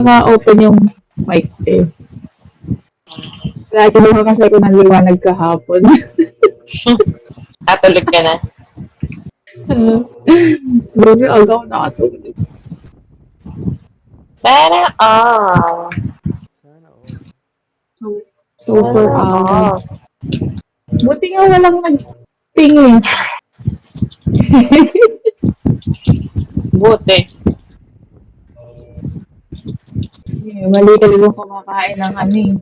ma-open yung mic eh. Lagi naman kasi ako ng liwanag kahapon. Natulog ka na. Grabe, aga ako nakatulog. Sana all. Sana all. Super Sana aga. all. Buti nga walang nag-ping. Buti. Mali talaga kumakain ng ano eh.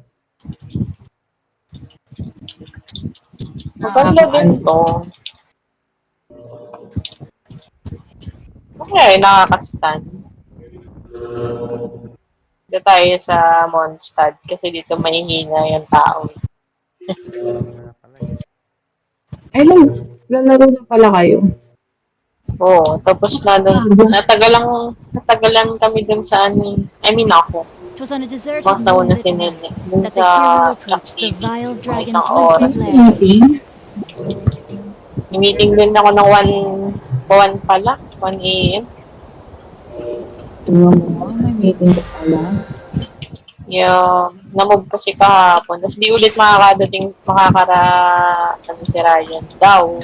Maganda din to. Okay, nakaka-stand. Dito tayo sa Mondstadt kasi dito mahihina yung tao. Na pala eh. Ay, lalaro na pala kayo. Oo, tapos natagalan kami dun sa ano. I mean ako. It was on a deserted Mas nauna si moonlit Nene. night Dun that the sa hero approached the FTP. vile Isang dragon's oras. wintry lair. Meeting din ako ng 1 pala. 1 a.m. Tingnan mo, may meeting ka pala. Yeah, namove kasi kahapon. Tapos di ulit ano si Ryan daw.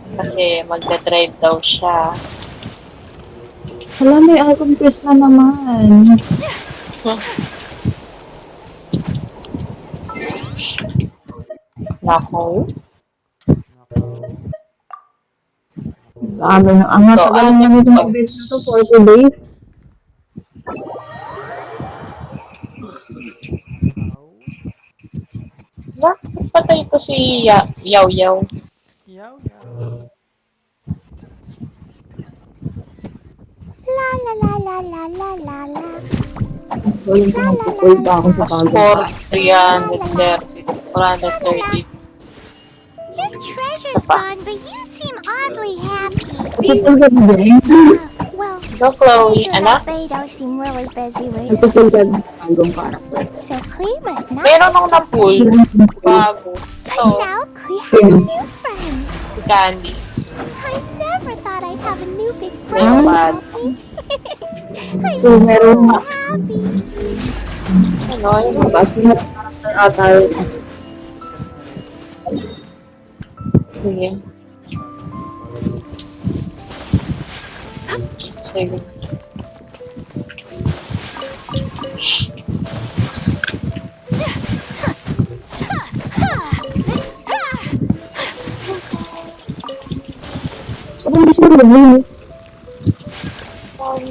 Kasi magdadrive daw siya. Wala, may album quiz na naman. Nako. Nako. Ano na, ang matagalan ano namin yung pag- quiz na to, 40 days. Wow. Bakit patay ko si Yaw Yaw? Yaw, yaw. La la la la la la la la. So, yung pinagpupul ba ako sa Passport, bagong 430. Your treasure's gone, but you seem oddly happy. Nagpupul ka na din. Well, Go, Chloe, anak. they don't seem really busy recently. Nagpupul ka na bagong character. So Clee must not. Meron akong na-pull. Bago. But Ito, now Clee has a new friend. si Candice. I never thought I'd have a new big Meron friend. pa. So, meron na. Happy. Ano, yung Tapos, may character ata yun. sige. Sige. Parang hindi siya rin.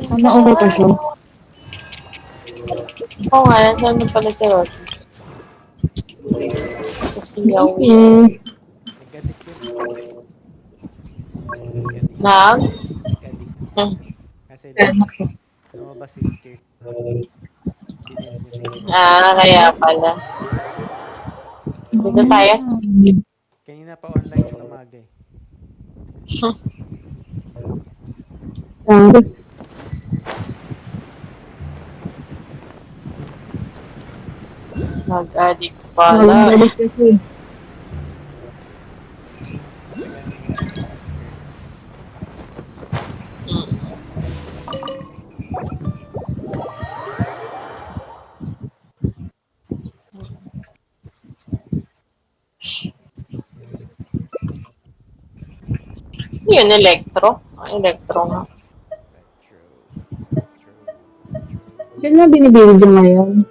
Ano ako ka siya? Oo nga, nandun na pala si Rocky. Kasi Yaw Yaw. Nagadik yun. Nagadik. Nag? Nagadik. Kasi lumabas si Skirk. Dinil niya si Kaya pala. Dito tayo. Kanina pa online yung umaga eh. Nag-addict pala. Alis kasi. Yun, Electro. Electro nga. Yan na binibigay ko ngayon.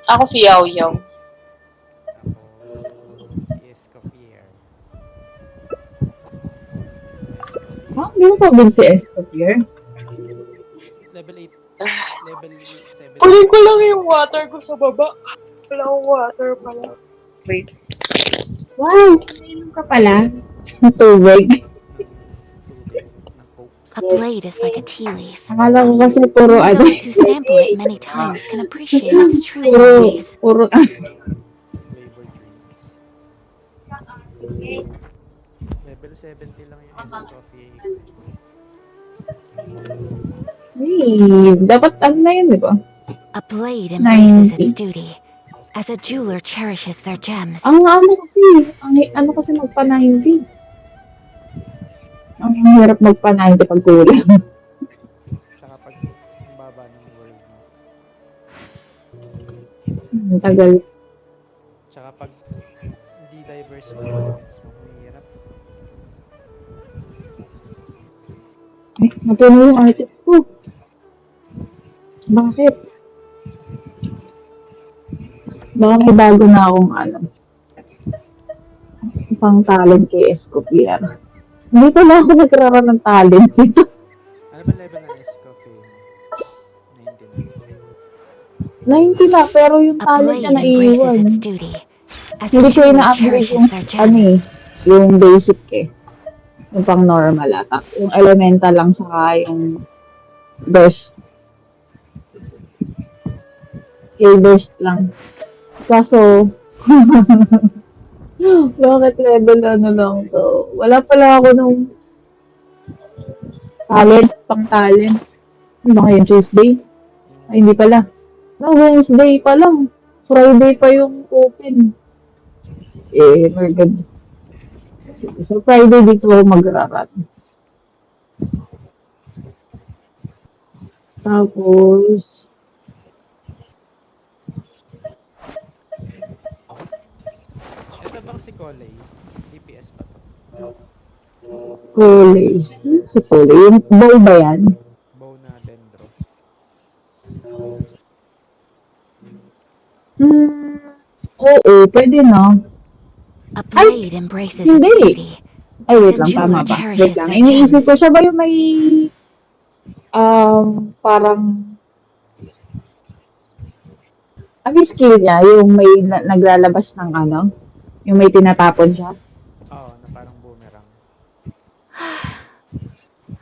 Ako si Yaw Yaw. Ako si Escoffier. Ha? Hindi mo pa bin si Escopier? Level 8. Level 7. Kunin ko lang yung water ko sa baba. Wala akong water pala. Wait. Wow! Inom ka pala. Natubig. Tubig ng Coke. A blade is like a tea leaf. Akala ko kasi puro ano. Those who sample it many times can appreciate its true Puro, ways. puro, Flavor drinks. Level 70 lang yung Escoffier. dapat ano na yun, di ba? A blade embraces 90. its duty, as a jeweler cherishes their gems. Ang ano kasi magpa-90. Ang hirap magpa-90 pag kulang. Tsaka pag ang baba ng world. Ang tagal. Tsaka pag hindi diverse yung elements mo, mahirap. Ay, napuno yung artist ko. Bakit? Baka may bago na akong pang talent kay Escopier. Hindi pa na ako nagkaroon ng talent dito. Ano ba level ng Escoffier mo? 99. 90 na, pero yung A talent blade na embraces naiiwan. its duty, as a Hindi ko yung jeweler na-upgrade cherishes yung, their eh, gems. yung basic eh. Yung pang normal ata. Yung elemental lang saka yung burst. Yung burst lang. Kaso, bakit level lang to? Wala pala ako nung pang talent. Ano ba ngayon, Tuesday? Ay, hindi pala. No, Wednesday pa lang. Friday pa yung open. My God. So, Friday dito ako mag-rarat. Tapos, Ito bang si Coley? DPS pa to. college. Si college. Yung bow ba yan? Bow na dendro. Oo, pwede na. A blade embraces its Hindi. duty, Ay, as wait a lang. Tama jeweler ba? Wait cherishes lang. their Iniisip ko gems. siya ba yung may parang yung skill niya, yung may naglalabas ng yung may tinatapon siya. Oo, na parang boomerang.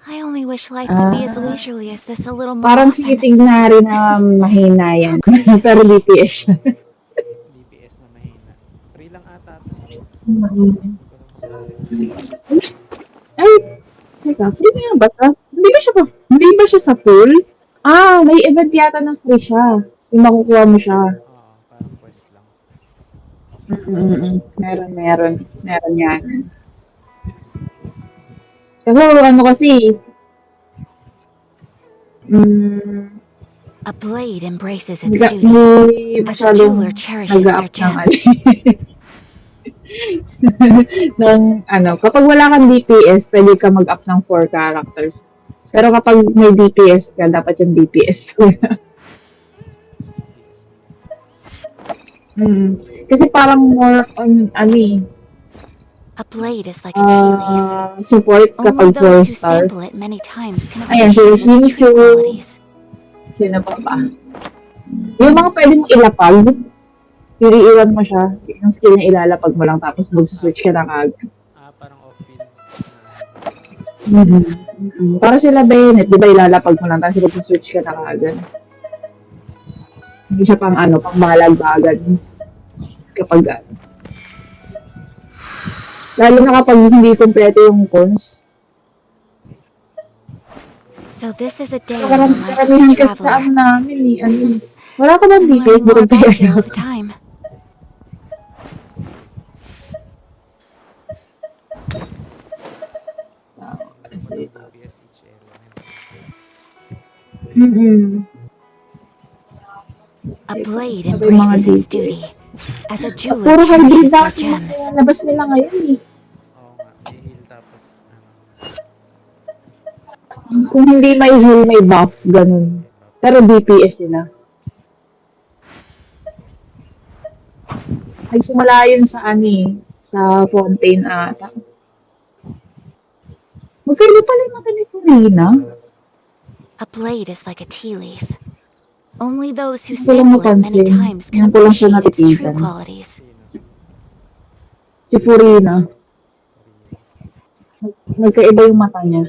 I only wish life could be as Ah, leisurely as this a little more parang often. si Tignari na mahina yan. How could Pero DPS siya. DPS na mahina. Free lang ata to. Mm. Hindi ko lang masyado. Ay, teka, free na yan ba siya? Hindi ba siya sa pool? Ah, may event yata na free siya. Yung makukuha mo siya. Oo, parang quest lang. Meron yan. Kasi kasi, A blade embraces its hindi duty, as a masyadong jeweler cherishes nag-up their ng gems. kapag wala kang DPS, pwede ka mag-up ng 4 characters. Pero kapag may DPS ka, dapat yung DPS. Kasi parang more on, A blade is like a tea leaf. support Only kapag 4 those who star. sample it many times can Ayan, so appreciate its true qualities. Sino pa ba? Yung mga pwede mong ilapag, iiwan mo siya, yung skill na ilalapag mo lang, tapos mag-switch ka na kagad. Parang off-field. Para sila Bennett, di ba ilalapag mo lang, tapos mag-switch ka na kagad. Hindi siya pang pang balagbagan. Kapag lalo na kapag hindi kompleto yung cons. So this is a day in the life of a Karamihan kasi sa traveler. namin wala ka bang I'm details? learning more Bukod about you sa all the time. DPS each area. A blade embraces its duty, as a jeweler Puro hybrid cherishes their na kasi gems. labas nila ngayon eh. Oo nga, may heal tapos Kung hindi may heal, may buff, ganun. Pero DPS sila. Ay, simula yun sa sa Fontaine ata. Magkaiba pala yung mata ni Serena. A blade is like a tea leaf. Only those who Hindi ko lang sample it many napansin. times can Ngayon ko lang siya appreciate its true natitigan. qualities. Si Furina. Nagkaiba yung mata niya.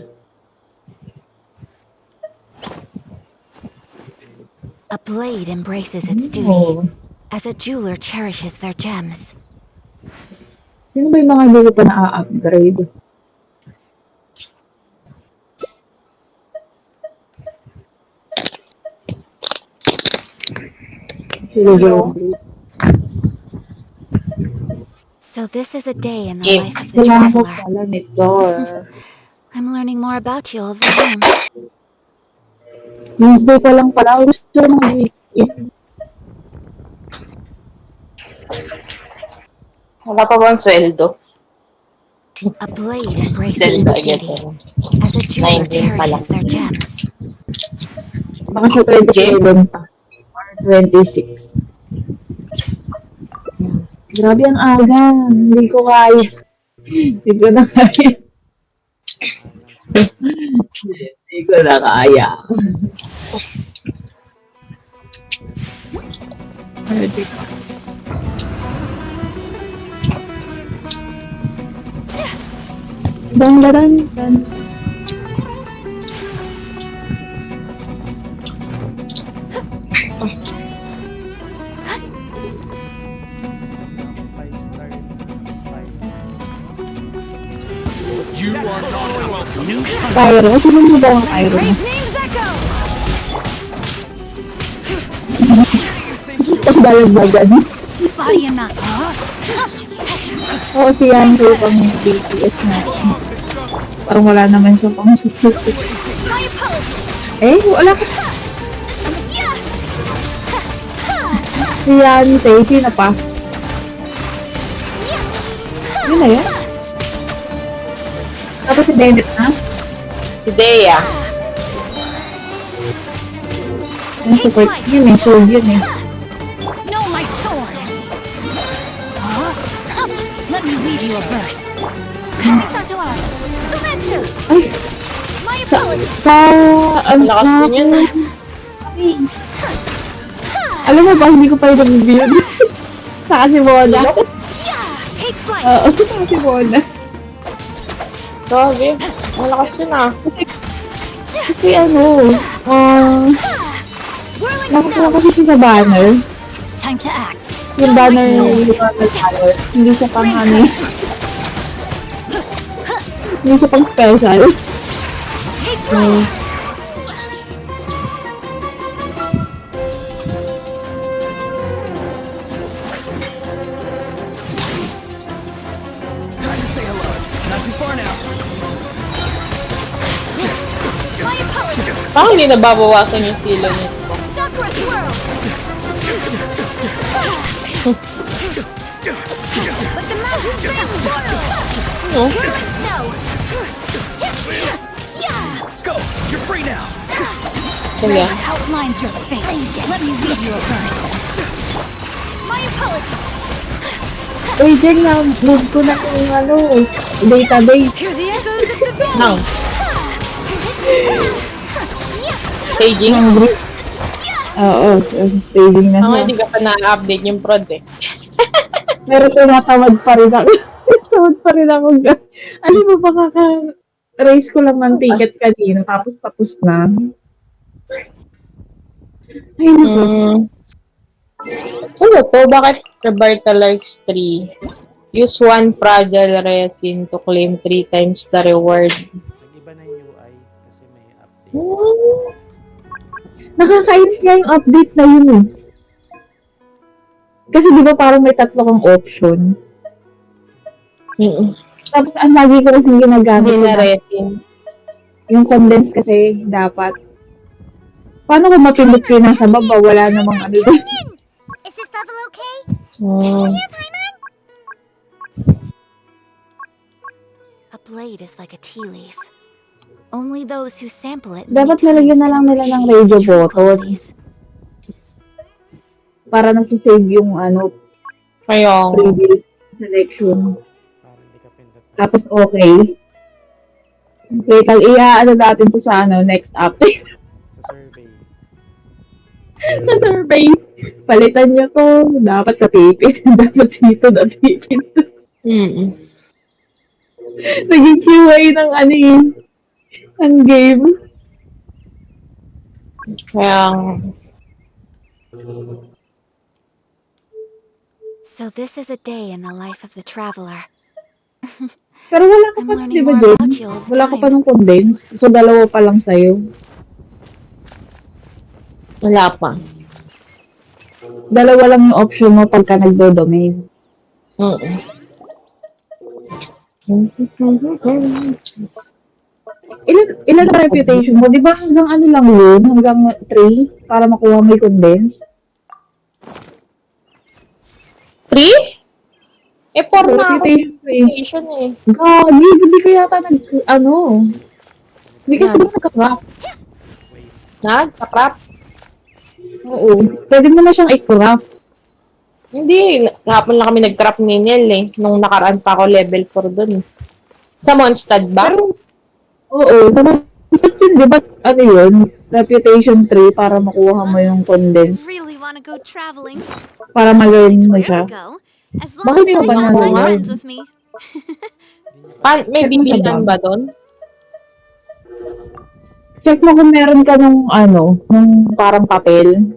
A blade embraces its Oh. duty, as a jeweler cherishes their gems. Sino ba yung mga hindi ko pa na-upgrade? So this is a day in the Game. life of the Kailangan ko traveler. pala nito. I'm learning more about you all the time. Wednesday pa lang pala. Gusto ko ng week. Wala pa bang sweldo? A blade embraces Sweldo its agad. beauty, as a jeweler 19 pa lang. cherishes their gems. Baka sa 27 pa. Or 26. Grabe ang aga. Hindi ko kaya. Hindi ko na kaya. Hindi ko na kaya. Dan. Five star. Five. Pyro? Sino mo ba ang Pyro? Brave names echo! Tapos balagbagan. Body and not. Huh? Oo, si Andrew pang BTS na. Parang wala naman siya pang susunod. My apologies! Eh, wala ko. Yeah! Si Yante, sino pa? Yun na yan? Tapos si Bennett na? Si Dea. Yung support yun eh, so yun eh. No, my sword! Huh? Let me read you a verse. Kamisato art. Sumetsu! Ay, My apologies! Ang lakas din yun. Alam mo ba, hindi ko pa yung nag-review. Sa kasi Mona. Yeah! Take flight! Oo, sa kasi Mona. Grabe. Malakas yun ah. Kasi ano, Whirling nakakuha snow! kasi siya sa banner. Time to act. Yung banner yung banner. Hindi siya pang ano. Hindi siya pang special. Take flight! Time to say hello. Not too far now. My apologies! Parang hindi nababawasan yung silo nito. Sakura swirl! Let the mountain dance boil! Ano? Whirling snow! Yeah! Go. You're free now. Sige. Outlines your fate. Let me read you a verse. My apologies. Uy, Jen, na-move ko na yung ano, database. Hear the echoes of the valley. Nang. Staging. Ng group. Oo, staging na Ang siya. hindi ka pa na-update yung prod eh. Pero tumatawad pa rin ako. Tawad pa rin ako. Alam mo ba, kaka-raise ko lang ng tickets kanina, tapos na. Ay, naku. Ano to? Bakit revitalize 3? Use 1 fragile resin to claim 3 times the reward. Nag-iba na yung UI kasi may update. Nakakainis nga yung update na yun eh. Kasi di ba parang may 3 kang option. Tapos ang lagi ko kasi ginagamit Hindi na na resin. yung condense kasi dapat. Paano kung mapindot ko yung nasa baba? Wala namang ano doon. Is this level okay? Hmm. A blade is like a tea leaf. Only those who sample it Dapat nalagyan na lang nila ng radio button para nasasave yung ano, Kaya, previous selection. Parang hindi ka pindot na. Tapos okay. Okay, ano natin to sa ano, next update. Sa survey. Sa survey. Palitan nyo to. Dapat katipin. Dapat dito, natipin to. Naging QA ng ano yun. Ang game. kaya, So this is a day in the life of the traveler. Pero wala ka I'm pa, learning di ba, more Jen? about you all the Wala ka pa time. ng condense. So, 2 pa lang sa'yo. wala pa. 2 lang yung option mo pagka nagdo-domain. Ilan ang reputation mo? Di ba hanggang ano lang yun? Hanggang 3 para makuha mo yung condense? 3? Eh, 4 na ako sa Reputation 3. reputation eh. Gagi, hindi ka yata hindi kasi Yan. ba nagka-craft? Wait. Nagka-crap? Oo. Pwede mo na siyang i-craft. Hindi. Hapon lang kami nag-crap ni Nel eh. Nung nakaraan pa ako level 4 dun eh. Sa Mondstadt ba? Pero, oo. Gusto yun, di ba, ano yun? Reputation 3 para makuha mo yung I condense. really want to go traveling. Para Point ma-learn mo where siya. we go, as long Bakit as di mo I ba have my na-learn? friends with me. May Check mo sa bibilihan bag. ba dun? Check mo kung meron ka nung parang papel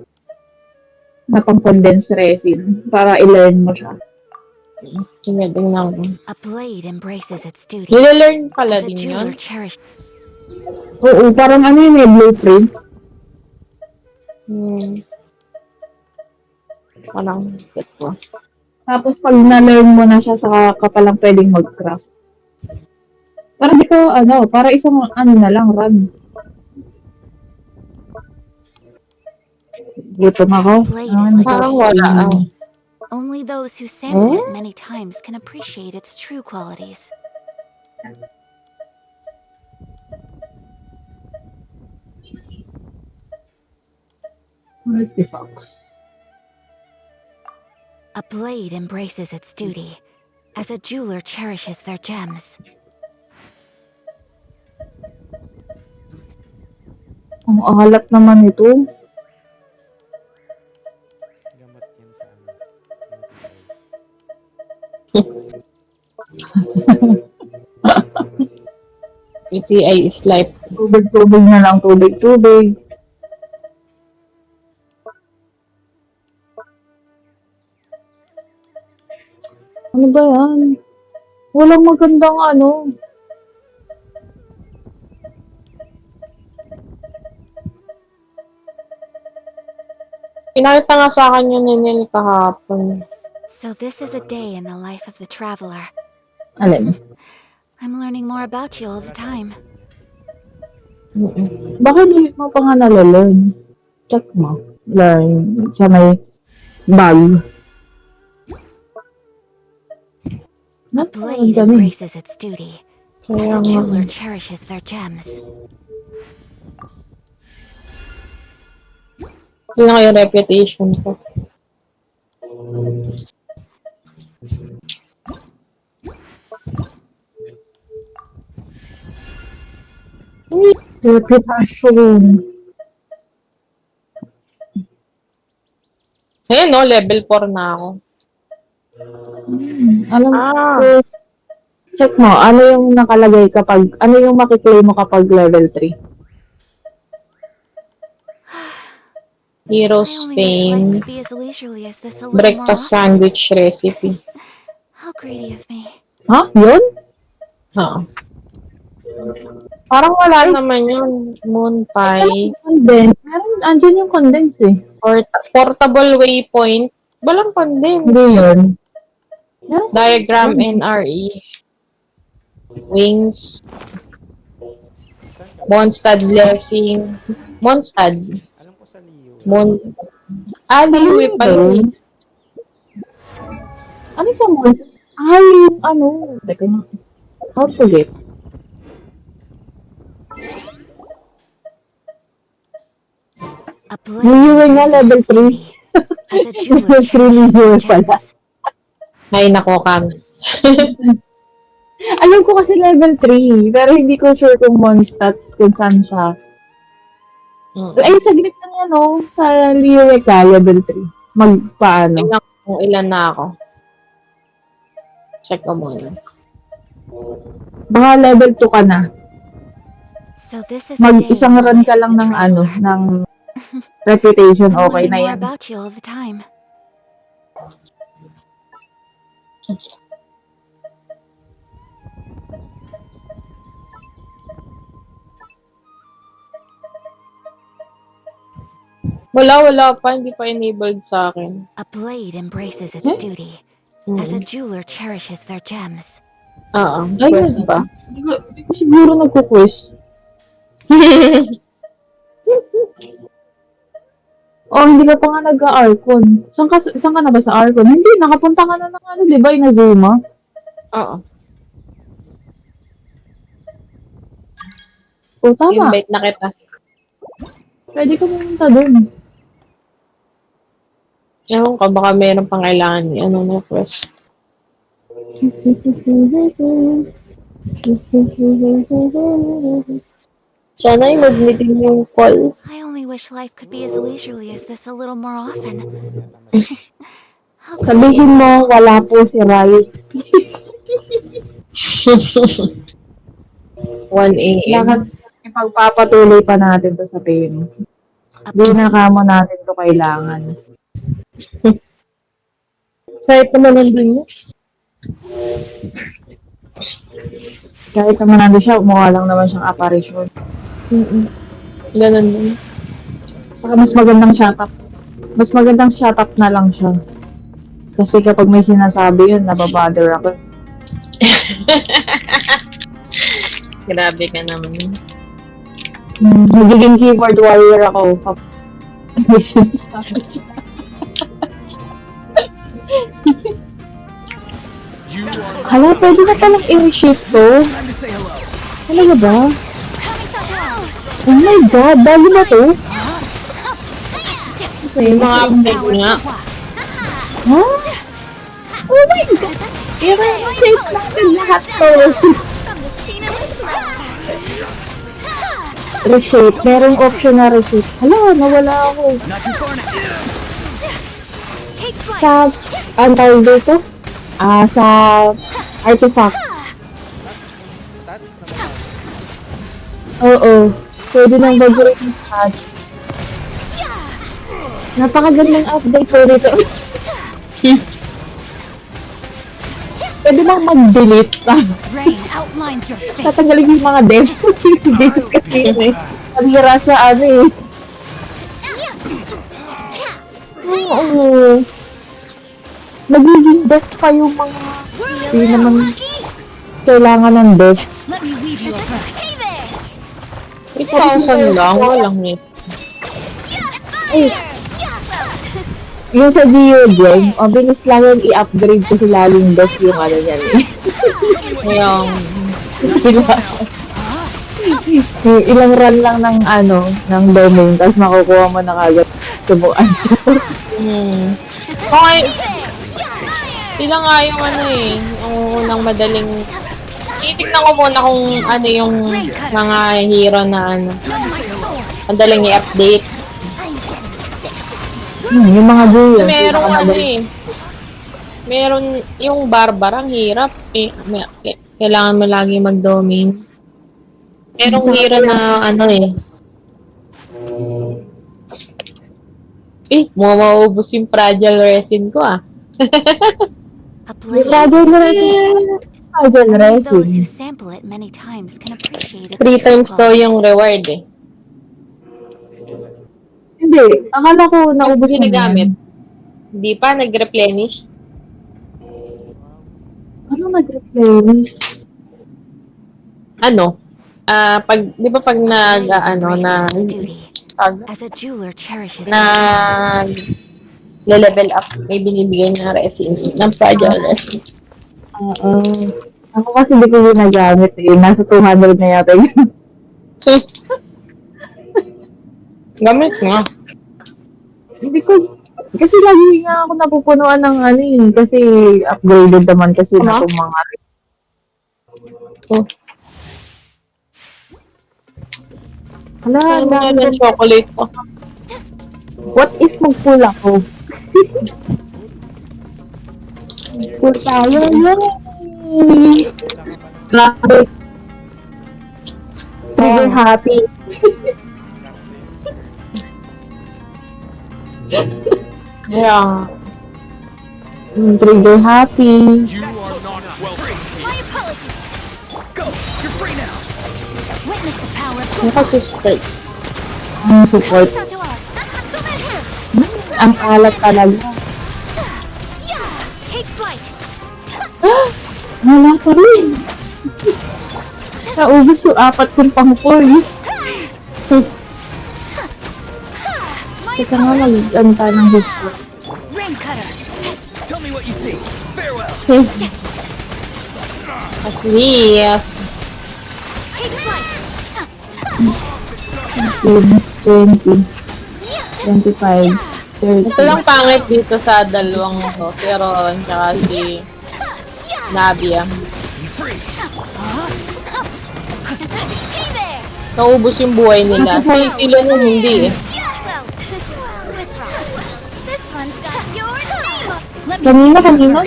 na pang condensed resin para i-learn mo siya. Tingnan ko. A blade embraces its duty. Nile-learn pala As a din yun. jeweler cherished. Oo, parang ano yun blueprint. Parang, set ko. Tapos pag na-learn mo na siya, saka ka palang pwedeng mag-craft. Para di ko, para isang na lang, run. Gutom ako. Blade is like Parang wala. Only those who sample it many times can appreciate its true qualities. Artifacts. A blade embraces its duty, as a jeweler cherishes their gems. Ang alat naman ito. Gamot yan sa ano. UTI is life. Tubig-tubig na lang, tubig-tubig. Ano ba yan? Walang magandang Pinakita nga sa akin yun ni Nel kahapon. So this is a day in the life of the traveler. Alin? I'm learning more about you all the time. Bakit hindi mo pa nga nalalearn? Check mo. Learn. Sa may bag. A blade embraces its duty, as a jeweler cherishes their gems. Yun na yung reputation ko. Reputation. Ayun no, level 4 na ako. Alam ko, check mo, ano yung nakalagay ano yung makiklaim mo kapag level 3? Heroes I only wish life Fame. could be as leisurely as this a little more Breakfast often. sandwich recipe. How greedy of me. Ha? Yun? Ha. Parang wala naman yun. Moon pie. Condense. Meron, andyan yung condense eh. Portable waypoint. Walang Hindi condense. yun. Meron Diagram NRE. Wings. Mondstadt Blessing. Mondstadt. Alam ko sa Leo. Liwe pala eh. Ano sa mo? Yung teka na. How to get? A blade Liyuwe nga, embraces level its 3. duty, as a jeweler Level 3 cherishes their liyuwe pala. gems. Ay, nako, Kams. Alam ko kasi level 3, pero hindi ko sure kung Mondstadt, kung saan siya. Ay, saglit lang yan, sa Liyuwe ka, level 3. Magpaano? Tingnan ko kung ilan na ako. Check ko muna. Baka level 2 ka na. So this is a day in Mag-isang the run life ka of lang the ng traveler. ng reputation, I'm okay learning na more yan. about you all the time. Wala pa. Hindi pa enabled sa akin. A blade embraces its duty, as a jeweler cherishes their gems. Oo. Ay, Quest pa. Hindi ko siguro nagko-quiz. Oh, hindi ka pa nga nag-Arcon. Saan ka na ba sa Arcon? Hindi, nakapunta ka na ng ano, di ba, Inazuma? Oo. O, tama. Invite na kita. Pwede ka pumunta dun. Ewan ko, baka meron pang kailangan ni ano na first. Sana ay mag-meeting yung call. I only wish life could be as leisurely as this a little more often. How could Sabihin mo, wala po si Rai. 1 a.m. Bakit ipagpapatuloy pa natin to sa pain? Di na kamo natin to kailangan. Kahit naman nandun niya. Kahit naman nandun siya, mukha lang naman siyang apparition. Ganun din. Saka mas magandang shut-up. Mas magandang shut-up na lang siya. Kasi kapag may sinasabi yun, nababother ako. Grabe ka naman. Nagiging keyboard warrior ako. Kapag may sinasabi siya. You are Hala, pwede na palang i-reshift to. time to say hello. Talaga ba? coming such out? Oh my god, bago na to? Yung mga update nga. Ha? Oh my god! I-reshift natin lahat to. From the steam and Reshape. Merong option na reshape. Hala, nawala ako. Not too far now. take flight. Sa, ang tawag dito? Sa artifact. That's naman. Oo. Pwede nang mag-rate yung hatch. Napakagandang update po dito. Pwede bang mag-delete? Rain outlines your face. Tatanggalin yung mga devs. Delete kasi yun eh. Pag-hira sa ano eh. Oo. Nagiging death pa yung mga hindi naman kailangan ng death. Let me weave you a verse. Hey there! 3,000 lang. Walang net. Eh, yung sa Geogen, bilis lang yung i-upgrade kasi lalong death yung ano niyan eh. Yung Diba? Yung ilang run lang ng ano, ng domain, tapos makukuha mo na kagad subukan. Okay. Sila nga yung ano eh. Yung unang madaling... Titignan ko muna kung ano yung mga hero na ano. Madaling i-update. Yung mga Kasi Geogen. merong ano eh. Meron yung barbar, ang hirap eh. Kailangan mo lagi mag-domain. Merong hero na ano eh. Maubos yung fragile resin ko ah. A blade. Fragile resin. Fragile Only those who resin. sample it many times can appreciate its 3 true times daw yung qualities. reward eh. Hindi. Akala ko naubos na Ginagamit. yan. Hindi pa nag-replenish. Ano nag-replenish? Ano? Di ba pag nag, ano, na, Embraces its duty. pag, As a jeweler cherishes na, level up, may binibigay na resin, ng fragile resin. Oo. Ako kasi hindi ko ginagamit eh. Nasa 200 na yata yun. Gamit nga. Hindi ko, kasi lagi nga ako napupunuan ng ano eh. Kasi upgraded naman kasi na itong mga Hala, Ano nga dami yung chocolate ko? What if mag-pull ako? Pull tayo. Yay! Grabe. Trigger happy. Yeah. Trigger happy. You are not welcome. My apologies. Go. You're free now. Witness the power of Ano kasi straight? Ang support. Such art. Ang alat talaga. Take flight. Wala pa rin. Naubos yung 4 kong pang-pull. My Kasi nga mag-ano tayo ng history. rain cutter. Tell me what you see. Farewell. At least. Take flight. 20, 25, 30. Ito lang pangit dito sa dalawang to. Si Ron, tsaka si Nabia. Be free. Hey there. Naubos yung buhay nila. Sila nun hindi eh. Well, with Ross. This one's got your name. Let me Kanina, kanina.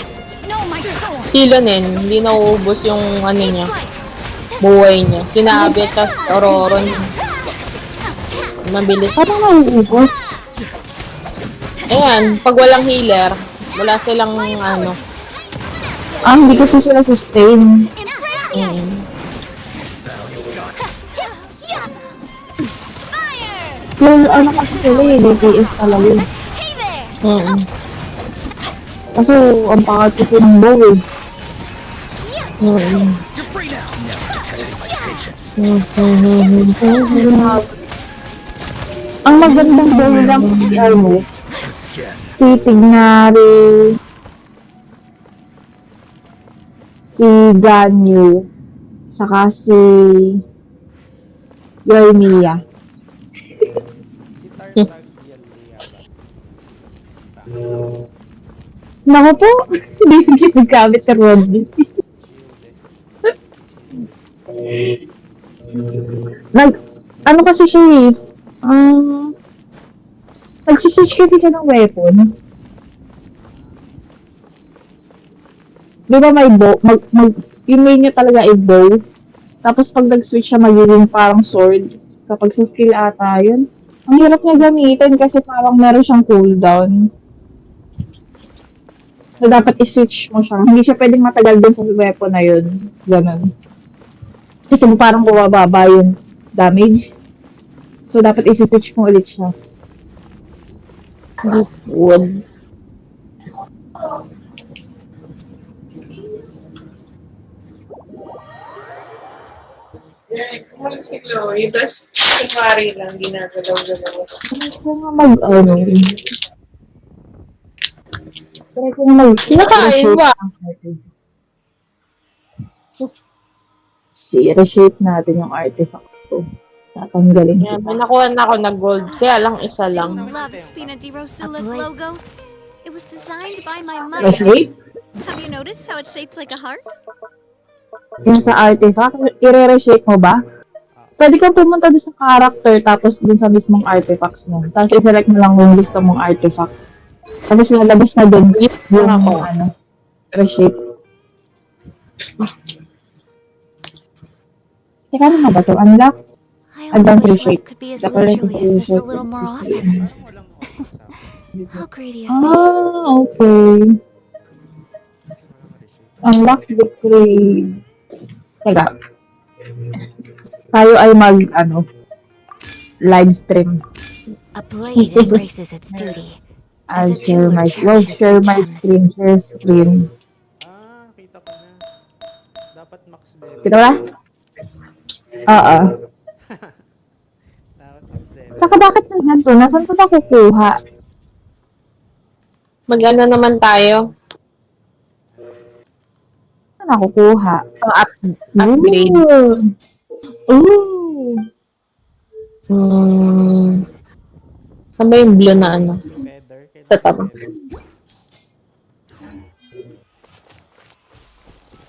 know my sword. Sila din, hindi nauubos yung ano niya, Flight. buhay niya. Sinabi at Ororon, mabilis. Parang nauubos. Ayan, pag walang healer, wala silang ano. Hindi kasi sila sustain. Mm. Fire. Yung ano kasi sila DPS talaga. Hey there. Mm. Kaso, ang pangat kasi ng bow eh. Mm. You're free now. Never tested my patience. Ang magandang bow lang si ano, Again. si Tignari, si Ganyu, saka si Yormia. Si Tartag yata. Naku po, hindi ko ginagamit na Rodney. Ano kasi siya eh, nagsiswitch kasi siya ng weapon. Di ba may bow, yung main niya talaga ay bow. Tapos pag nag-switch siya, magiging parang sword. Kapag sa skill ata yun. Ang hirap niya gamitin kasi parang meron siyang cooldown. So, dapat i-switch mo siya. Hindi siya pwedeng matagal din sa weapon na yun. Ganun. Kasi parang bumababa yung damage. So, dapat i-switch mo ulit siya. Wood. Si Chloe, tapos kunwari lang, ginagalaw-galaw. Try ko nga Try ko nga Kinakain ba? I-reshape natin yung artifact ko. Tatanggalin Yan, kita. may nakuha na ako na gold, kaya lang isa lang. Love Spina di Rosula's logo. It was designed by my mother. Reshape? Have you noticed how it's shaped like a heart? Yung sa artifact, i-reshape mo ba? Pwede kang pumunta doon sa character tapos doon sa mismong artifacts mo. Tapos i-select mo lang yung gusto mong artifact. Tapos lalabas na doon yung ano, reshape. Teka, ano nga ba ito? Unlock? I Advanced only wish reshape. life could be as Dapat leisurely as this a reshape. little more often. Parang walang oras sa How greedy of me. Okay. Unlock the trade. Teka. Tayo ay live stream. A blade embraces its duty. I'll share my, share my screen, share screen. Kita ko na. Dapat max level. Kita ba? Oo. Dapat max level. Saka bakit nandito? Nasaan ko nakukuha? Mag-ano naman tayo? Saan nakukuha? Upgrade. Ooh. Saan ba yung blue na ano? Feather. Sa tama.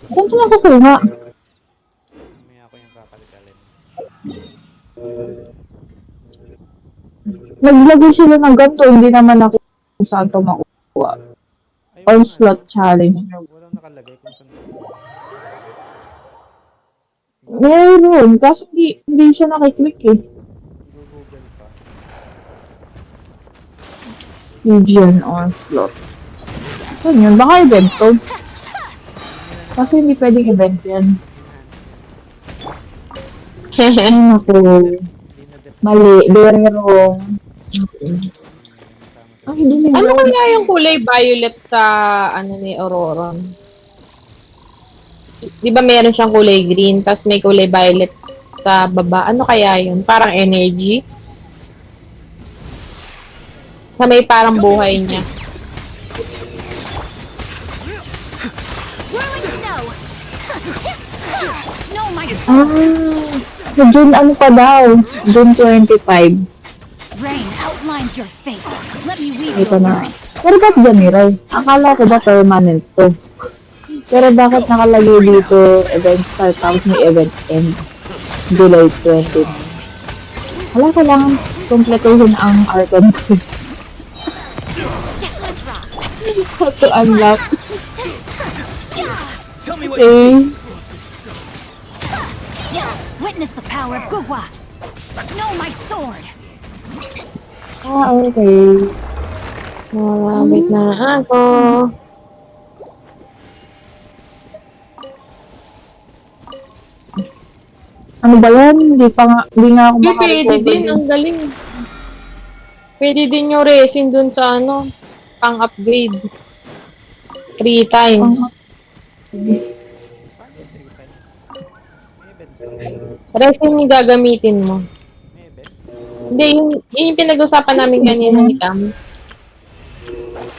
Saan ko nakukuha? May ako yung kapalikalin. Naglagay sila ng ganito, hindi naman ako kung saan ito makukuha. Ay, Onslaught challenge. Walang nakalagay kung saan. Meron, kaso hindi siya nakiklik eh. Google pa. Legion Onslaught. Saan yun? Baka event to. Kasi hindi pwedeng event yan. Ay, naku. Mali. Very wrong. Ay, hindi na Ano kaya yung kulay violet sa ano ni Auroron? Di ba meron siyang kulay green, tapos may kulay violet sa baba. Ano kaya yun? Parang energy? Sa may parang buhay niya. Whirling snow. No, my Sa June ano pa daw? June 25. rain outlines your fate. Let me weave Ito your na. verse. Pero ba't January? Akala ko ba permanent to? Pero bakit nakalagay dito event start tapos may event end? July 20. Wala ka lang completion ang Archon. How to unlock. Tell me what you see. Okay. Witness the power of Gugwa. Know my sword. Okay. Malapit na ako. Ano ba yan? Hindi nga ako Hindi, pwede makarecover din. Ang galing. Pwede din yung resin dun sa ano, pang-upgrade. 3 times. Paano 3 times? May event ba? Resin yung gagamitin mo. May event? Hindi, yun yung pinag-usapan namin kanina ni Tams.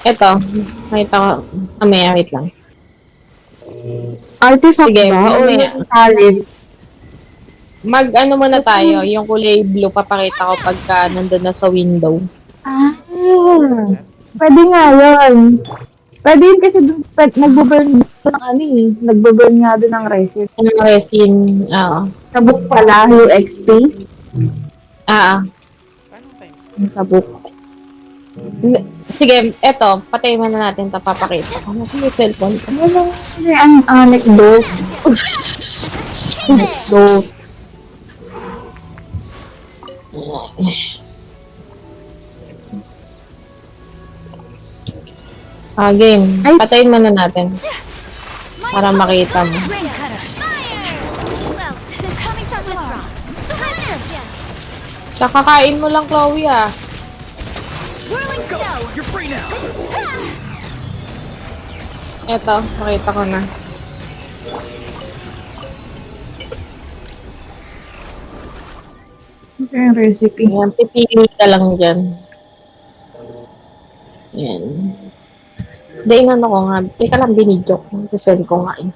Eto, nakita ko. Mamaya, wait lang. Artifact Sige, ba? O mamaya. yung talent? Mag-ano muna tayo, yung kulay blue, papakita ko pagka nandun na sa window. Ah, pwede nga yun. Pwede yun kasi nagbo-burn ng ano eh. Nagbo-burn nga doon ng resin. Ano resin? Oo. Sa book pala, yung XP. Ah, Paano times? Sa book. sige, eto, patayin muna natin ito, papakita ko. Nasa yung cellphone ko. Ano ang anecdote? So, Game. Ay. Patayin muna natin. Para makita mo. Rain cutter. Well, coming to our surrender. Kakakain mo lang, Chloe, ah. Whirling Go. snow. You're free now. Eto, makita ko na. ito yung recipe. Ayan, pipili ka lang dyan. Ayan. Hindi, inano ko nga. Teka lang, binidyo ko. Sasend ko nga eh.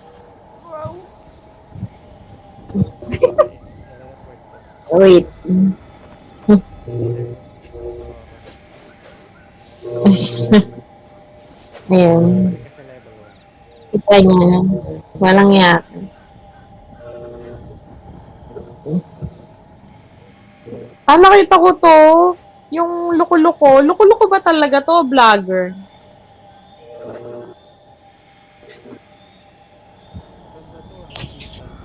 Wait. Ayan. Kasi level 1. Kita niya. Walang yak. Ah, nakita ko to. Yung luko-luko. Luko-luko ba talaga to? Vlogger.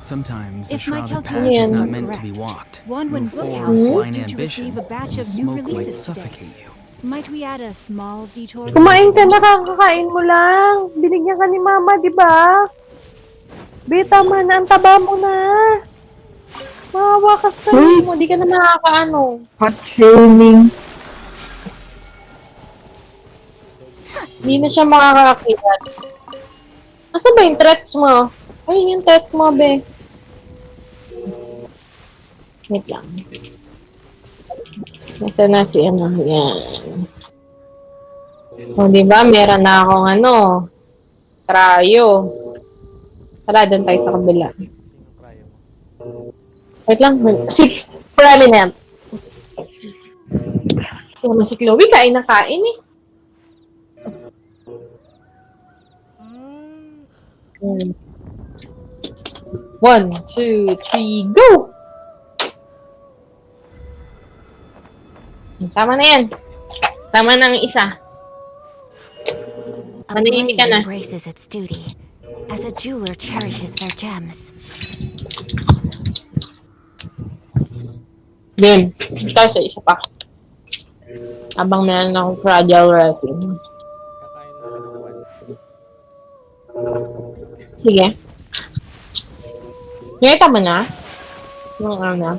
Sometimes a If my shrouded path calculations is not are meant to be correct, walked. Wanwan Move forward Bookhouse with is blind due to ambition. receive a batch The of new smoke might releases today. suffocate you. Might we add a small detour? Kumain ka na, kakakain mo lang. Binigyan ka ni mama, di ba? Beta man, ang taba mo na. Mawawa ka sa mo, di ka na nakakaano. Hot shaming. Hindi na siya makakakita. Asa ba yung threats mo? Ay, yung threats mo, be. Wait lang. Nasa na si ano, yan. O, diba, meron na akong ano, cryo. Tara, doon tayo sa kabila. Sino cryo mo? Wait lang, si Prominent. Ito na si Chloe, kain na kain eh. Hmm. 1, 2, 3, go! Tama na yan. Tama na ang isa. A Manahimik blade ka na. embraces its duty, as a jeweler cherishes their gems. Game. Tayo sa isa pa. Habang meron akong fragile resin. Kakain na ako ng 1. Sige. Nakita mo na? Yung ano.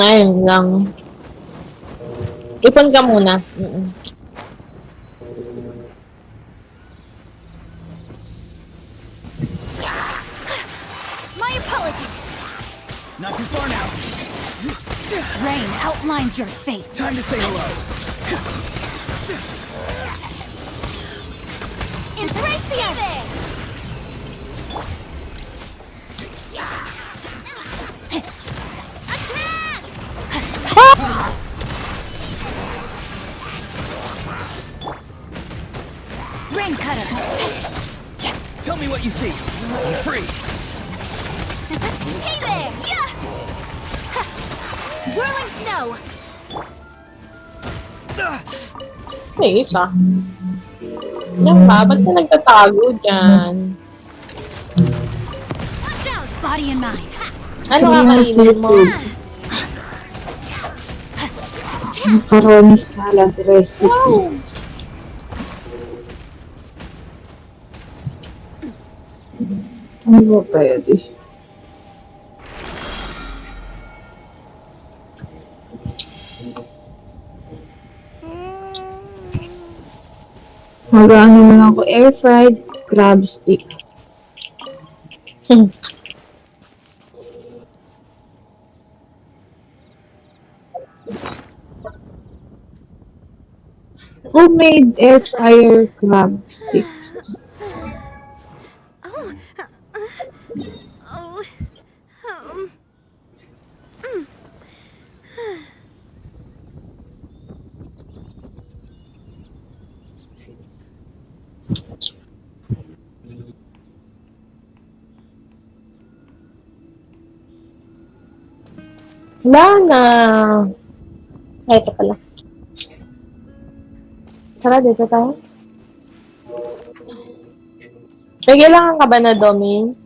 Ayun lang. Ipon ka muna. Not too far now. Rain outlines your fate. Time to say hello. Embrace the other. Rain cutter. Tell me what you see. Be free. Hey there! Yeah! Whirling snow! May isa. Yan ba? Ba't ka nagtatago dyan? Watch out! Body and mind. Ano kakainin mo? Macaroni salad recipe. Ano ba pwede? Mag-ano na lang ako, air fried crab stick. Homemade air fryer crab sticks. Oh. Oh. Wala na. Ay, ito pala. Tara, dito tayo. May kailangan ka ba na, Domi?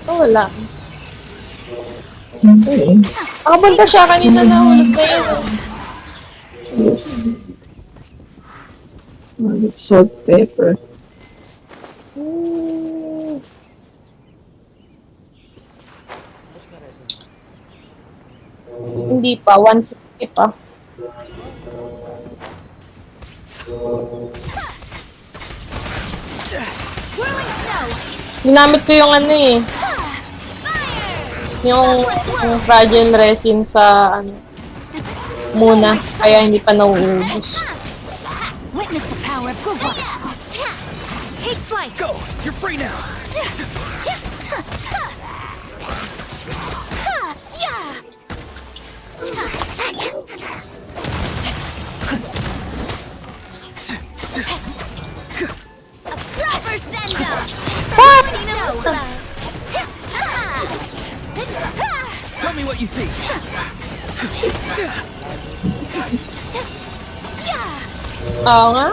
Oh, wala. Nakapunta siya kanina na hulog na yun. Salt, pepper. Hindi pa, 160 pa. Whirling snow! Ginamit ko yung ano eh. Yung fragile resin sa ano muna, kaya hindi pa nauubos. Witness the power of good luck. Take flight! Go! You're free now. A proper send-off! Tell me what you see. Oo nga.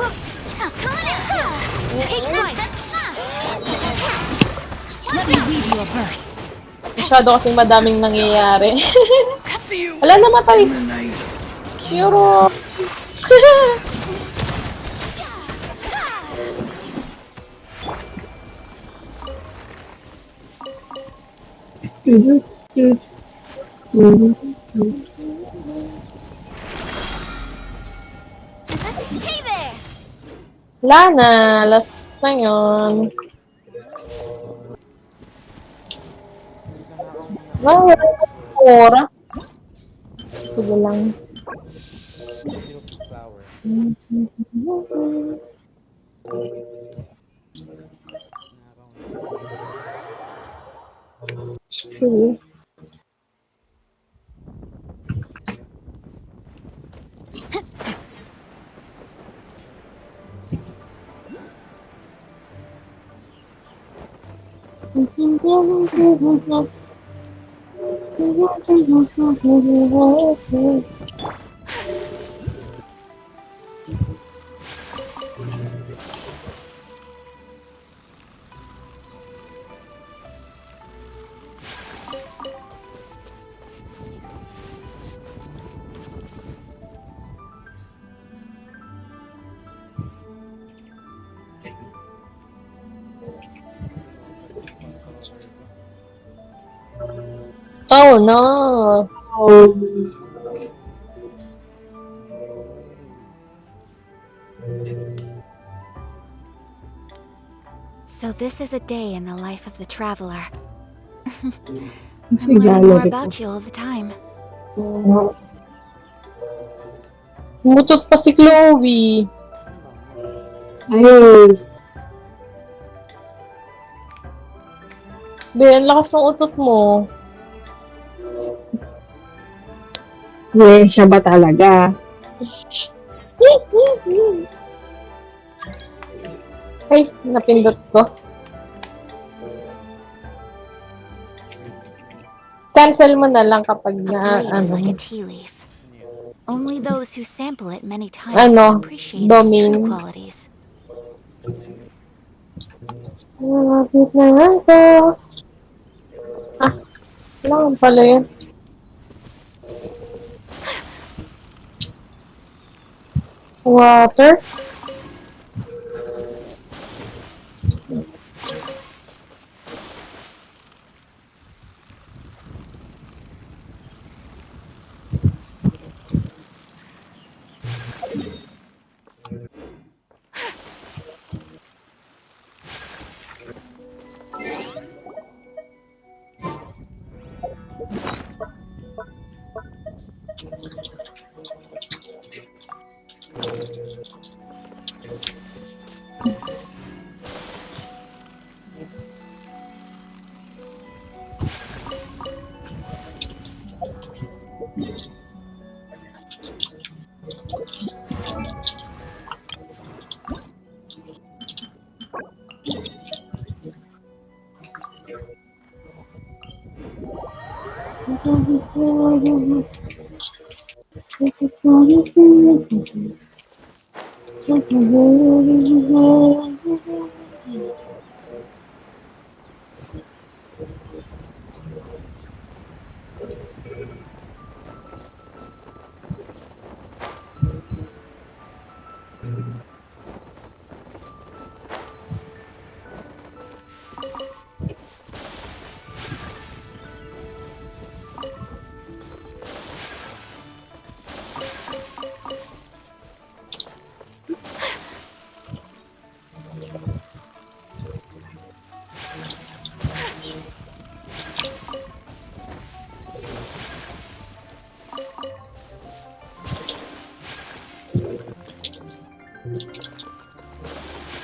Take flight! Let me weave you a verse. Masyado kasing madaming nangyayari. See you Wala, namatay. in the night. Siro. Hey there! Wala na. Last na yun. Wala na ora. Sige lang. Zero flower. Sige. Oh no! Oh, So this is a day in the life of the traveler. mas I'm learning more naglalaro ko. about you all the time. Mutot pa si Chloe. Ayun. Be, ang lakas ng utot mo. Siya ba talaga? Ay, napindot ko. Cancel mo na lang kapag A na, blade is like a ano, tea leaf. Ano yun? Only those who sample it many times Ano, can appreciate its true domain. qualities. Malapit na nga ito. Ah, lang pala yun. Water?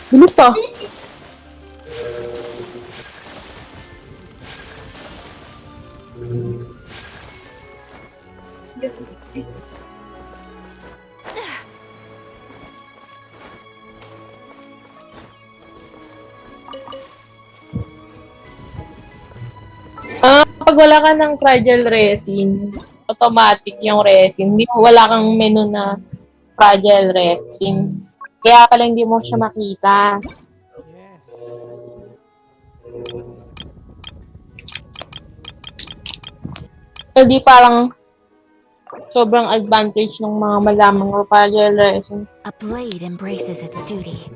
Bilis ah. Pag wala ka ng fragile resin, automatic yung resin. Wala kang menu na fragile resin. Kaya pala hindi mo siya makita. Yes. So, di parang sobrang advantage ng mga malamang fragile resin. A blade embraces its duty.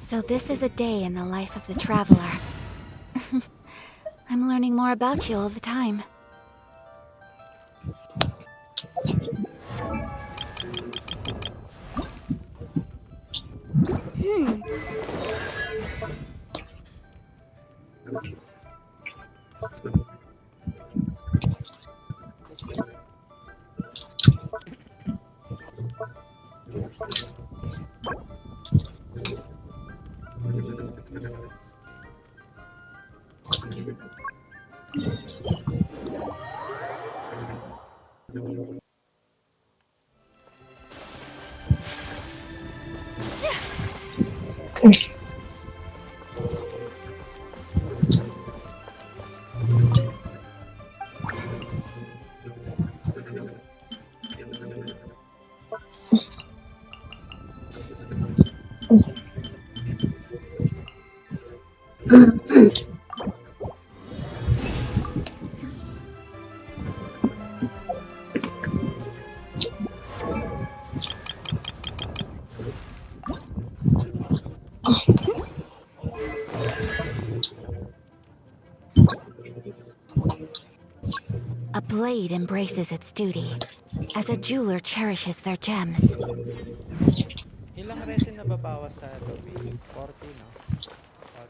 So this is a day in the life of the traveler. learning more about you all the time. A blade embraces its duty, as a jeweler cherishes their gems. Ilang resin na babawas sa domain? 40, no? Pag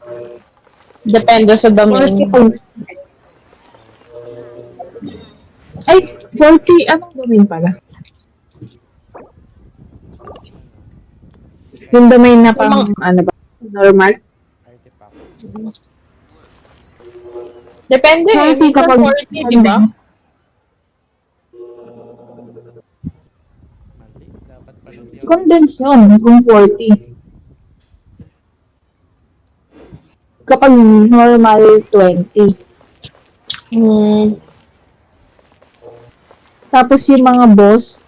Depende sa 40 domain. pag... Ay, 40, anong domain pala? ano, Yung domain na pang, Yung ano ba? Normal? artifacts. Depende eh. 40 Minsan kapag 40, di ba? Mali. Dapat pala di ako Condense yun, kung 40. Kapag normal, 20. Hmm. Tapos yung mga boss,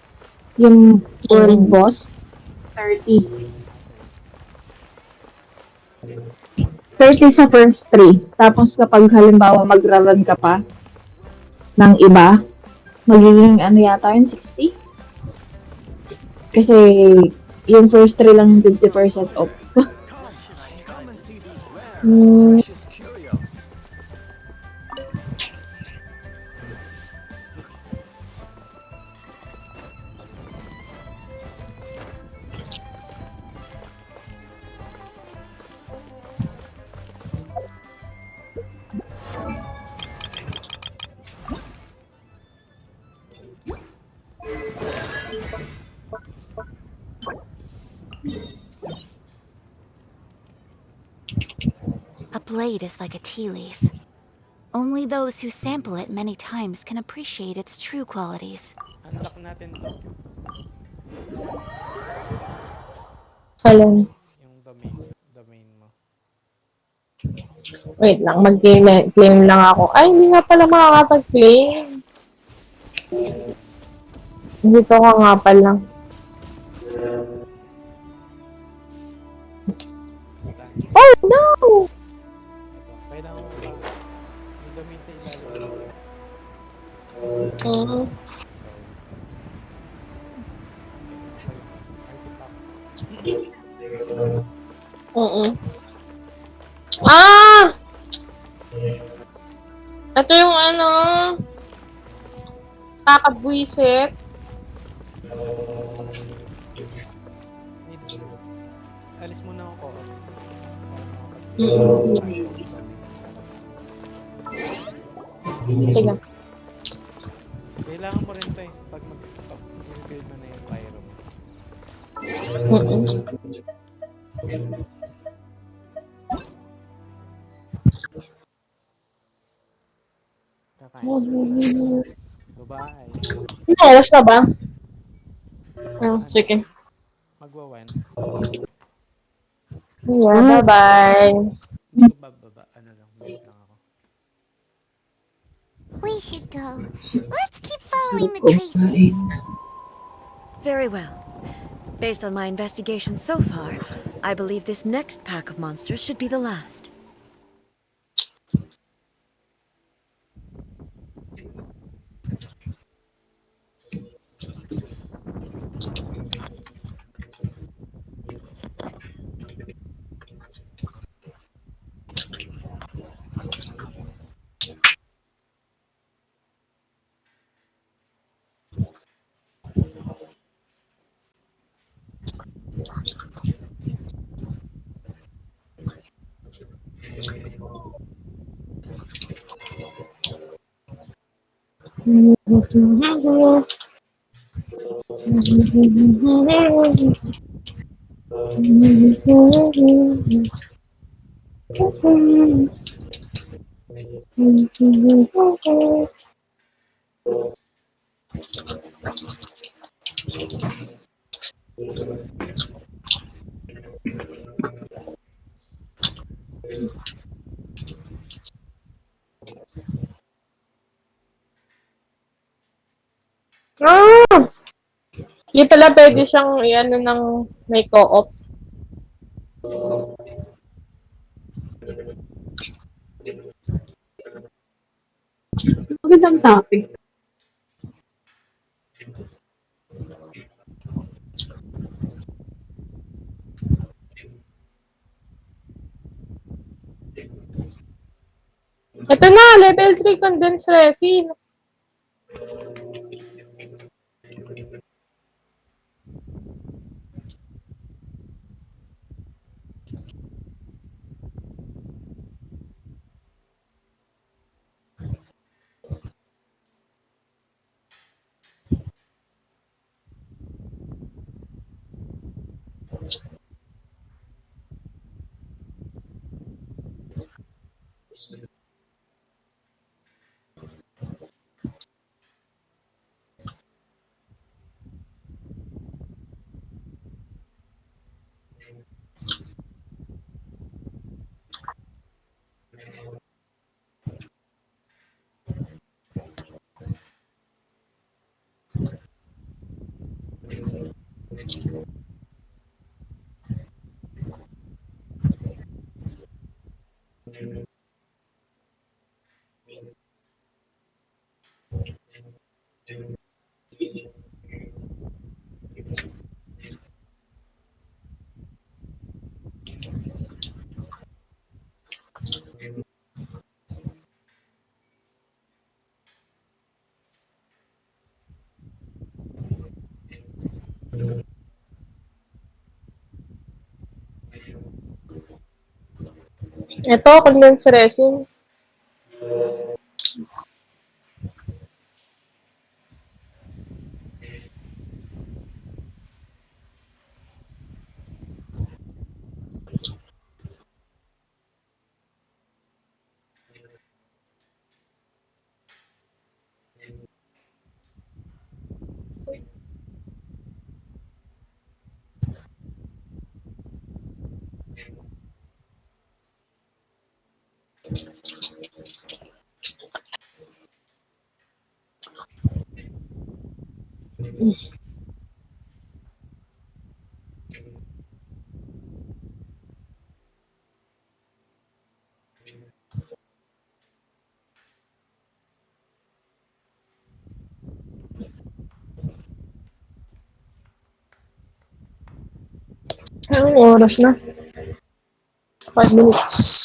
yung world boss, 30. Okay. 30 sa first 3. Tapos kapag halimbawa mag-run ka pa ng iba, magiging ano yata yun, 60? Kasi yung first 3 lang yung 50% off. Come and see these rare Hmm. precious curios. A blade is like a tea leaf. Only those who sample it many times can appreciate its true qualities. Unlock natin to. Alin? Yung domain mo. Wait lang, mag-claim lang ako. Ay, hindi nga pala makakapag-claim. Dito ka nga pala. Saan? Oh, no! Ito. Kailangan mo ba yung domain sa ilalim mo? Mm. Artifact. Mm. Ah! Ito yung ano, kakabwisit. Alis muna ako. Sige. Kailangan mo rin to eh. Pag mag-build mo na yung pyro mo. Mm. Kakain. Bye-bye. Ano oras na ba? Oh, sige. Magwa-1. Yeah, bye-bye. Hindi ko bababa. Ano lang. Mute lang ako. We should go. Let's keep following the traces. Very well. Based on my investigation so far, I believe this next pack of monsters should be the last. Ah! Hindi pala pwede siyang i-ano ng may co-op. Magandang topic. Ito na, level 3 condensed resin. Ito, condensed resin. Anong oras na? 5 minutes.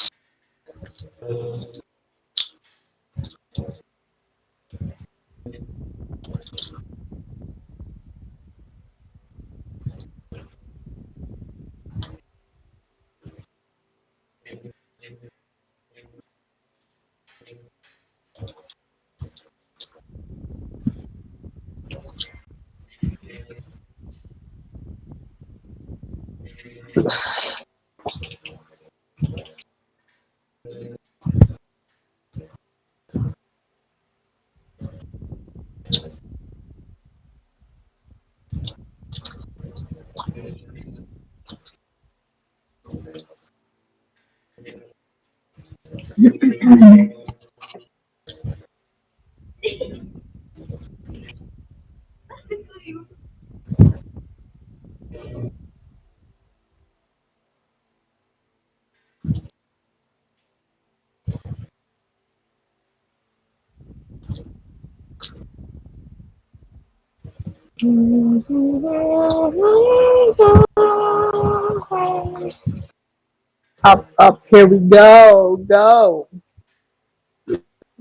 Up, here we go, go.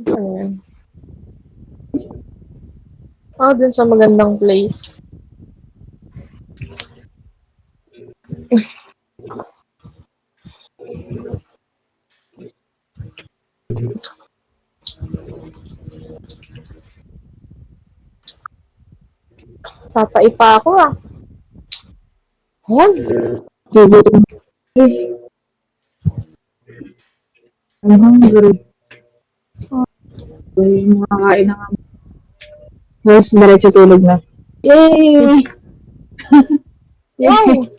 Ayan. Dun sa magandang place. Papaipa ako ah. Ayan. Gugutom. I'm hungry. Uy, makakain na nga. Tapos, diretso tulog na. Yay! Yay! Wow!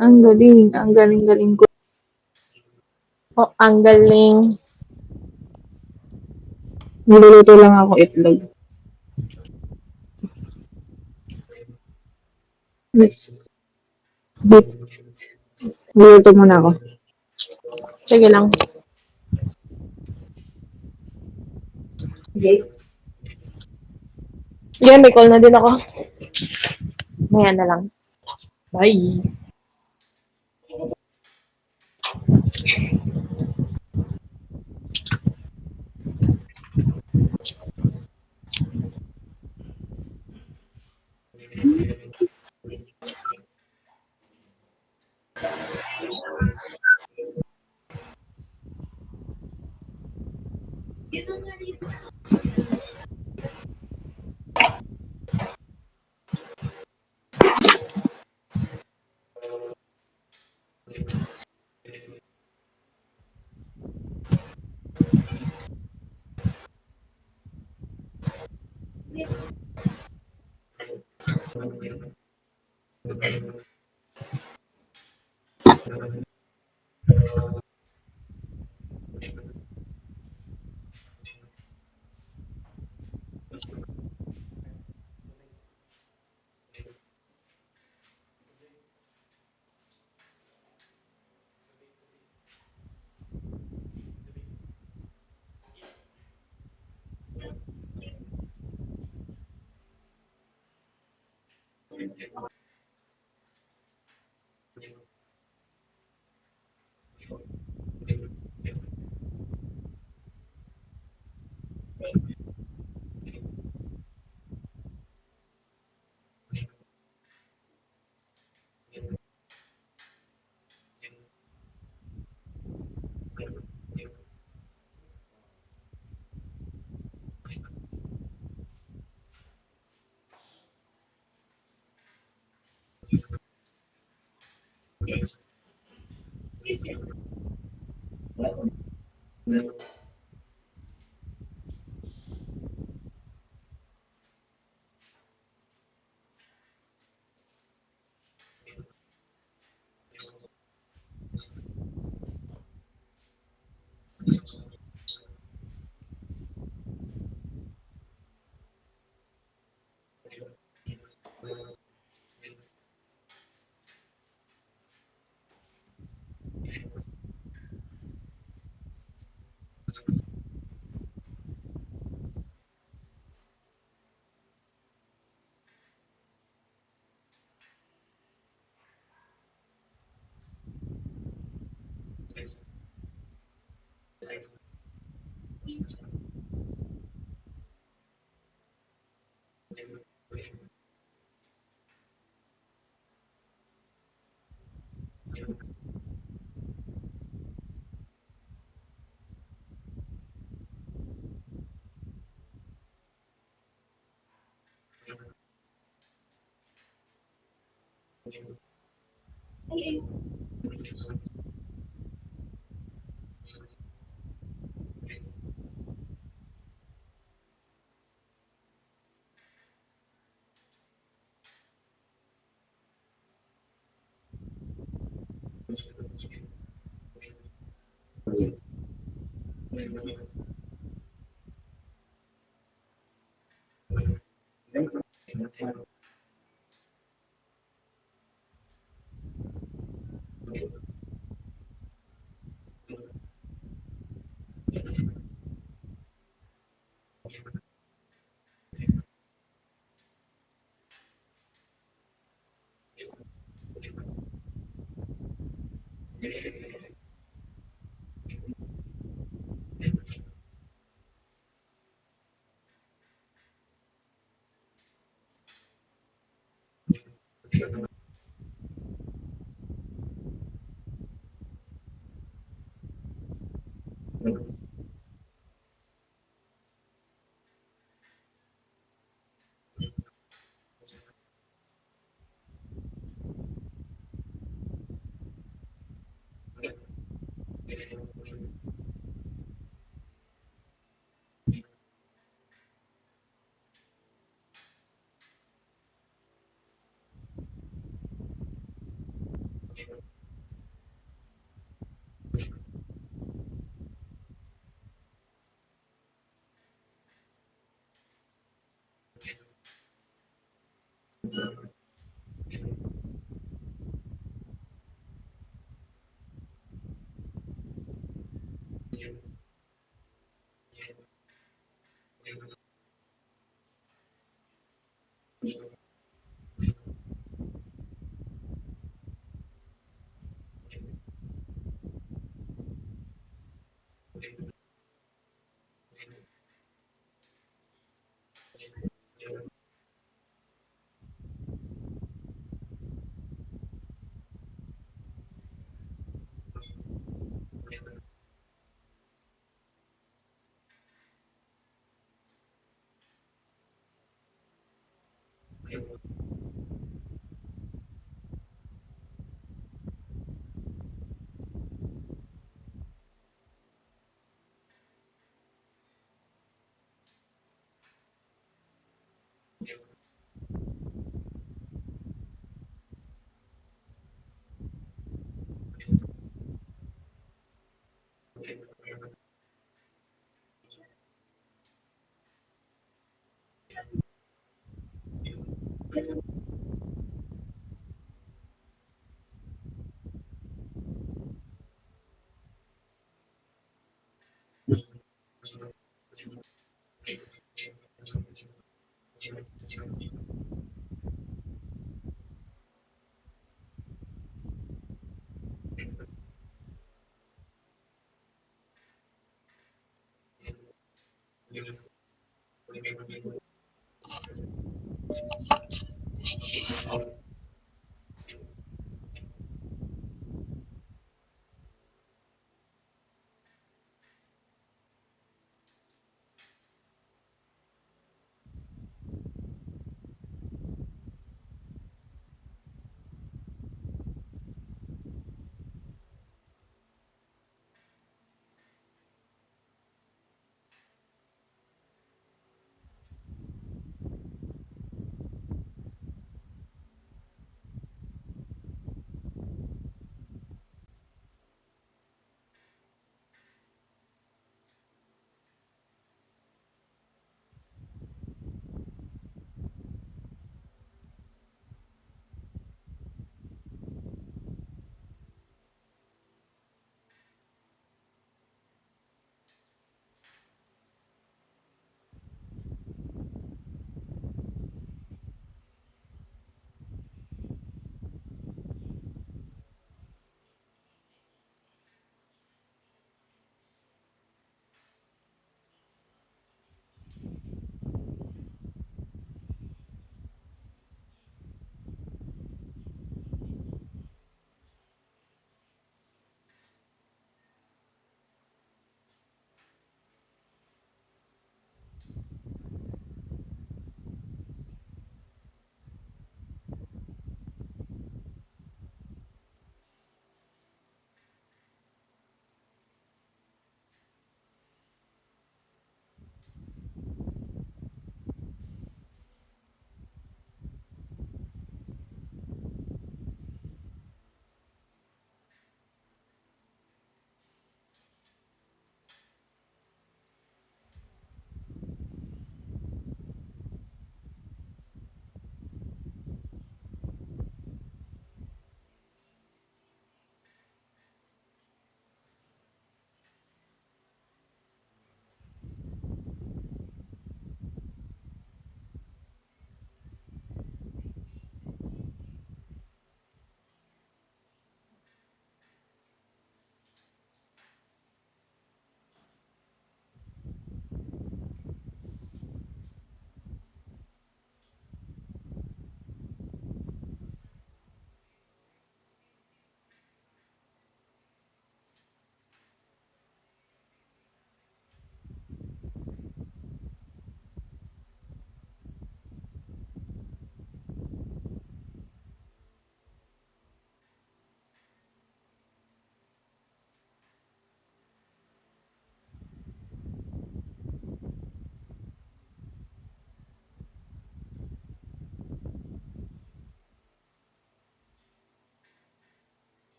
Ang galing. Ang galing-galing ko. Oh, ang galing. Niluluto lang ako itlog. Next. Dito. Niluluto muna ako. Sige lang. Okay. Yan, may call na din ako. Maya na lang. Bye.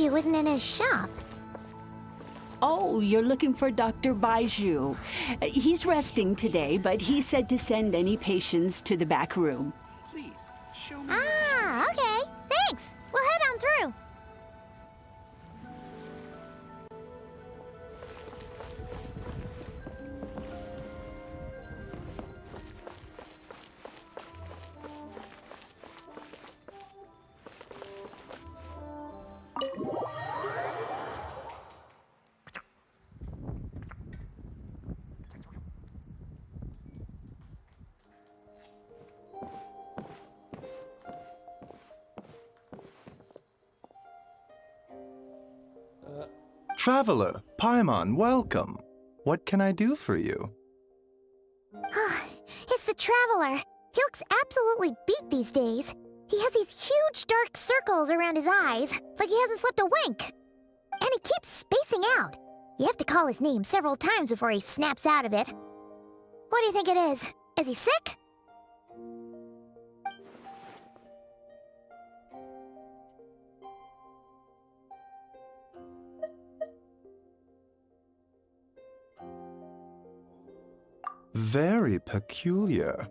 Baiju isn't in his shop. Oh, you're looking for Dr. Baiju. He's resting today, but he said to send any patients to the back room. Please, show me. Ah, okay. Thanks. We'll head on through. Traveler, Paimon, welcome. What can I do for you? It's the Traveler. He looks absolutely beat these days. He has these huge dark circles around his eyes, like he hasn't slept a wink. And he keeps spacing out. You have to call his name several times before he snaps out of it. What do you think it is? Is he sick? Very peculiar.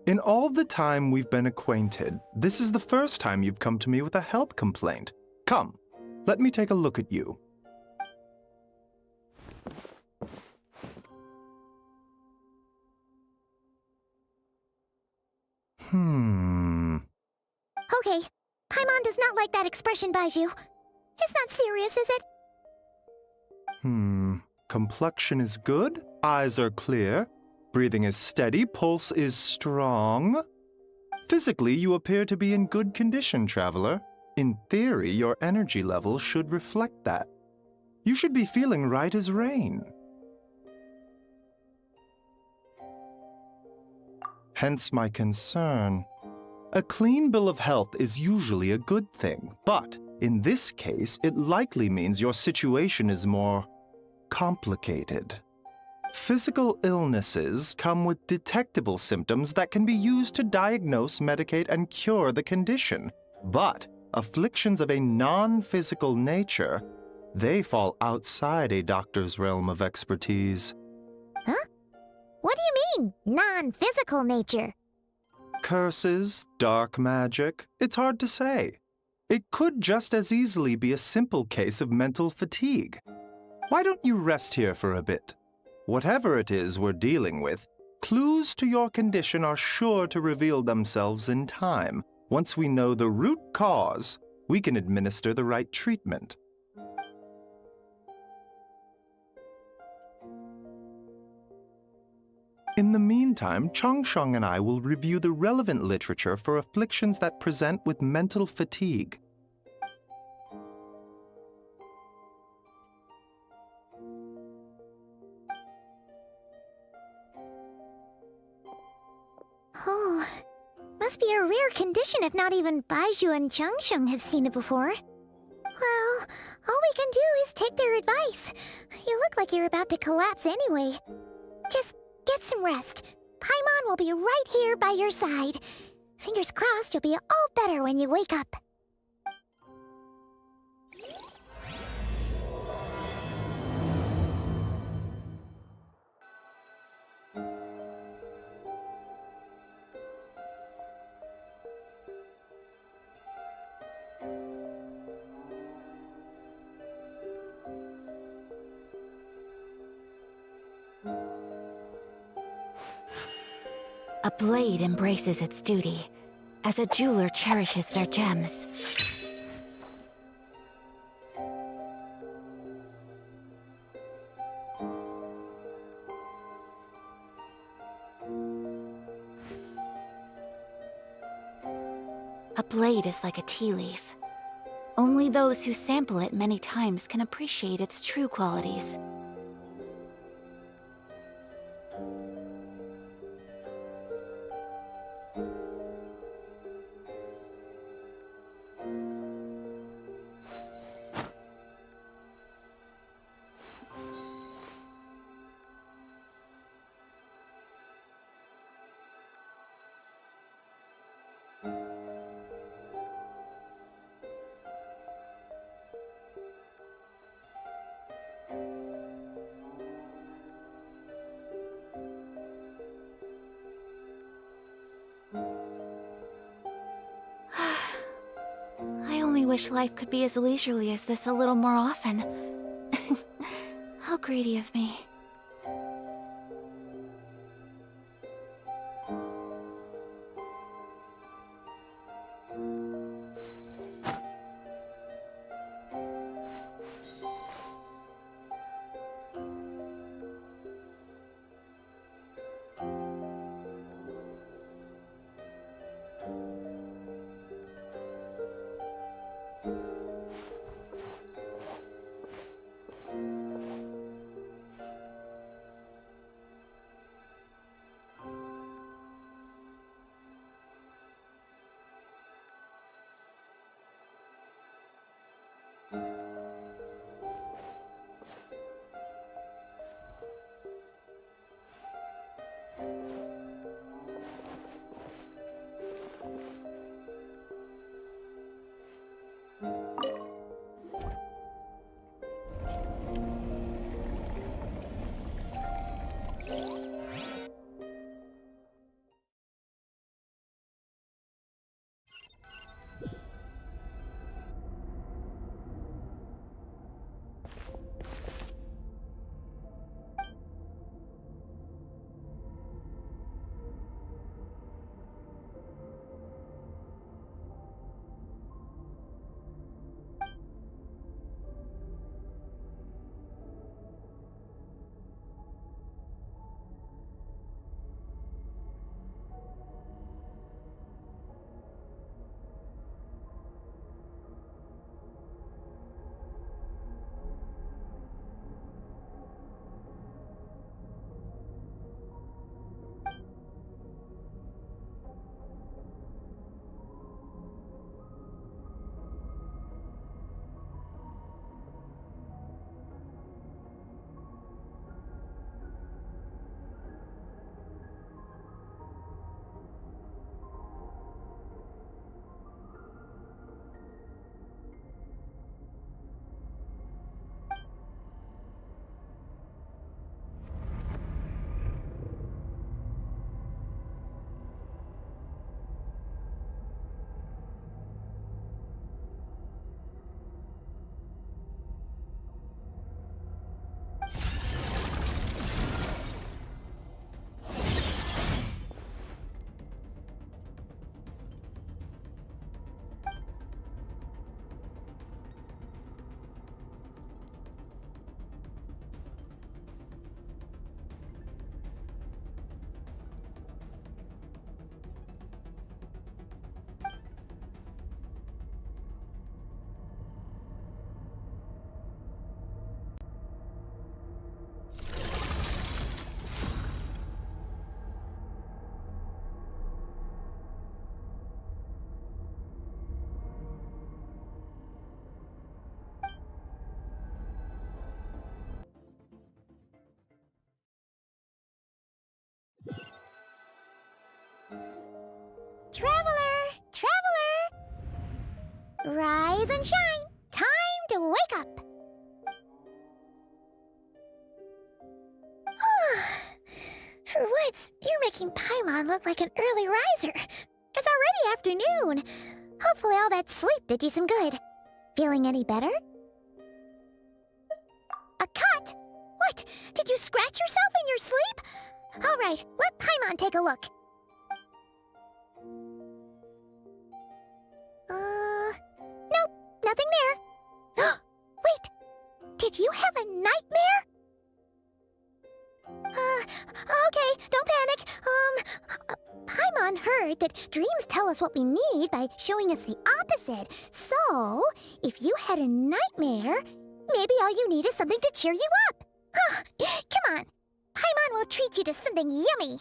In all the time we've been acquainted, this is the first time you've come to me with a health complaint. Come, let me take a look at you. Okay, Paimon does not like that expression, Baiju. It's not serious, is it? Complexion is good, eyes are clear, breathing is steady, pulse is strong. Physically, you appear to be in good condition, traveler. In theory, your energy level should reflect that. You should be feeling right as rain. Hence my concern. A clean bill of health is usually a good thing, but in this case, it likely means your situation is more complicated. Physical illnesses come with detectable symptoms that can be used to diagnose, medicate, and cure the condition. But afflictions of a non-physical nature, they fall outside a doctor's realm of expertise. Huh? What do you mean, non-physical nature? Curses, dark magic, it's hard to say. It could just as easily be a simple case of mental fatigue. Why don't you rest here for a bit? Whatever it is we're dealing with, clues to your condition are sure to reveal themselves in time. Once we know the root cause, we can administer the right treatment. In the meantime, Changsheng and I will review the relevant literature for afflictions that present with mental fatigue. Oh, must be a rare condition if not even Baiju and Changsheng have seen it before. Well, all we can do is take their advice. You look like you're about to collapse anyway. Just get some rest. Paimon will be right here by your side. Fingers crossed you'll be all better when you wake up. A blade embraces its duty, as a jeweler cherishes their gems. A blade is like a tea leaf. Only those who sample it many times can appreciate its true qualities. only wish life could be as leisurely as this a little more often. How greedy of me. Traveler! Traveler! Rise and shine! Time to wake up! For once, you're making Paimon look like an early riser. It's already afternoon. Hopefully all that sleep did you some good. Feeling any better? A cut? What? Did you scratch yourself in your sleep? All right, let Paimon take a look. Nope, nothing there. Wait, did you have a nightmare? Okay, don't panic. Paimon heard that dreams tell us what we need by showing us the opposite. So, if you had a nightmare, maybe all you need is something to cheer you up. Come on, Paimon will treat you to something yummy.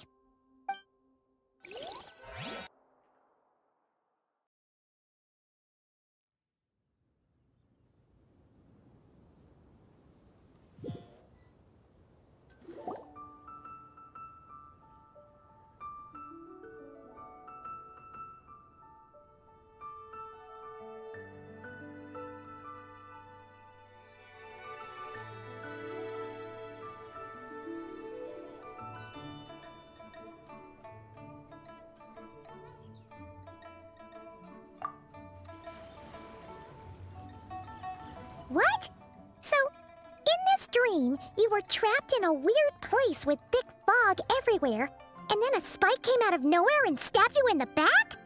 dream, you were trapped in a weird place with thick fog everywhere, and then a spike came out of nowhere and stabbed you in the back?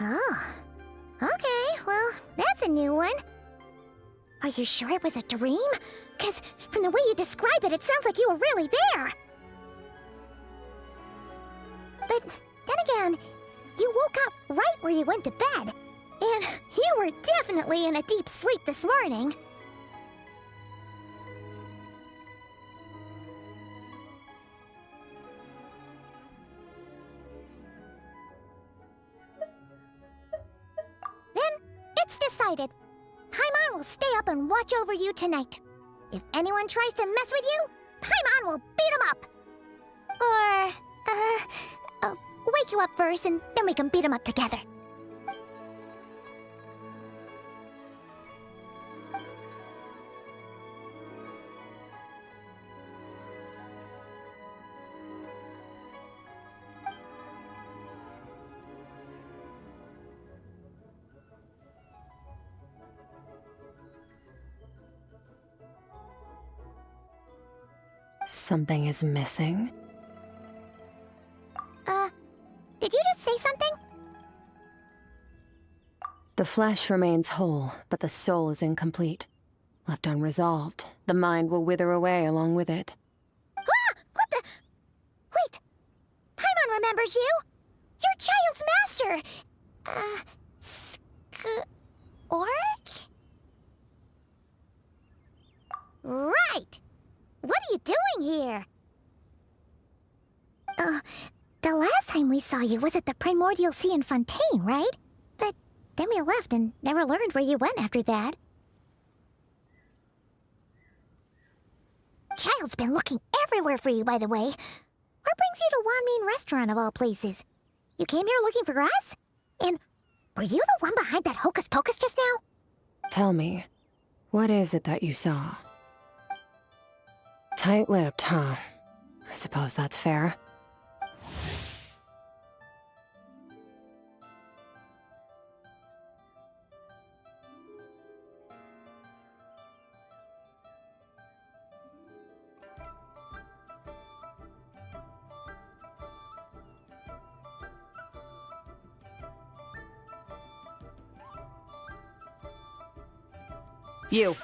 Oh. Okay, well, that's a new one. Are you sure it was a dream? 'Cause from the way you describe it, it sounds like you were really there. But then again, you woke up right where you went to bed. And you were definitely in a deep sleep this morning. Then, it's decided. Paimon will stay up and watch over you tonight. If anyone tries to mess with you, Paimon will beat him up. Or, wake you up first and then we can beat him up together. Something is missing? Did you just say something? The flesh remains whole, but the soul is incomplete. Left unresolved, the mind will wither away along with it. Ah! What the? Wait! Paimon remembers you! You're Child's master! Skirk? Right! What are you doing here? The last time we saw you was at the Primordial Sea in Fontaine, right? But then we left and never learned where you went after that. Child's been looking everywhere for you, by the way. What brings you to Wanmin Restaurant of all places? You came here looking for us? And were you the one behind that hocus pocus just now? Tell me, what is it that you saw? Tight-lipped, huh? I suppose that's fair. You.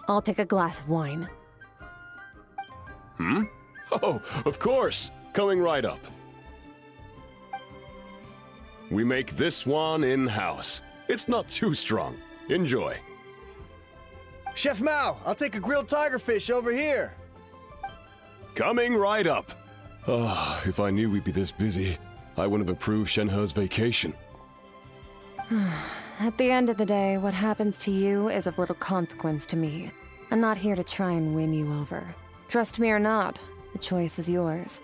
I'll take a glass of wine. Hmm? Oh, of course. Coming right up. We make this one in-house. It's not too strong. Enjoy. Chef Mao, I'll take a grilled tigerfish over here. Coming right up. Ah, if I knew we'd be this busy, I wouldn't have approved Shenhe's vacation. At the end of the day, what happens to you is of little consequence to me. I'm not here to try and win you over. Trust me or not, the choice is yours.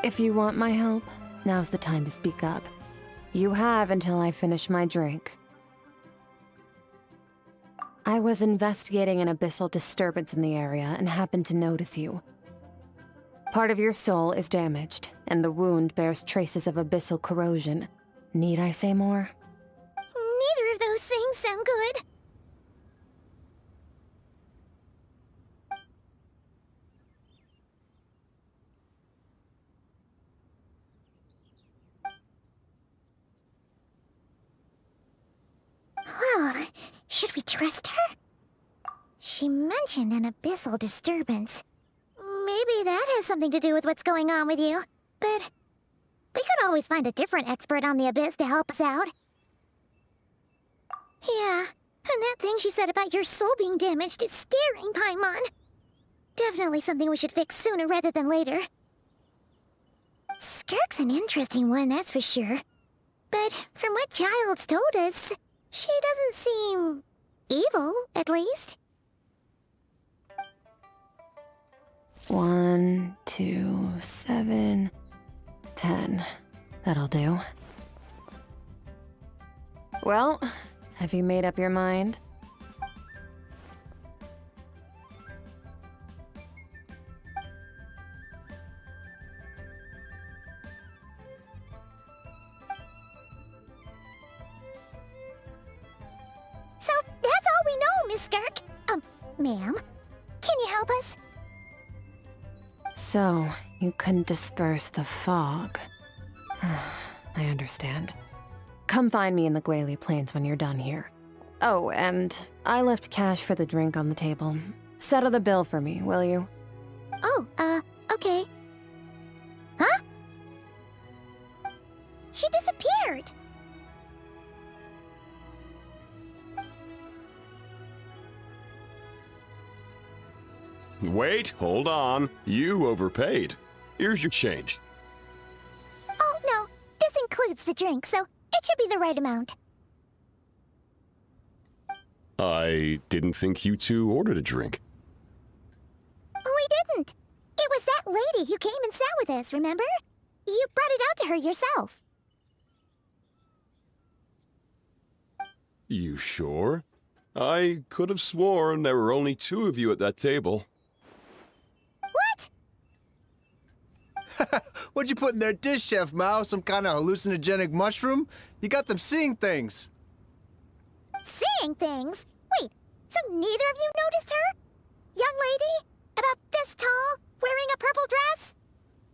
If you want my help, now's the time to speak up. You have until I finish my drink. I was investigating an abyssal disturbance in the area and happened to notice you. Part of your soul is damaged, and the wound bears traces of abyssal corrosion. Need I say more? Neither of those things sound good. Well, should we trust her? She mentioned an abyssal disturbance. Maybe that has something to do with what's going on with you. But we could always find a different expert on the abyss to help us out. Yeah, and that thing she said about your soul being damaged is scaring, Paimon. Definitely something we should fix sooner rather than later. Skirk's an interesting one, that's for sure. But from what Child's told us, she doesn't seem evil, at least. 1, 2, 7, 10. That'll do. Well, have you made up your mind? So that's all we know, Miss Skirk. Ma'am, can you help us? So, you couldn't disperse the fog. I understand. Come find me in the Guili Plains when you're done here. Oh, and I left cash for the drink on the table. Settle the bill for me, will you? Oh, okay. Huh? She disappeared! Wait, hold on. You overpaid. Here's your change. Oh, no. This includes the drink, so it should be the right amount. I didn't think you two ordered a drink. We didn't. It was that lady who came and sat with us, remember? You brought it out to her yourself. You sure? I could have sworn there were only 2 of you at that table. What? What'd you put in their dish, Chef Mao? Some kind of hallucinogenic mushroom? You got them seeing things. Seeing things? Wait, so neither of you noticed her? Young lady? About this tall? Wearing a purple dress?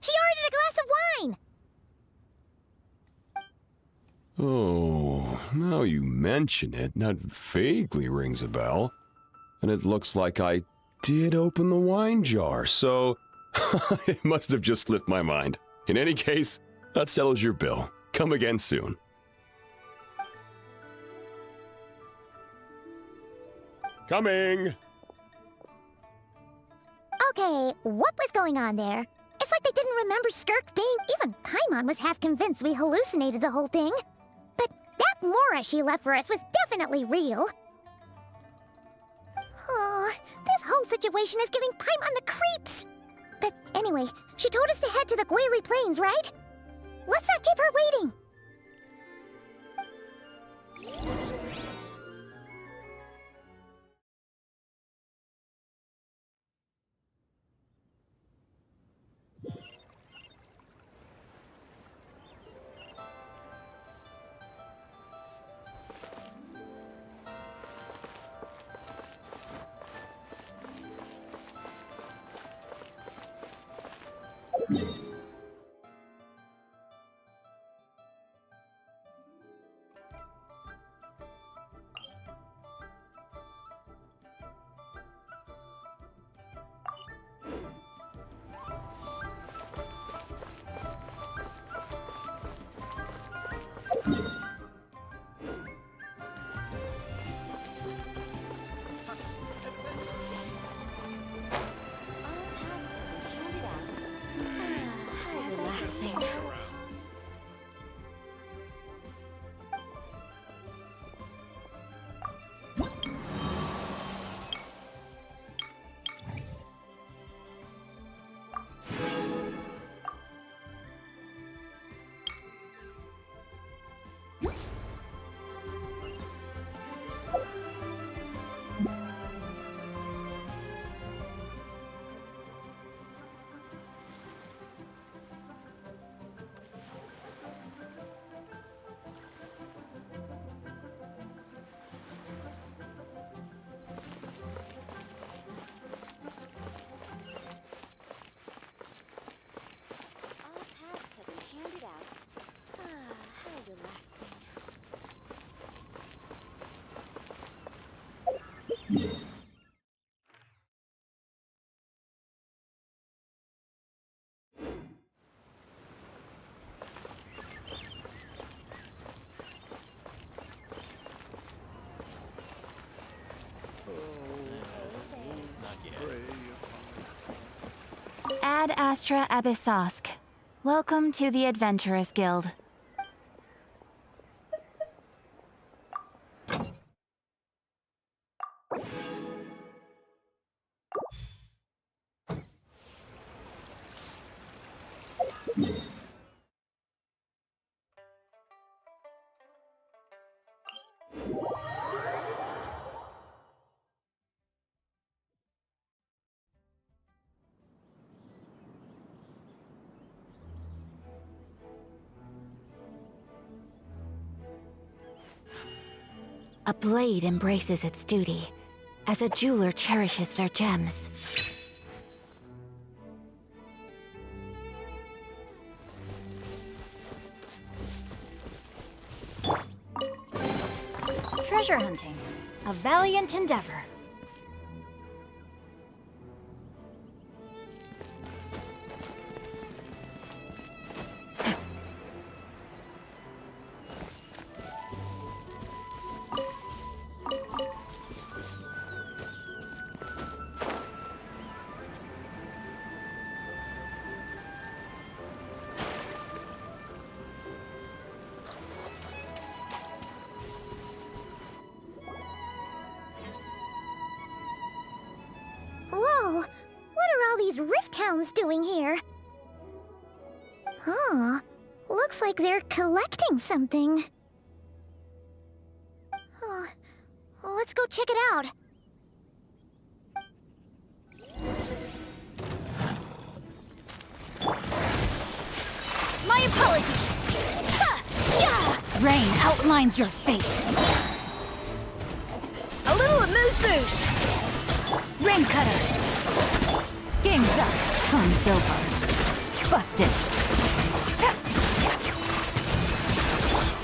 She ordered a glass of wine! Oh, now you mention it, that vaguely rings a bell. And it looks like I did open the wine jar, so it must have just slipped my mind. In any case, that settles your bill. Come again soon. Coming! Okay, what was going on there? It's like they didn't remember Skirk being... Even Paimon was half convinced we hallucinated the whole thing. But that Mora she left for us was definitely real. Oh, this whole situation is giving Paimon the creeps. But anyway, she told us to head to the Guili Plains, right? Let's not keep her waiting. Ad Astra Abyssosk. Welcome to the Adventurers Guild. A blade embraces its duty, as a jeweler cherishes their gems. treasure hunting. A valiant endeavor. Whoa! What are all these rift hounds doing here? Huh. Looks like they're collecting something. Huh. Let's go check it out. My apologies! Ha! Yeah! Rain outlines your fate. A little amuse-bouche! Rain cutter! Game's up. Fun's over. Busted.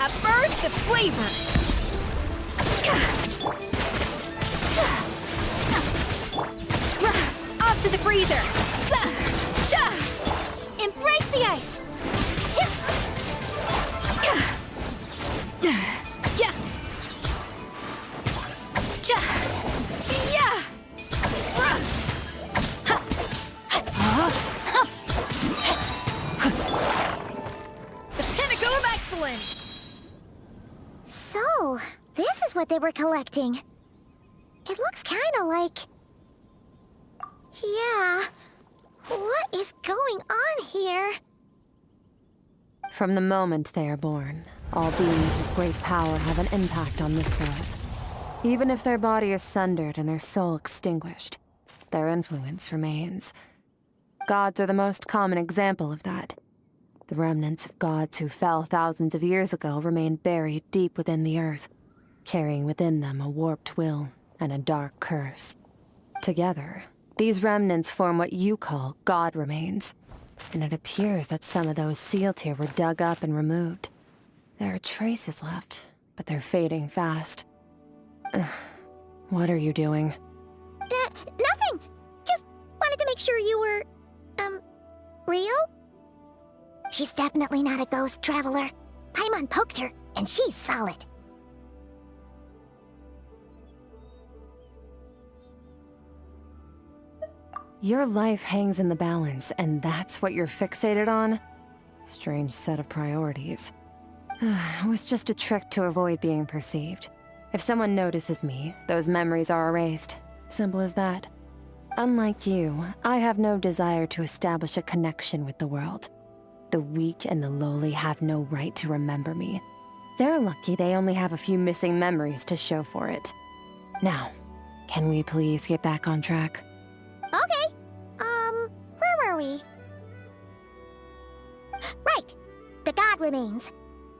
A burst of flavor! Off to the freezer! Embrace the ice! The pinnacle of excellence! So, this is what they were collecting. It looks kinda like... Yeah. What is going on here? From the moment they are born, all beings with great power have an impact on this world. Even if their body is sundered and their soul extinguished, their influence remains. Gods are the most common example of that. The remnants of gods who fell thousands of years ago remain buried deep within the earth, carrying within them a warped will and a dark curse. Together, these remnants form what you call god remains, and it appears that some of those sealed here were dug up and removed. There are traces left, but they're fading fast. What are you doing? Nothing! Just wanted to make sure you were, real? She's definitely not a ghost traveler. Paimon poked her, and she's solid. Your life hangs in the balance, and that's what you're fixated on? Strange set of priorities. It was just a trick to avoid being perceived. If someone notices me, those memories are erased. Simple as that. Unlike you, I have no desire to establish a connection with the world. The weak and the lowly have no right to remember me. They're lucky they only have a few missing memories to show for it. Now, can we please get back on track? Okay. Where were we? Right. The god remains.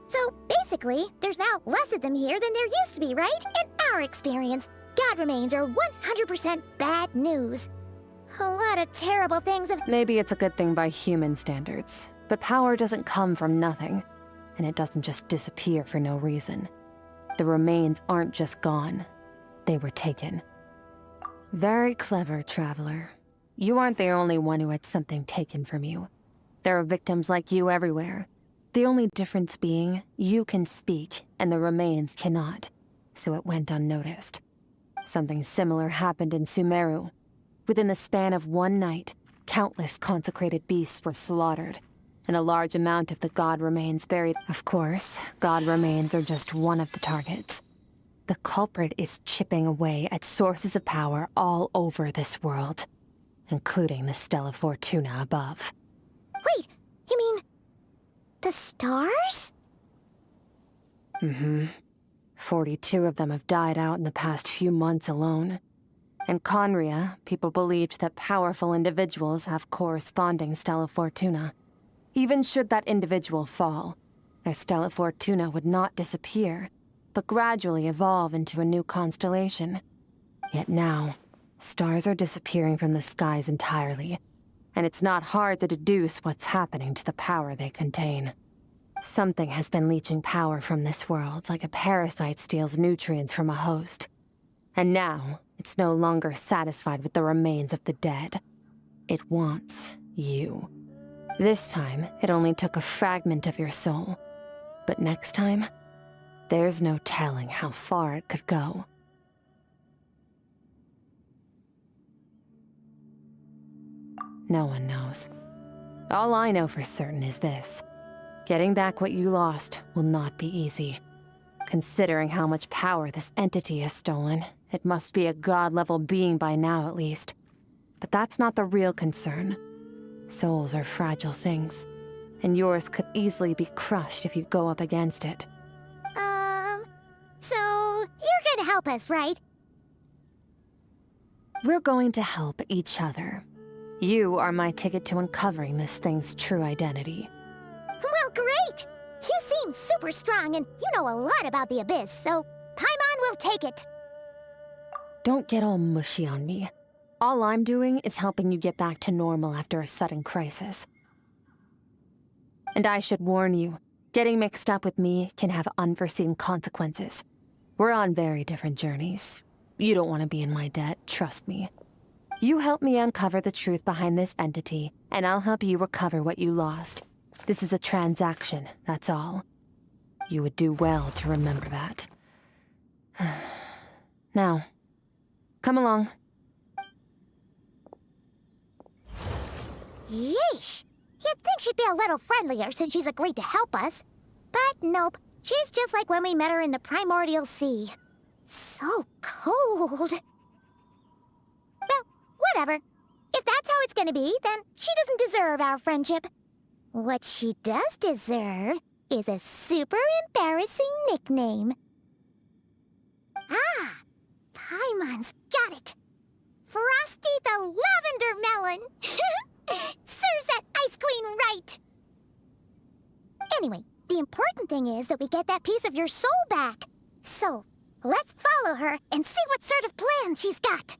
So, basically, there's now less of them here than there used to be, right? In our experience, god remains are 100% bad news. A lot of terrible things have— Maybe it's a good thing by human standards, but power doesn't come from nothing, and it doesn't just disappear for no reason. The remains aren't just gone. They were taken. Very clever, traveler. You aren't the only one who had something taken from you. There are victims like you everywhere. The only difference being, you can speak, and the remains cannot, so it went unnoticed. Something similar happened in Sumeru. Within the span of one night, countless consecrated beasts were slaughtered, and a large amount of the god remains buried. Of course, god remains are just one of the targets. The culprit is chipping away at sources of power all over this world, including the Stella Fortuna above. Wait, you mean... the stars? Mm-hmm. 42 of them have died out in the past few months alone. In Conria, people believed that powerful individuals have corresponding Stella Fortuna. Even should that individual fall, their Stella Fortuna would not disappear, but gradually evolve into a new constellation. Yet now, stars are disappearing from the skies entirely, and it's not hard to deduce what's happening to the power they contain. Something has been leeching power from this world like a parasite steals nutrients from a host. And now, it's no longer satisfied with the remains of the dead. It wants you. This time, it only took a fragment of your soul. But next time, there's no telling how far it could go. No one knows. All I know for certain is this. Getting back what you lost will not be easy. Considering how much power this entity has stolen, it must be a god-level being by now at least. But that's not the real concern. Souls are fragile things, and yours could easily be crushed if you go up against it. So you're gonna help us, right? We're going to help each other. You are my ticket to uncovering this thing's true identity. Well, great! You seem super strong and you know a lot about the Abyss, so Paimon will take it. Don't get all mushy on me. All I'm doing is helping you get back to normal after a sudden crisis. And I should warn you, getting mixed up with me can have unforeseen consequences. We're on very different journeys. You don't want to be in my debt, trust me. You help me uncover the truth behind this entity, and I'll help you recover what you lost. This is a transaction, that's all. You would do well to remember that. Now, come along. Yeesh! You'd think she'd be a little friendlier since she's agreed to help us. But nope, she's just like when we met her in the Primordial Sea. So cold. Well, whatever. If that's how it's gonna be, then she doesn't deserve our friendship. What she does deserve is a super embarrassing nickname. Ah! Paimon's got it. Frosty the Lavender Melon! Serves that Ice Queen right! Anyway, the important thing is that we get that piece of your soul back. So, let's follow her and see what sort of plan she's got.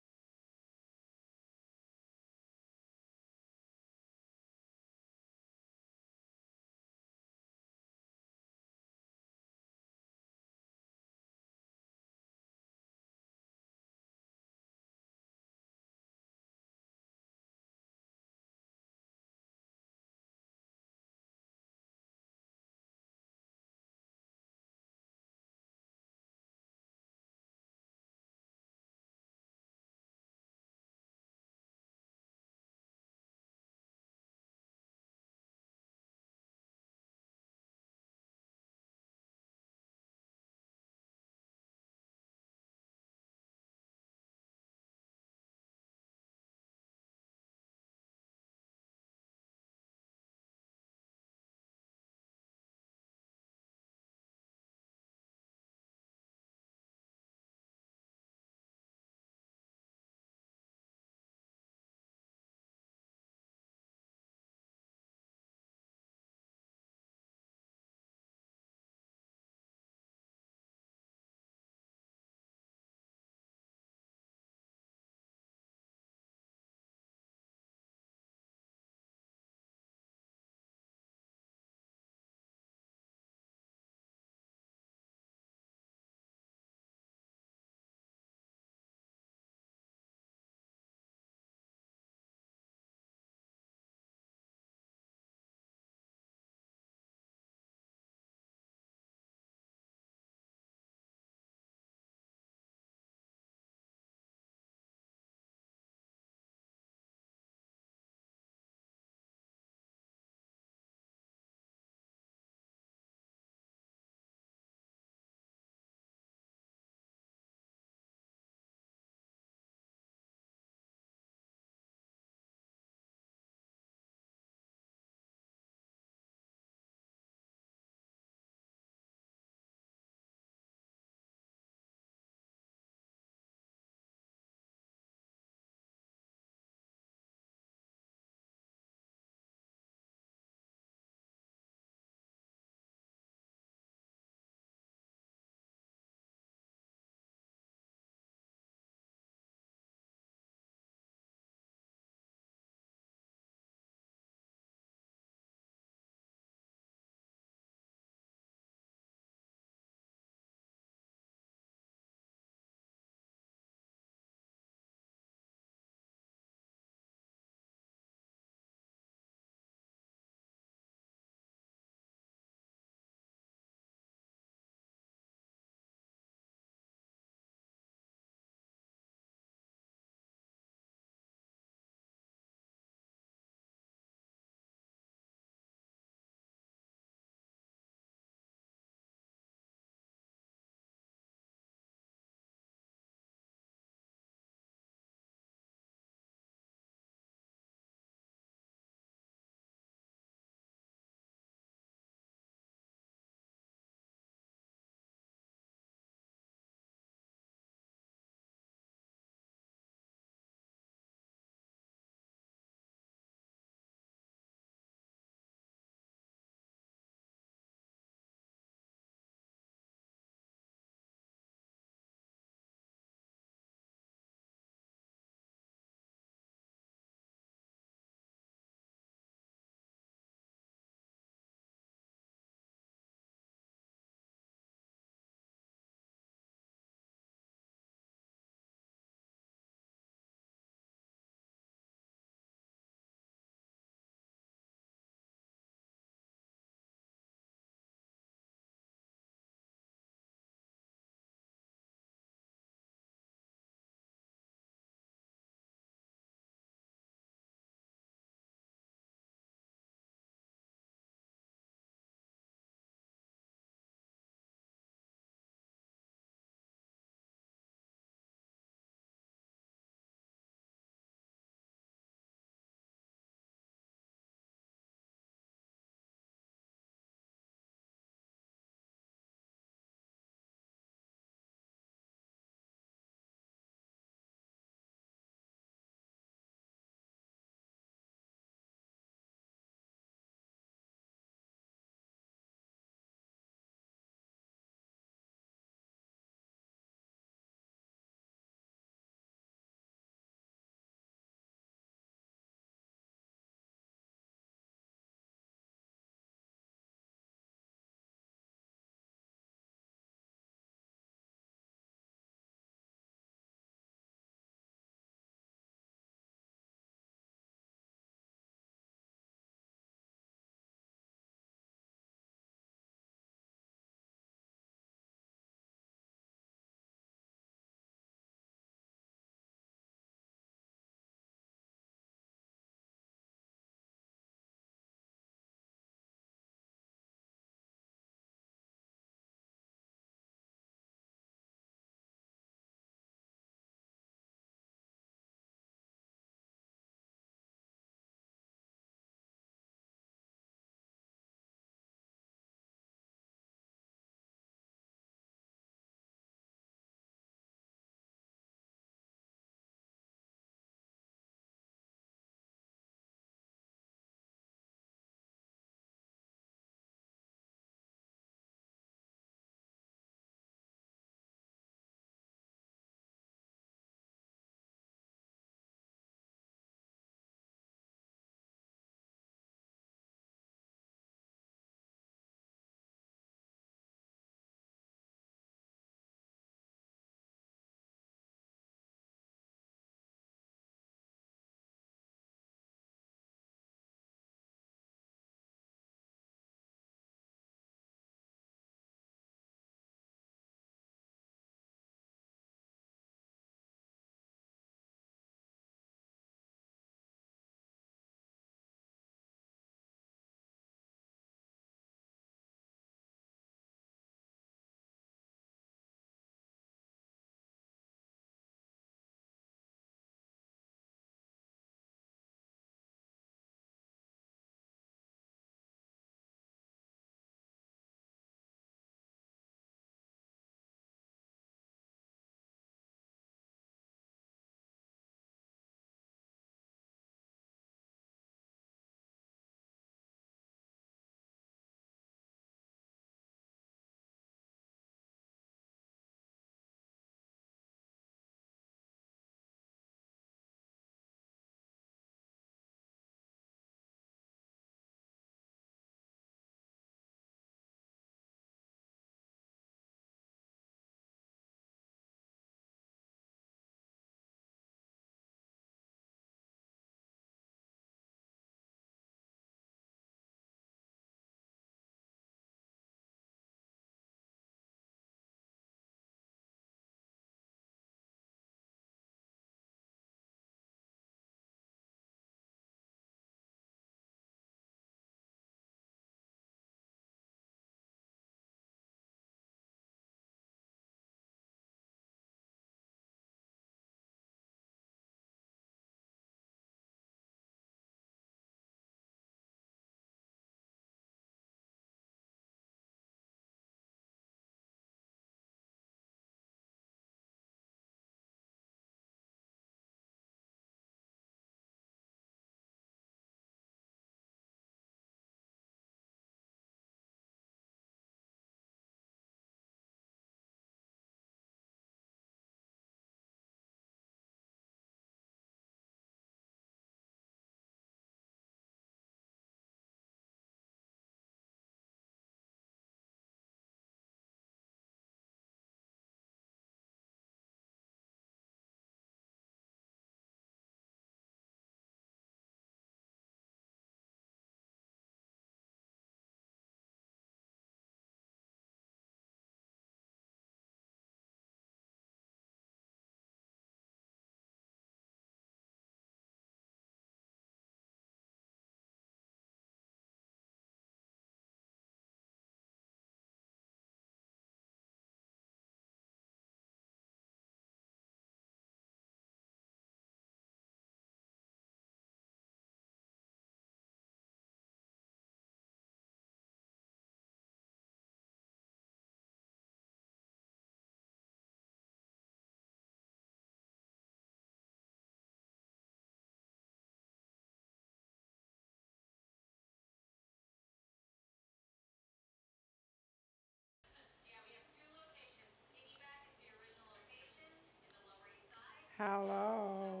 Hello.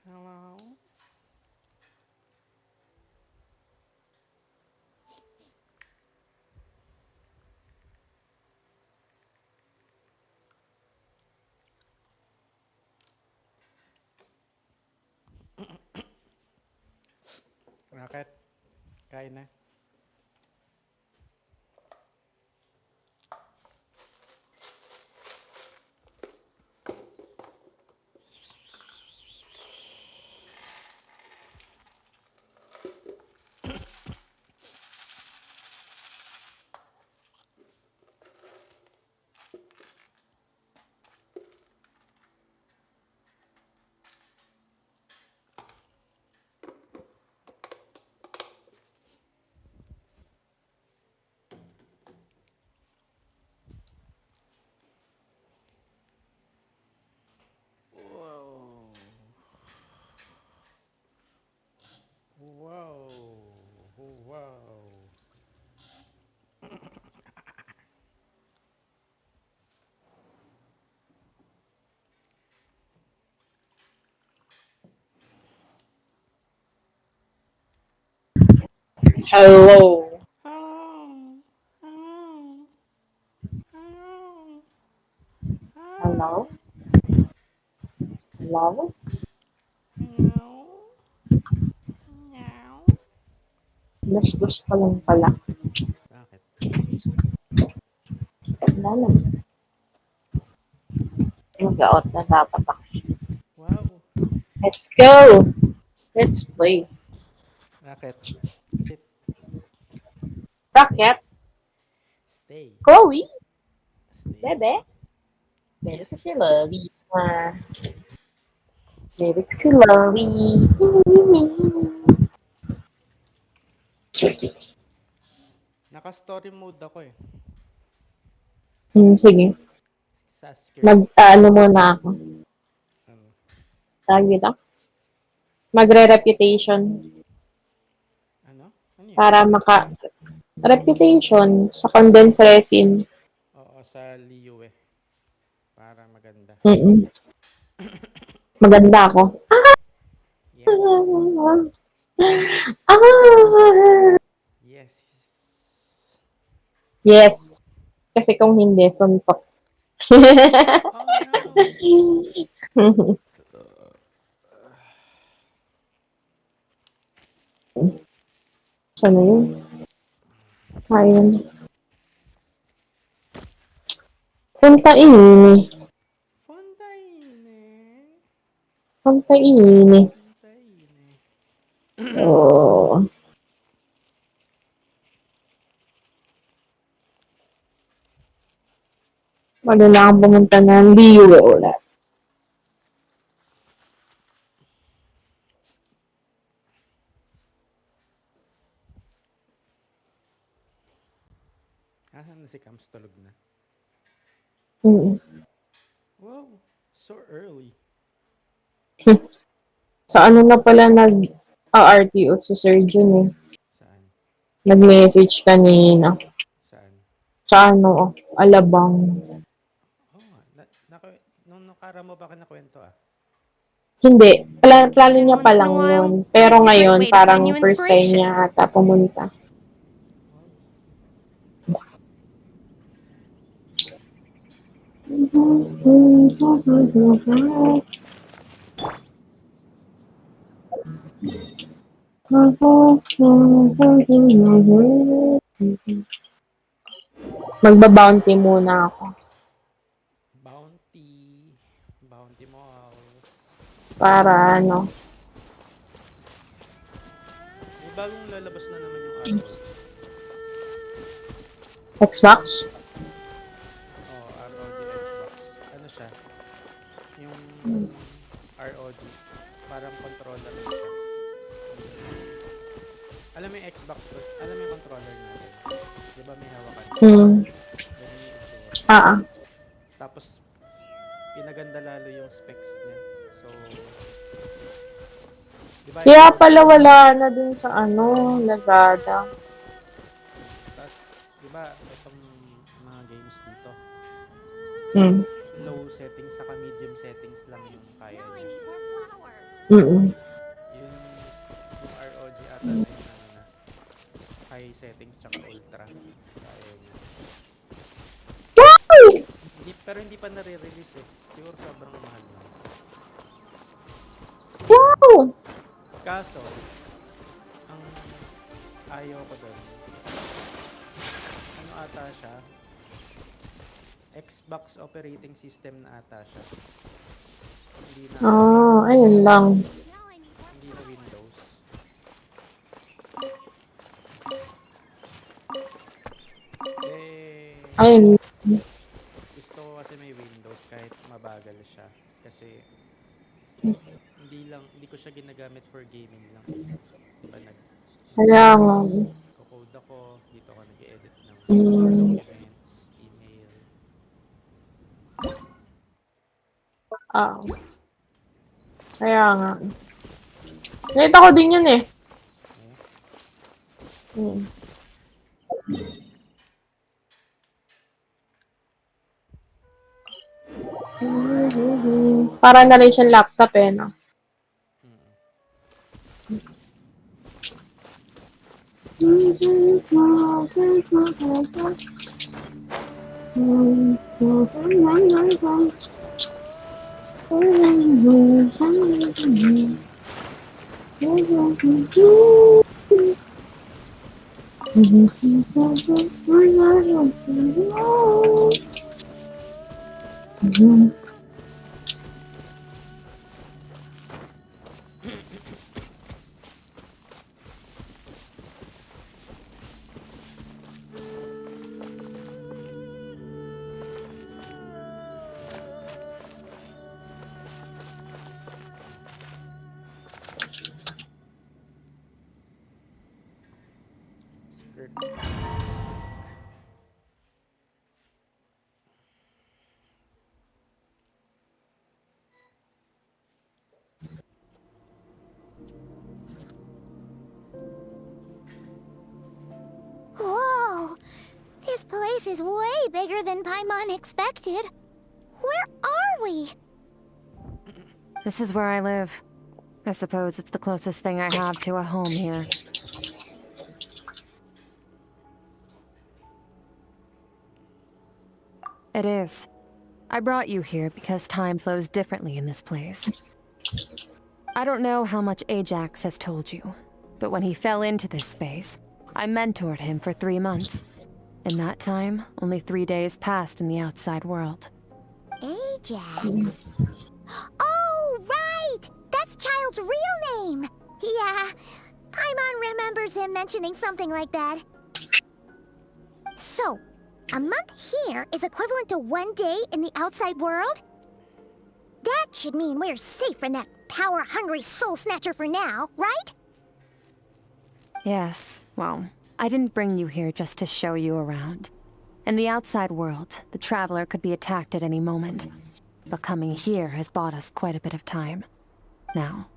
Hello. Bakit? Kain na. Whoa. Whoa. Whoa. Hello. Hello. Hello. Hello. Hello? Hi. Hello? Hello. Meow. Lustos pa lang pala. Bakit? Wala lang. Mag-out na dapat ako. Wow. Let's go! Let's play. Bakit? Sit. Stay. Rocket, Stay. Chloe, Stay. Bebe. Bebe kasi Lovey. Yes. Bebe kasi Lovey. Naka-story mode ako eh. Sige. Sa Skirk. Mag-ano muna ako. Ano? Tawag dito? Magre-reputation. Ano? Ano yun? Para reputation sa condensed resin. Oo, sa Liu eh. Para maganda. Mm-mm. Maganda ako. Yes. Ah! Yes. Yes. Kasi kung hindi, suntok. Oh no. Sana yun? Ayun. Punta ini. Fontaine. Punta ini. Fontaine. Oh. Maganda akong pumunta ng Liu ulit. Asan na si Cams? Tulog na. Mm. Wow. So early. Sa ano na pala nag-RTO si Sir Jun eh. Saan? Nag-message kanina. Saan? Sa ano, Alabang. Oh, nung nakara mo ba ka nakwento ah? Hindi. Plano Kitchen niya pa once in a lang while. yun. Pero It's a great ngayon, way to find parang new first time inspiration. niya ata pumunta. Wow. Magba-bounty muna ako. Bounty. Bounty malls. Para ano, May bagong lalabas na naman yung ROG. Xbox. Oh, ROG Xbox. Ano siya? Yung ROG. Parang controller na siya. Alam mo yung Xbox ko? Alam mo yung controller natin? Di ba may hawakan? Ganun yung itsura. Tapos, pinaganda lalo yung specs niya. So, Di ba Kaya yung, pala wala na dun sa Lazada. tas, di ba, itong mga games dito, Hmm. low settings saka medium settings lang yung kaya niya. Mm. Yung ROG ata na yun, ano na, high settings tsaka ultra. Kaya niya. Pero hindi pa nare-release eh. Siguro sobrang mahal lang. Wow! Kaso, ang ayaw ko doon, ano ata siya? Xbox operating system na ata siya. Hindi na, Ayun lang. hindi na Windows. Ayun. Gusto ko kasi may Windows kahit mabagal siya. Kasi hindi ko siya ginagamit for gaming lang. Diba Kaya nga. nagko-code ako, dito ako nag-edit ng documents, email. Kaya nga. Nakita ko din yun eh. Hmm. Para na rin siyang laptop eh, no? Skirk. Whoa! This place is way bigger than Paimon expected. Where are we? This is where I live. I suppose it's the closest thing I have to a home here. It is. I brought you here because time flows differently in this place. I don't know how much Ajax has told you, but when he fell into this space, I mentored him for 3 months. In that time, only 3 days passed in the outside world. Ajax? Oh, right! That's Child's real name! Yeah, Paimon remembers him mentioning something like that. So, a month here is equivalent to 1 day in the outside world? That should mean we're safe from that power-hungry soul snatcher for now, right? Yes, well, I didn't bring you here just to show you around. In the outside world, the Traveler could be attacked at any moment. But coming here has bought us quite a bit of time. Now,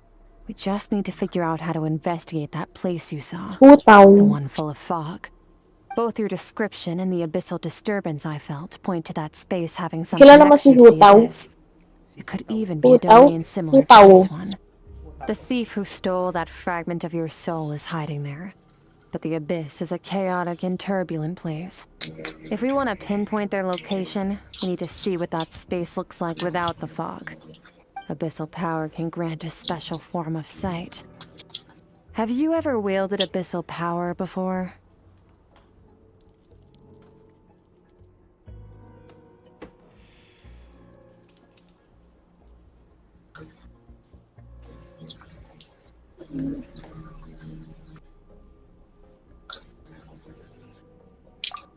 we just need to figure out how to investigate that place you saw. The one full of fog. Both your description and the abyssal disturbance I felt point to that space having some connection to the abyss. It could even be a domain similar to this one. The thief who stole that fragment of your soul is hiding there. But the abyss is a chaotic and turbulent place. If we want to pinpoint their location, we need to see what that space looks like without the fog. Abyssal power can grant a special form of sight. Have you ever wielded abyssal power before?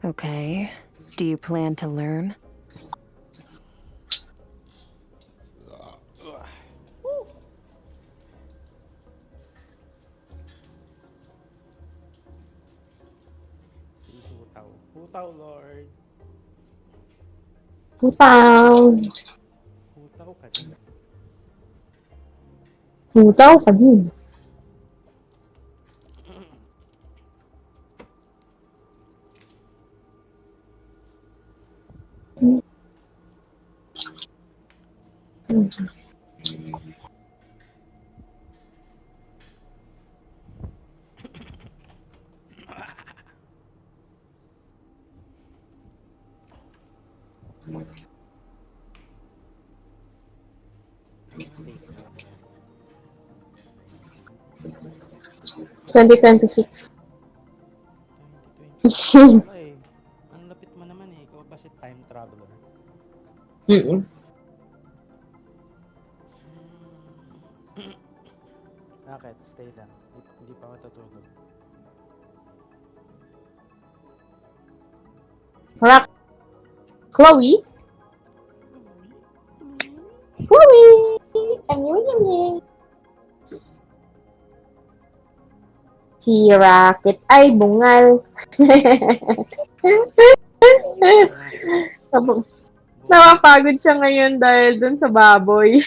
Okay. Do you plan to learn? Si Hutaw. Hutaw, Lord. Hutaw. Hutaw ka din. Hutaw ka din. Date na ano yan. 2026. 2020. Wala eh. Ang lapit mo naman eh. Ikaw ba si time traveler? Mm-mm. Bakit? Stay lang. Hindi pa ako tutulog. Rock. Chloe? Chloe! Anyong. Si Rocket ay bungal. Napapagod siya ngayon dahil dun sa baboy.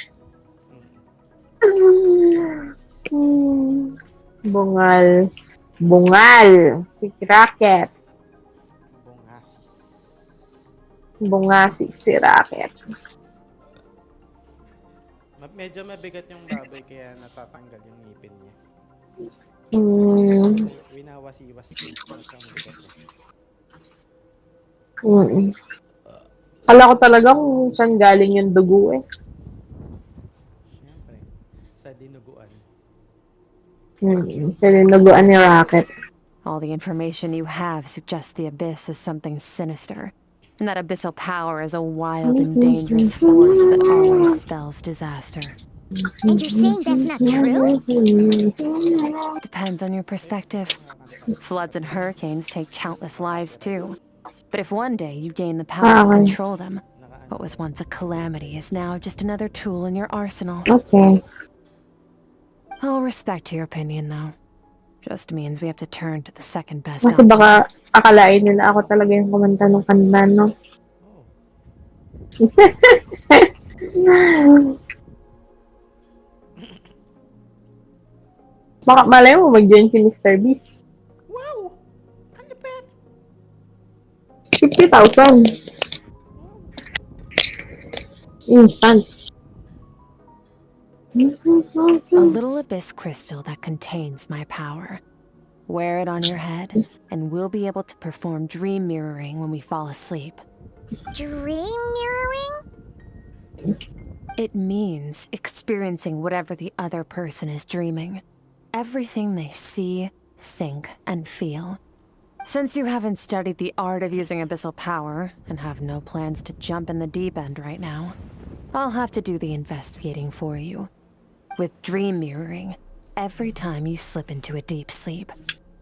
Bungal. Bungal. Si Rocket. Bungasis si Rocket. Medyo mabigat yung baboy kaya natatanggal yung ngipin niya. Winawasi-was siya. Ang bigat eh. Kala ko talaga kung saan galing yung dugo eh. Siyempre. Sa dinuguan. Sa dinuguan ni Rocket. All the information you have suggests the Abyss is something sinister. And that abyssal power is a wild and dangerous force that always spells disaster. And you're saying that's not true? Depends on your perspective. Floods and hurricanes take countless lives too. But if one day you gain the power to control them, what was once a calamity is now just another tool in your arsenal. Okay. I'll respect your opinion though. Just means we have to turn to the second best Kasi option. baka akalain nila ako talaga yung kumanta ng kanta, no? Baka malay mo mag-join si Mr. Beast. Wow! Ang lupit! 50,000. Instant. A little abyss crystal that contains my power. Wear it on your head, and we'll be able to perform dream mirroring when we fall asleep. Dream mirroring? It means experiencing whatever the other person is dreaming. Everything they see, think, and feel. Since you haven't studied the art of using abyssal power, and have no plans to jump in the deep end right now, I'll have to do the investigating for you. With dream mirroring, every time you slip into a deep sleep,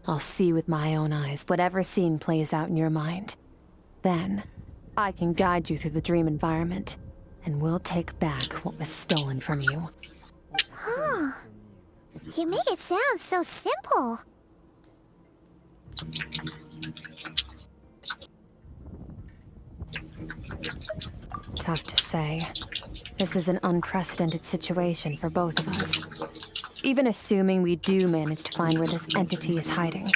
I'll see with my own eyes whatever scene plays out in your mind. Then, I can guide you through the dream environment, and we'll take back what was stolen from you. Huh. You make it sound so simple. Tough to say. This is an unprecedented situation for both of us. Even assuming we do manage to find where this entity is hiding.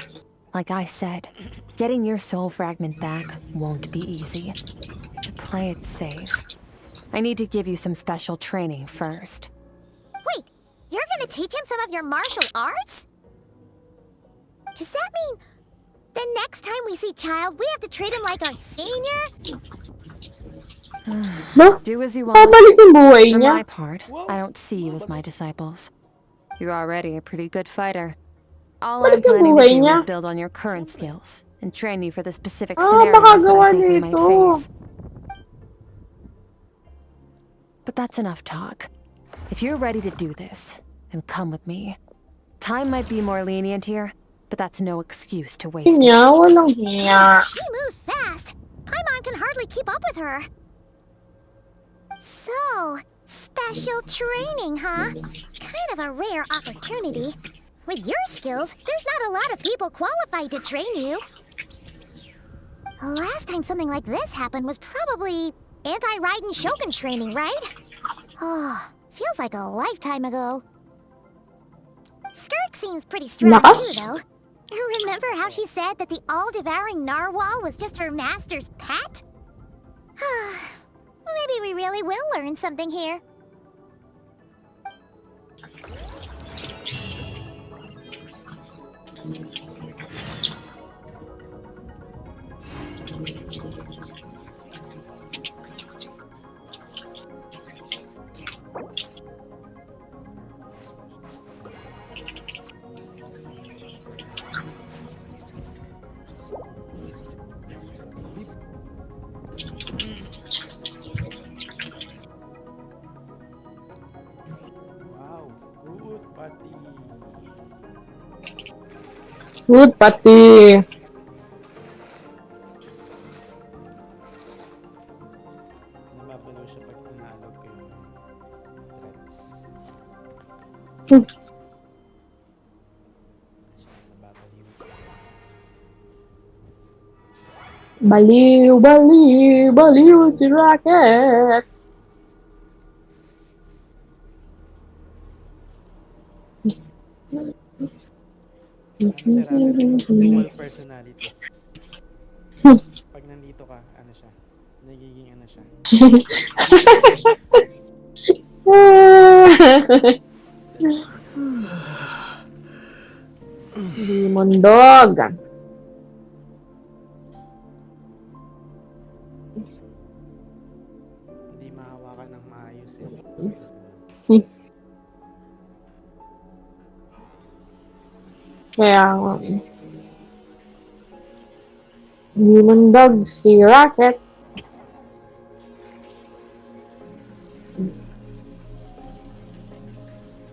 Like I said, getting your soul fragment back won't be easy. To play it safe, I need to give you some special training first. Wait, you're gonna teach him some of your martial arts? Does that mean the next time we see Child, we have to treat him like our senior? Do as you want. For my part, I don't see you as my disciples. You're already a pretty good fighter. All I'm planning to do is build on your current skills and train you for the specific scenarios that I think we might face. But that's enough talk. If you're ready to do this, then come with me. Time might be more lenient here, but that's no excuse to waste it. She moves fast. Paimon can hardly keep up with her. So, special training, huh? Kind of a rare opportunity. With your skills, there's not a lot of people qualified to train you. Last time something like this happened was probably anti-Raiden Shogun training, right? Oh, feels like a lifetime ago. Skirk seems pretty strong too, though. Remember how she said that the all-devouring narwhal was just her master's pet? Maybe we really will learn something here. Wow, good pati. Good pati. Namabalaw siya pag inaalog ko yung threats. Hmm. Siya nababaliw. Baliw, baliw, baliw si Rocket. Ano si Rocket? Dual personality. Pag nandito ka, ano siya? Nagiging ano siya? Demon dog. Hindi mahawakan ng maayos eh. Kaya nga. Demon dog si Rocket.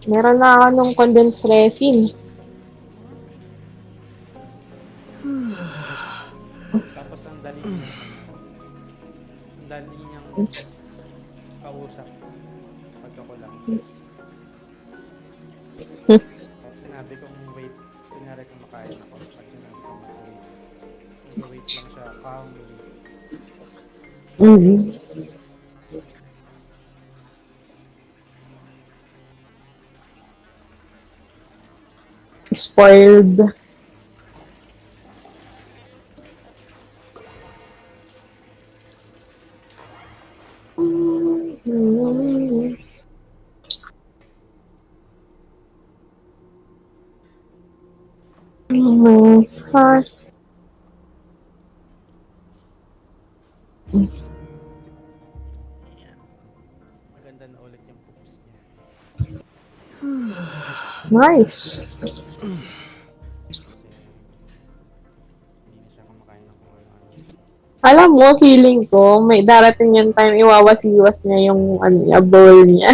Meron na ako nung condensed resin. Tapos ang dali niyang ang dali niyang kausap pag ako lang. Pag sinabi kong wait, kunyari kumakain ako. Pag sinabi kong wait, nag-wait lang siya calmly. Mm-hmm. Spoiled. Oh my gosh. Ayan. Maganda na ulit yung poops niya. Nice. Kasi hindi na siya kumakain ng kung ano. Alam mo, feeling ko, may darating yung time iwawasiwas niya yung ano niya, bowl niya.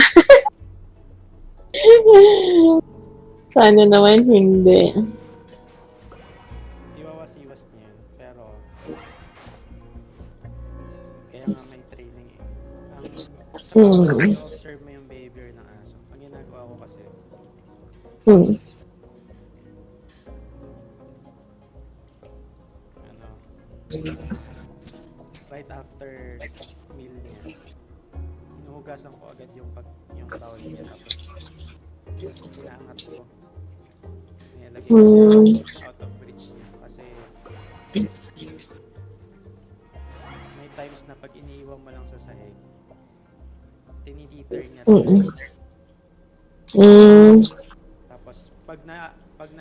Sana naman hindi. Iwawasiwas niya yun, pero kaya nga may training eh. Ang i-observe mo yung behavior ng aso. Ang ginagawa ko kasi, ano, right after meal niya, hinuhugasan ko agad yung towel niya, tapos inaangat ko. Nilalagay ko siya out of reach niya kasi may times na pag iniiwan mo lang sa sahig, tinititer niya tapos pag na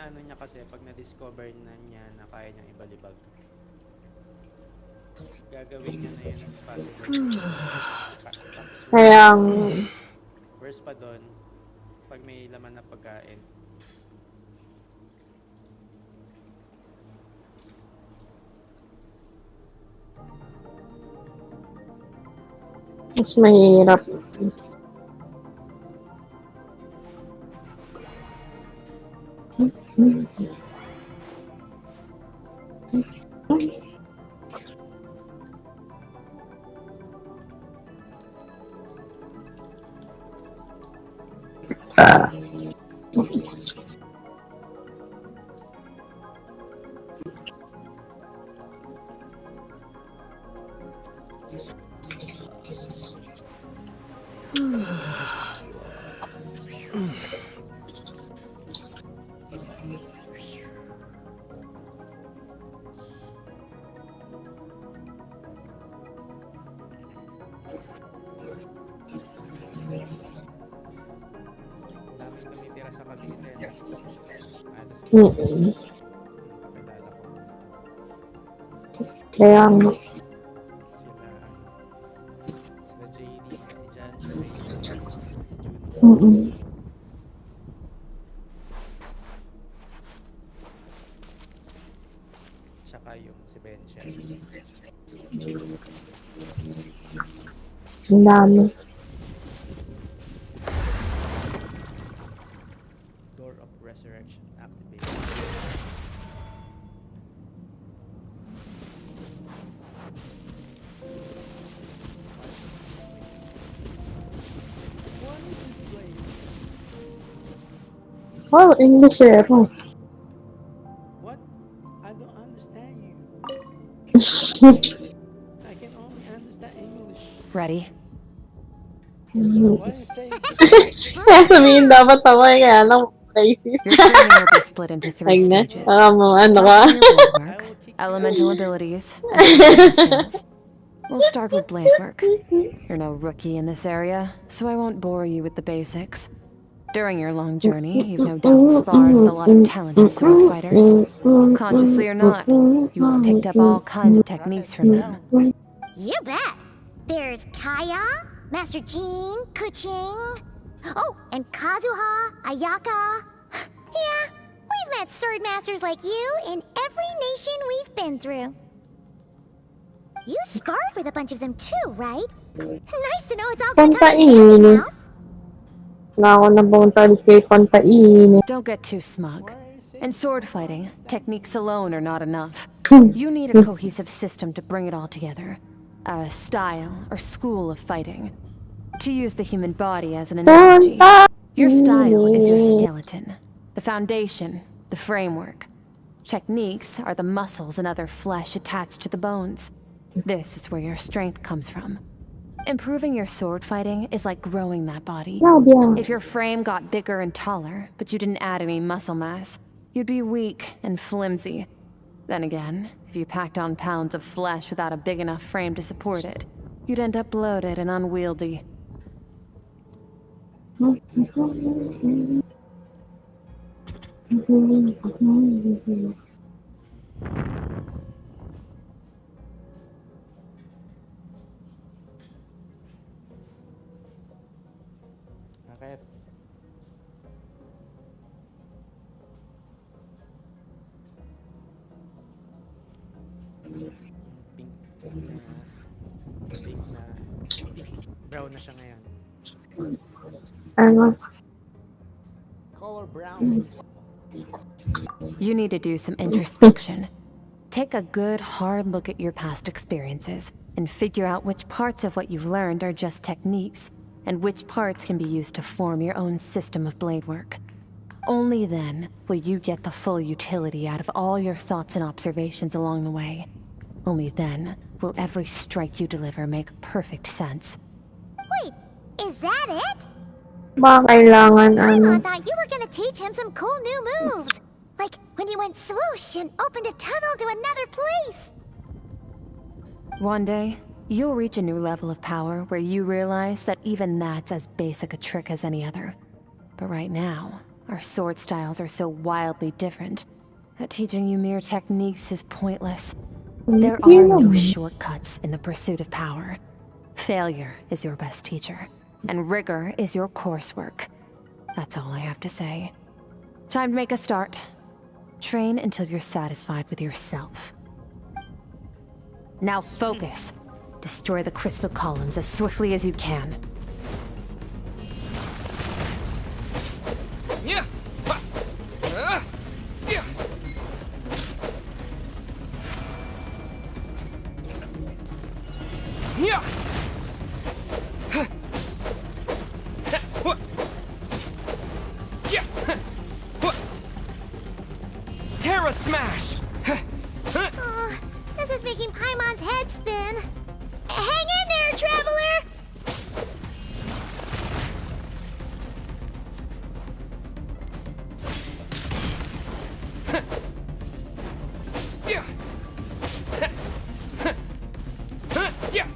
ano niya kasi, pag na-discover na niya na kaya niyang ibalibag, gagawin niya na yun possible. Kaya Worst pa doon, pag may laman na pagkain, mas mahirap. Mm-mm. Kakilala ko. Kaya nga. Sila JD, si Jan, si Reyna, si June. Mm-mm. Tsaka yung si Benchel. Ang dami. Door of Resurrection activated. What is this place? Oh, English eh. Oh. What? I don't understand you. I can only understand English. Ready? Why are you saying Kaya sabihin dapat tama kaya lang racist. Your training will be split into 3 Like na. stages. Ano ka? Focus on your blade I work, will kick you elemental out? abilities, and fighting skills. We'll start with blade work. You're no rookie in this area, so I won't bore you with the basics. During your long journey, you've no doubt sparred with a lot of talented sword fighters. Consciously or not, you will have picked up all kinds of techniques from them. You bet. There's Kaya, Master Jean, Kuching. Oh, and Kazuha, Ayaka. Yeah, we've met sword masters like you in every nation we've been through. You sparred with a bunch of them too, right? Nice to know it's all gonna come in handy Pantainit. now. Wala ako na buntad kay pantainit. Don't get too smug. Why are you saying In sword fighting, techniques alone are not enough. You need a cohesive system to bring it all together. A style or school of fighting. To use the human body as an analogy, your style is your skeleton, the foundation, the framework. Techniques are the muscles and other flesh attached to the bones. This is where your strength comes from. Improving your sword fighting is like growing that body. If your frame got bigger and taller, but you didn't add any muscle mass, you'd be weak and flimsy. Then again, if you packed on pounds of flesh without a big enough frame to support it, you'd end up bloated and unwieldy. Bakit? Pink na brown na siya ngayon. Ano? Color brown. You need to do some introspection. Take a good, hard look at your past experiences and figure out which parts of what you've learned are just techniques and which parts can be used to form your own system of blade work. Only then will you get the full utility out of all your thoughts and observations along the way. Only then will every strike you deliver make perfect sense. Wait, is that it? Ba kailangan ano? Paimon thought you were gonna teach him some cool new moves. Like when you went swoosh and opened a tunnel to another place. One day, you'll reach a new level of power where you realize that even that's as basic a trick as any other. But right now, our sword styles are so wildly different that teaching you mere techniques is pointless. There are no shortcuts in the pursuit of power. Failure is your best teacher, and rigor is your coursework. That's all I have to say. Time to make a start. Train until you're satisfied with yourself. Now focus. Destroy the crystal columns as swiftly as you can. Yeah. Yeah. Yeah. Terra smash. Oh, this is making Paimon's head spin. Hang in there, traveler! Yeah. Yeah.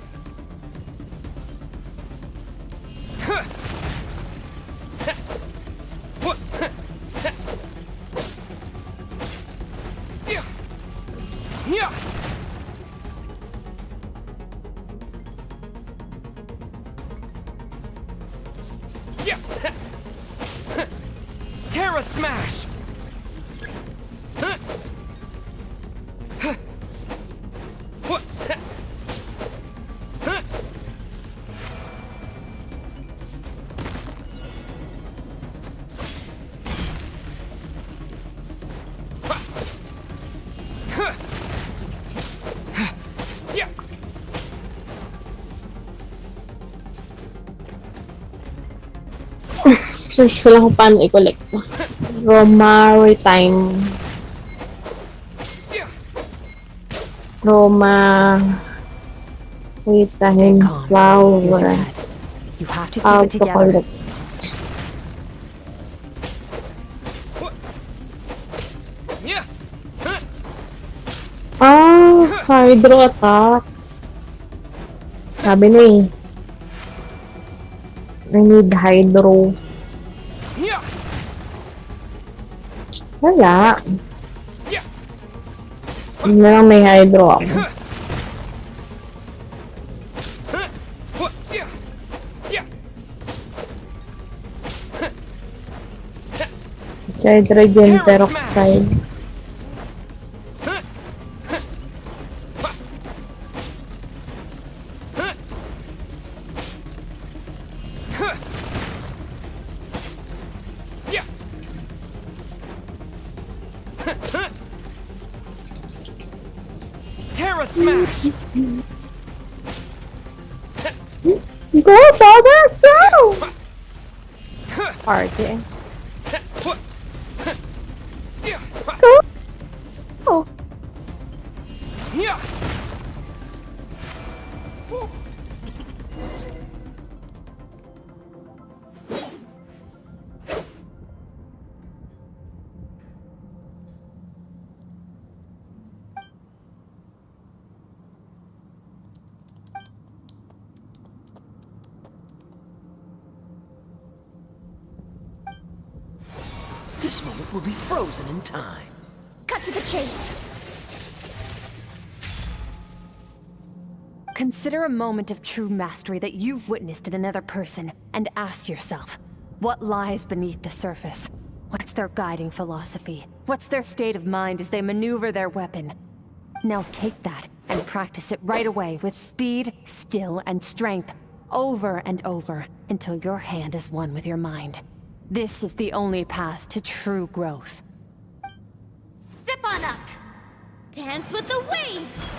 Search ko lang kung paano i-collect. Roma Maritime. Roma... Stay Vitamin calm. Use your flower. head. You have to keep How it to together. collect. Hydro attack. Sabi na eh. I need hydro. Wala. Hindi na lang may hydro ako. Hydrogen peroxide. Terra Smash! Go, Baba! Go! Party. Go! Oh. This moment will be frozen in time. Cut to the chase. Consider a moment of true mastery that you've witnessed in another person, and ask yourself, what lies beneath the surface? What's their guiding philosophy? What's their state of mind as they maneuver their weapon? Now take that and practice it right away with speed, skill, and strength, over and over, until your hand is one with your mind. This is the only path to true growth. Step on up. Dance with the waves.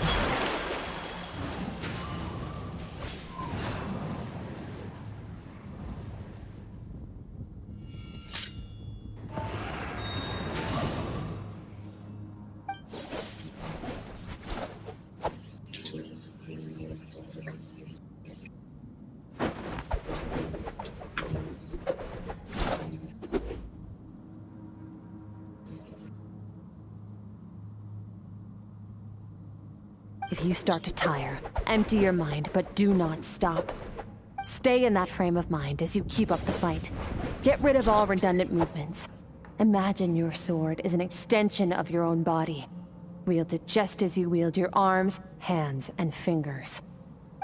If you start to tire, empty your mind, but do not stop. Stay in that frame of mind as you keep up the fight. Get rid of all redundant movements. Imagine your sword is an extension of your own body. Wield it just as you wield your arms, hands, and fingers.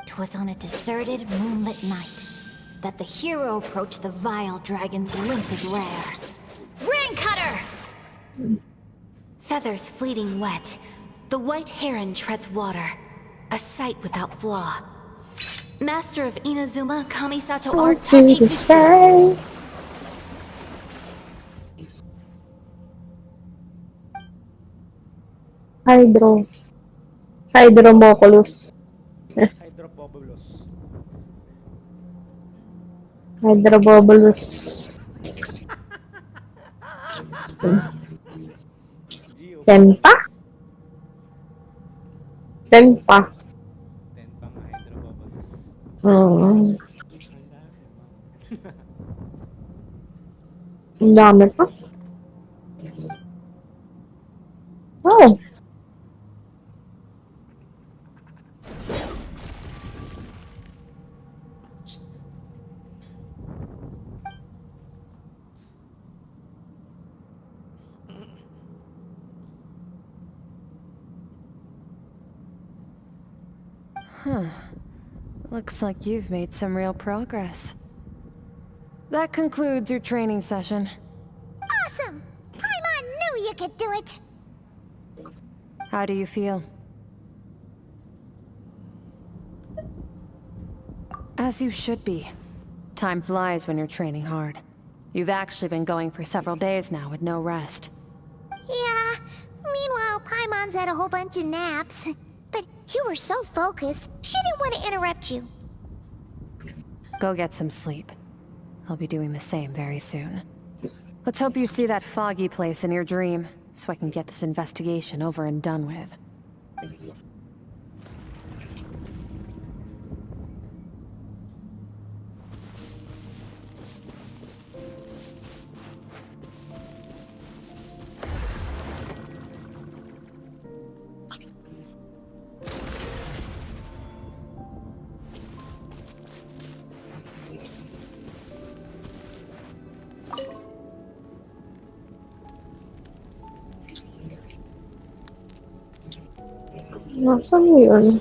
'Twas on a deserted, moonlit night that the hero approached the vile dragon's limpid lair. Rain Cutter! Feathers fleeting wet, the white heron treads water, a sight without flaw. Master of Inazuma Kamisato art Tachijutsu. Hydromoculus. Hydropobulus. Hydrobobulus. Tempa? Tempa. Tempa nga hydropobulus. Oo. Ang dami pa. Oh. Huh. Looks like you've made some real progress. That concludes your training session. Awesome! Paimon knew you could do it! How do you feel? As you should be. Time flies when you're training hard. You've actually been going for several days now with no rest. Yeah, meanwhile Paimon's had a whole bunch of naps. But you were so focused, she didn't want to interrupt you. Go get some sleep. I'll be doing the same very soon. Let's hope you see that foggy place in your dream, so I can get this investigation over and done with. Nasaan yun?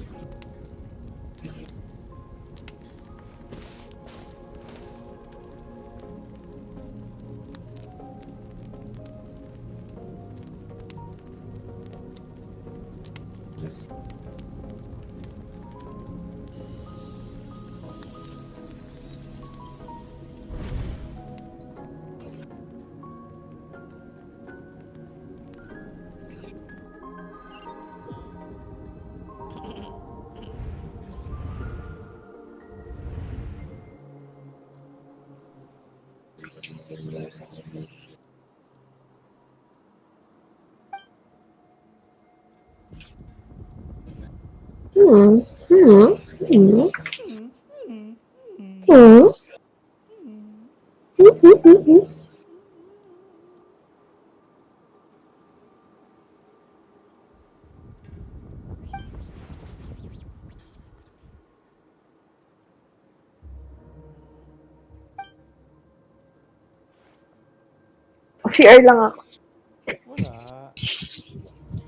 CR lang ako.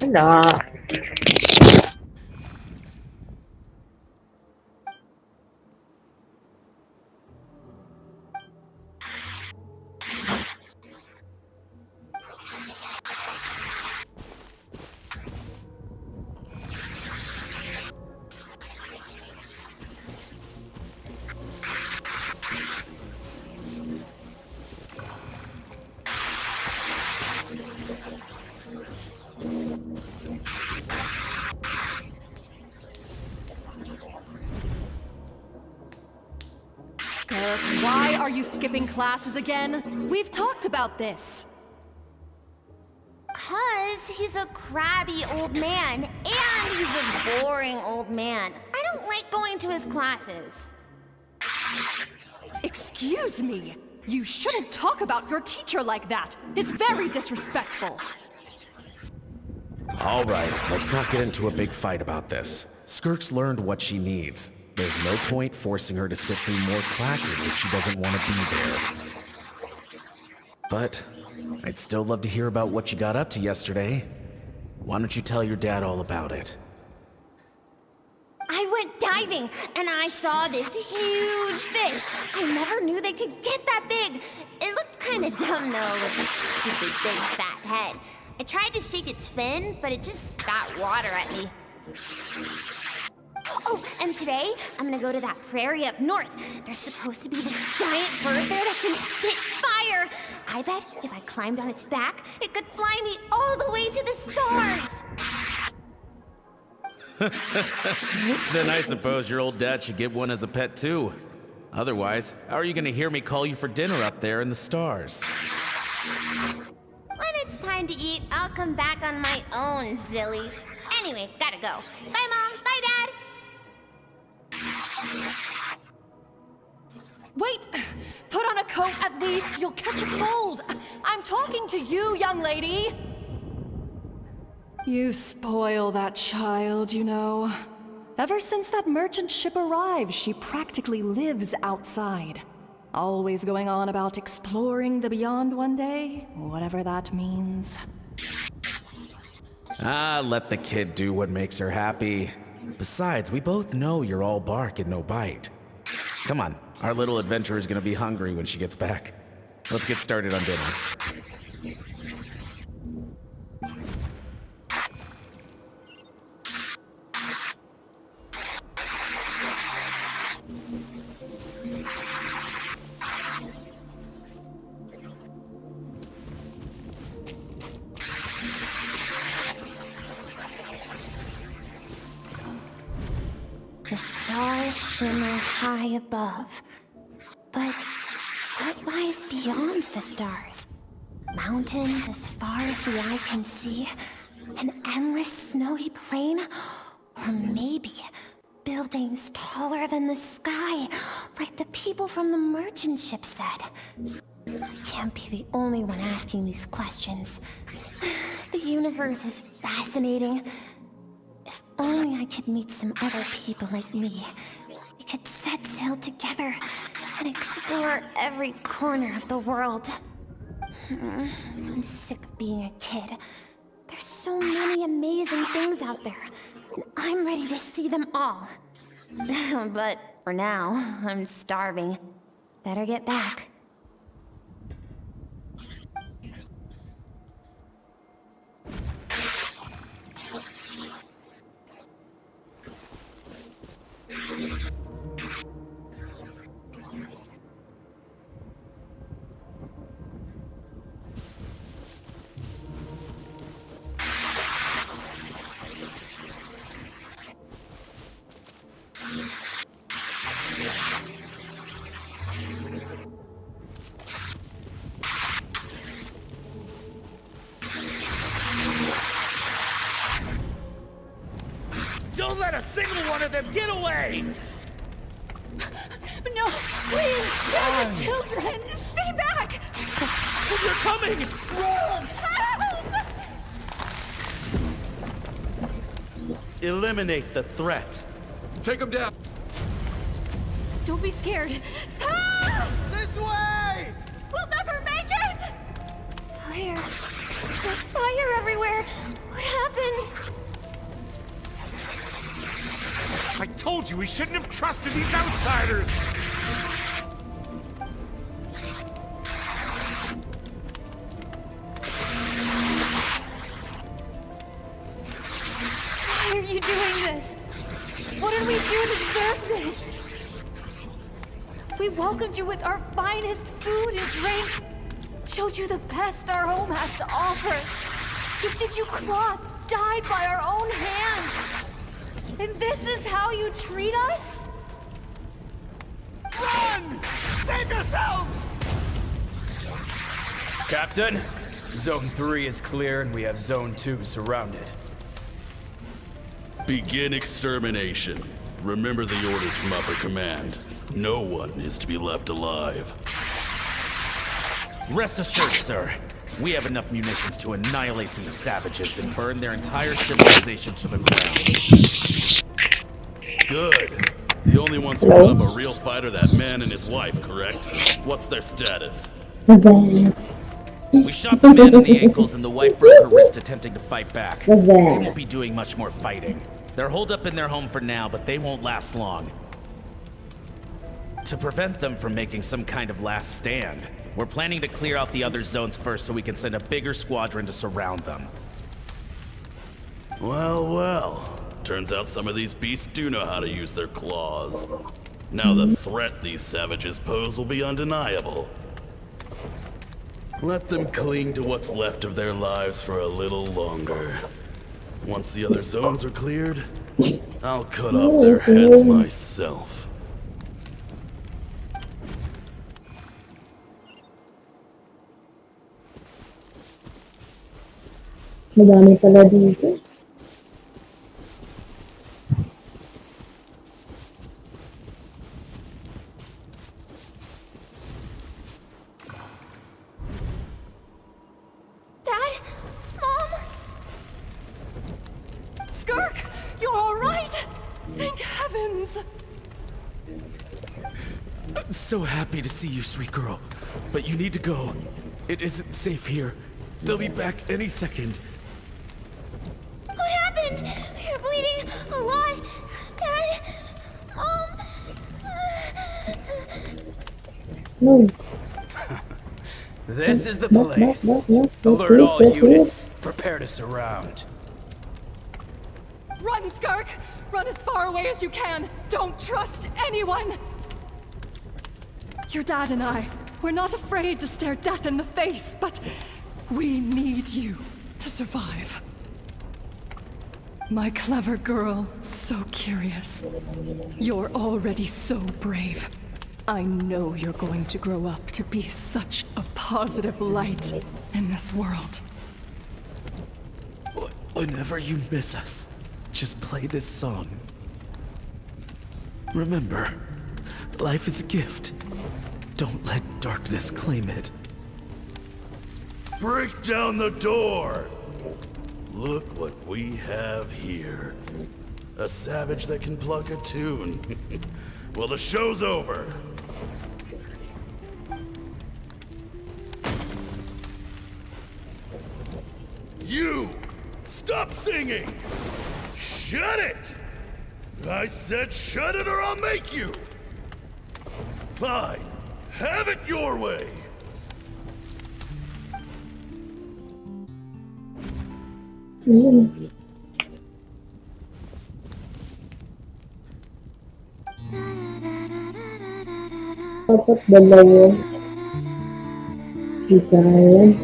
Wala. Wala. Skirk, why are you skipping classes again? We've talked about this. 'Cause he's a crabby old man, and he's a boring old man. I don't like going to his classes. Excuse me. You shouldn't talk about your teacher like that. It's very disrespectful. All right, let's not get into a big fight about this. Skirk's learned what she needs. There's no point forcing her to sit through more classes if she doesn't want to be there. But I'd still love to hear about what you got up to yesterday. Why don't you tell your dad all about it? I went diving, and I saw this huge fish. I never knew they could get that big. It looked kind of dumb, though, with its stupid big fat head. I tried to shake its fin, but it just spat water at me. Oh, and today, I'm gonna go to that prairie up north. There's supposed to be this giant bird there that can spit fire. I bet if I climbed on its back, it could fly me all the way to the stars. Then I suppose your old dad should get one as a pet too. Otherwise, how are you gonna hear me call you for dinner up there in the stars? When it's time to eat, I'll come back on my own, Zilly. Anyway, gotta go. Bye, Mom. Bye, Dad. Wait! Put on a coat at least. You'll catch a cold. I'm talking to you, young lady. You spoil that child, you know. Ever since that merchant ship arrived, she practically lives outside. Always going on about exploring the beyond one day, whatever that means. Ah, let the kid do what makes her happy. Besides, we both know you're all bark and no bite. Come on, our little adventurer's gonna be hungry when she gets back. Let's get started on dinner. The stars shimmer high above. But what lies beyond the stars. Mountains as far as the eye can see, an endless snowy plain, or maybe buildings taller than the sky, like the people from the merchant ship said. I can't be the only one asking these questions. The universe is fascinating. If only I could meet some other people like me. We could set sail together and explore every corner of the world. I'm sick of being a kid. There's so many amazing things out there, and I'm ready to see them all. But for now, I'm starving. Better get back. Don't let a single one of them get away! No, please, spare the children! Stay back! They're coming! Run! Eliminate the threat. Take them down. Don't be scared. This way! We'll never make it! Fire. There's fire everywhere. What happened? I told you we shouldn't have trusted these outsiders! Why are you doing this? What did we do to deserve this? We welcomed you with our finest food and drink, showed you the best our home has to offer, gifted you cloth dyed by our own hands. And this is how you treat us? Run! Save yourselves! Captain, Zone 3 is clear and we have Zone 2 surrounded. Begin extermination. Remember the orders from Upper Command. No one is to be left alive. Rest assured, sir. We have enough munitions to annihilate these savages and burn their entire civilization to the ground. Good. The only ones who put up a real fight are that man and his wife, correct? What's their status? We shot the man in the ankles and the wife broke her wrist attempting to fight back. They won't be doing much more fighting. They're holed up in their home for now, but they won't last long. To prevent them from making some kind of last stand, we're planning to clear out the other zones first so we can send a bigger squadron to surround them. Well, well. Turns out some of these beasts do know how to use their claws. Now the threat these savages pose will be undeniable. Let them cling to what's left of their lives for a little longer. Once the other zones are cleared, I'll cut off their heads myself. Madami pala dito. Dad? Mom? Skirk, you're all right? Thank heavens. I'm so happy to see you, sweet girl. But you need to go. It isn't safe here. They'll be back any second. What happened? You're bleeding a lot. Dad? No. This is the place. Alert all units. Prepare to surround. Run, Skirk! Run as far away as you can. Don't trust anyone. Your dad and I, we're not afraid to stare death in the face, but we need you to survive. My clever girl, so curious. You're already so brave. I know you're going to grow up to be such a positive light in this world. Whenever you miss us, just play this song. Remember, life is a gift. Don't let darkness claim it. Break down the door! Look what we have here. A savage that can pluck a tune. Well, the show's over. You! Stop singing! Shut it! I said shut it or I'll make you! Fine. Have it your way! Dapat dalawa. Higayan.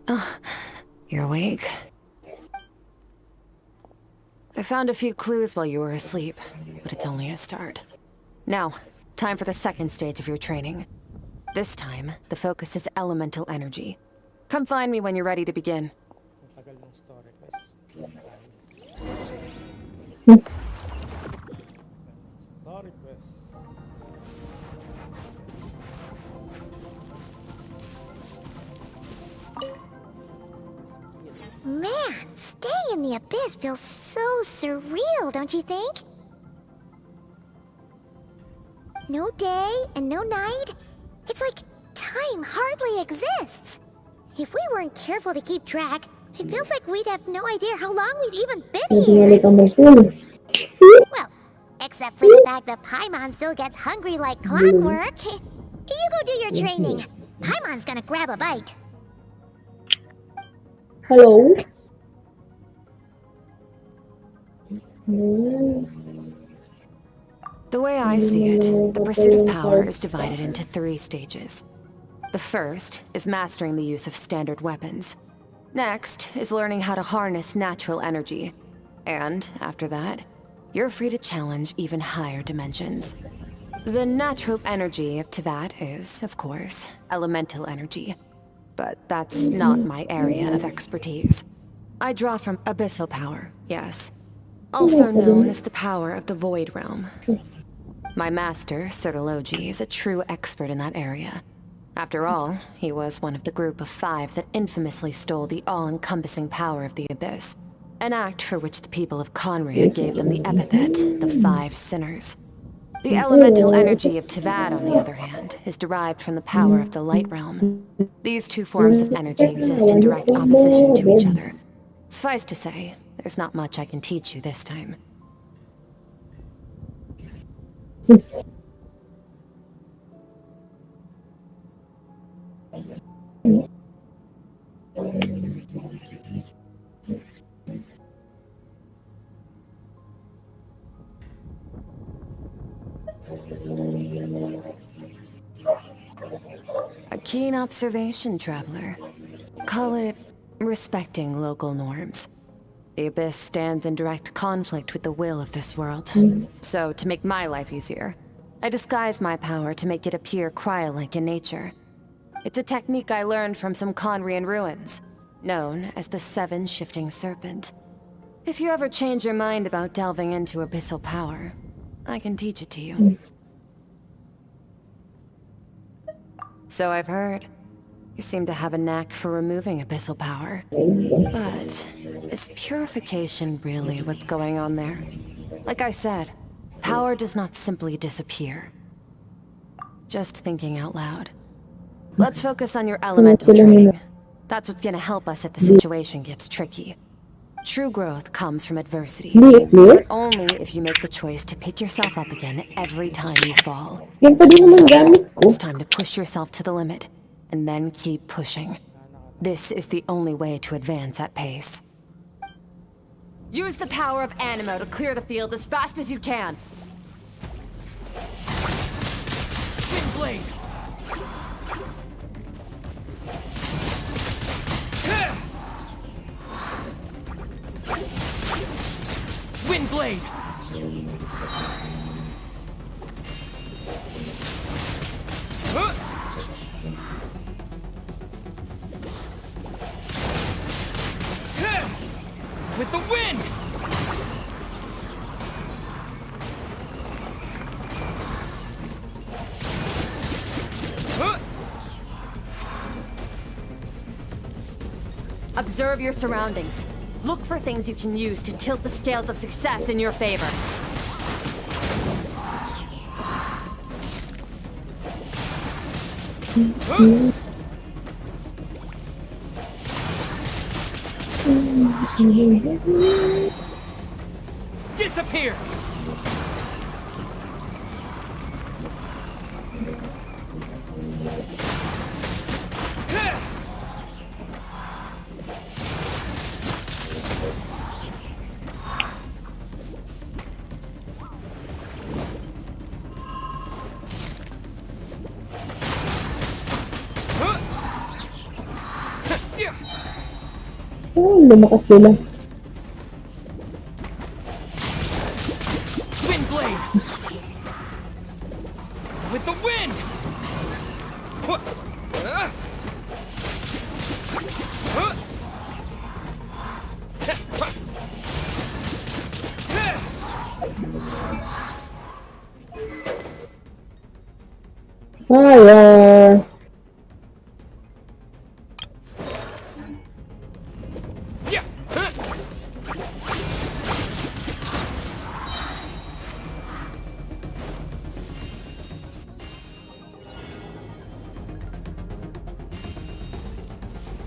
Oh, you're awake. I found a few clues while you were asleep, but it's only a start. Now, time for the second stage of your training. This time, the focus is elemental energy. Come find me when you're ready to begin. Tagal ng story quest. Story quest. Man, staying in the abyss feels so surreal, don't you think? No day and no night. It's like time hardly exists. If we weren't careful to keep track, it feels like we'd have no idea how long we've even been here. Well, except for the fact that Paimon still gets hungry like clockwork. You go do your training. Paimon's gonna grab a bite. Hello? The way I see it, the pursuit of power is divided into 3 stages. The first is mastering the use of standard weapons. Next is learning how to harness natural energy. And after that, you're free to challenge even higher dimensions. The natural energy of Tevat is, of course, elemental energy. But that's not my area of expertise. I draw from abyssal power, yes. Also known as the power of the Void Realm. My master, Sertologi, is a true expert in that area. After all, he was one of the group of 5 that infamously stole the all-encompassing power of the Abyss. An act for which the people of Conria gave them the epithet, the 5 Sinners. The elemental energy of Tevat, on the other hand, is derived from the power of the Light Realm. These 2 forms of energy exist in direct opposition to each other. Suffice to say, there's not much I can teach you this time. A keen observation, traveler. Call it respecting local norms. The Abyss stands in direct conflict with the will of this world. So, to make my life easier, I disguise my power to make it appear cryo-like in nature. It's a technique I learned from some Conrian ruins, known as the 7 Shifting Serpent. If you ever change your mind about delving into abyssal power, I can teach it to you. So I've heard. You seem to have a knack for removing abyssal power. But is purification really what's going on there? Like I said, power does not simply disappear. Just thinking out loud. Let's focus on your elemental training. That's what's gonna help us if the situation gets tricky. True growth comes from adversity, but only if you make the choice to pick yourself up again every time you fall. So, it's time to push yourself to the limit, and then keep pushing. This is the only way to advance at pace. Use the power of Animo to clear the field as fast as you can. Twin blade! Wind blade! With the wind! Observe your surroundings. Look for things you can use to tilt the scales of success in your favor. Disappear! Lumakas sila. Wind blade! With the wind! Fire!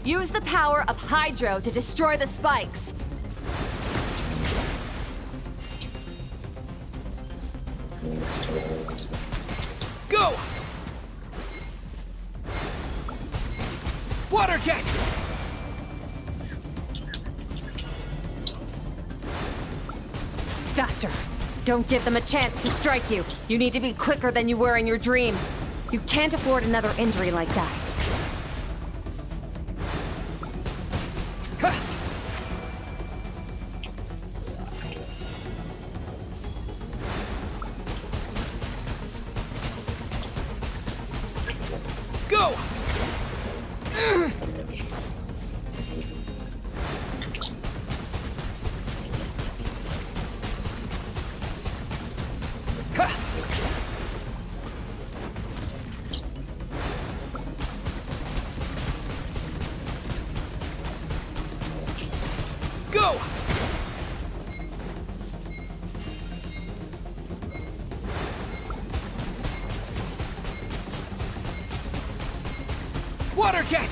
Use the power of Hydro to destroy the spikes. Go! Water jet! Faster! Don't give them a chance to strike you. You need to be quicker than you were in your dream. You can't afford another injury like that. Go! Go! Water jet!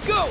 Go!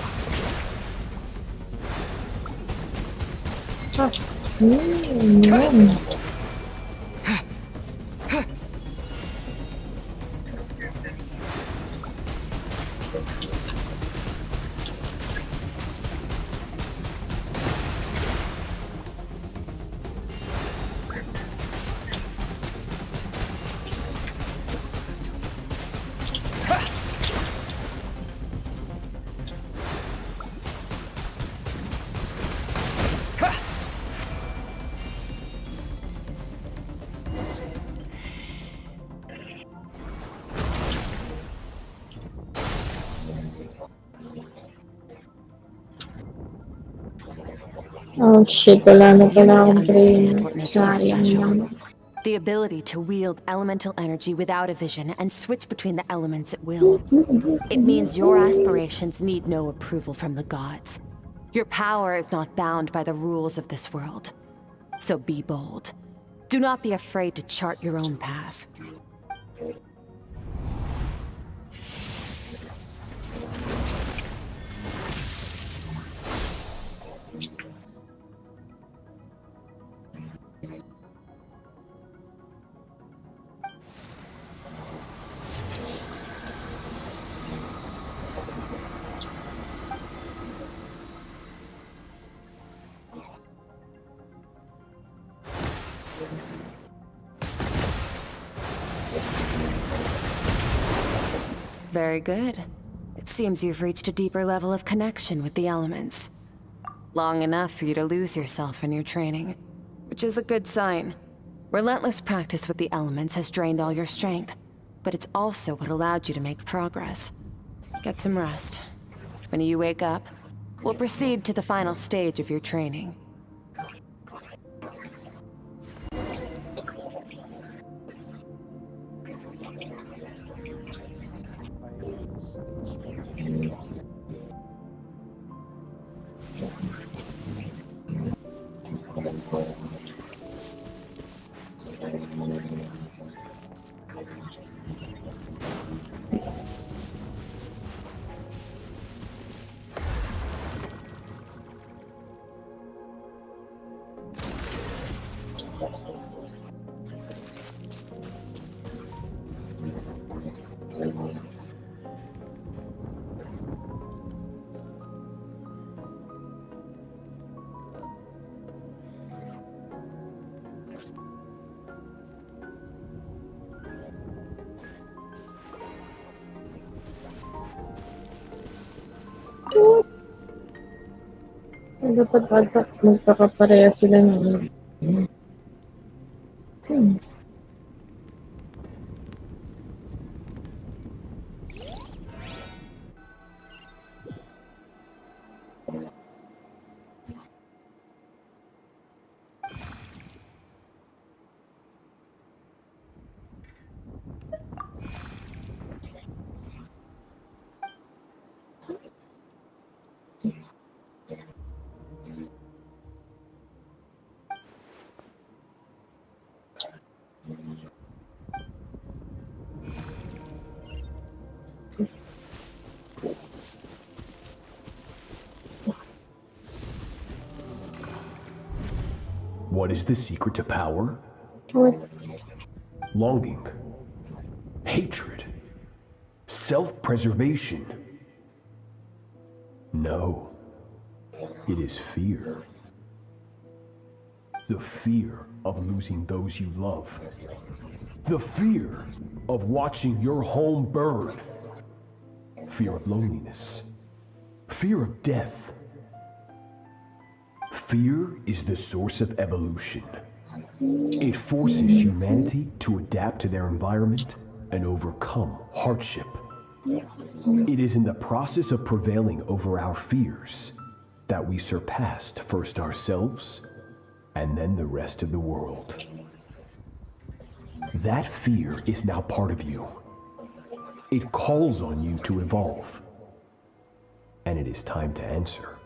Oh shit, wala na You pala need to akong understand trainer. what makes you Sayang special. lang. The ability to wield elemental energy without a vision and switch between the elements at will. It means your aspirations need no approval from the gods. Your power is not bound by the rules of this world. So be bold. Do not be afraid to chart your own path. Very good. It seems you've reached a deeper level of connection with the elements. Long enough for you to lose yourself in your training, which is a good sign. Relentless practice with the elements has drained all your strength, but it's also what allowed you to make progress. Get some rest. When you wake up, we'll proceed to the final stage of your training. Dapat ata magkakapareha sila ng... What is the secret to power? What? Longing, hatred, self-preservation. No, it is fear. The fear of losing those you love. The fear of watching your home burn. Fear of loneliness. Fear of death. Fear is the source of evolution. It forces humanity to adapt to their environment and overcome hardship. It is in the process of prevailing over our fears that we surpassed first ourselves and then the rest of the world. That fear is now part of you. It calls on you to evolve. And it is time to answer.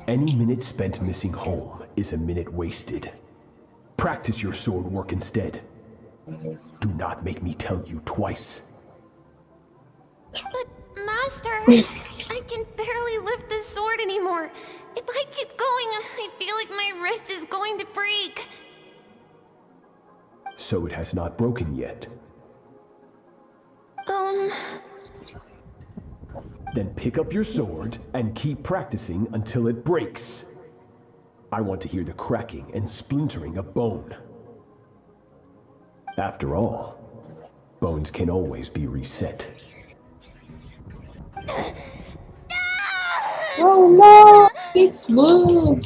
Any minute spent missing home is a minute wasted. Practice your sword work instead. Do not make me tell you twice. But, Master, I can barely lift the sword anymore. If I keep going, I feel like my wrist is going to break. So it has not broken yet. Then pick up your sword and keep practicing until it breaks. I want to hear the cracking and splintering of bone. After all, Bones can always be reset. Oh no! It's blue!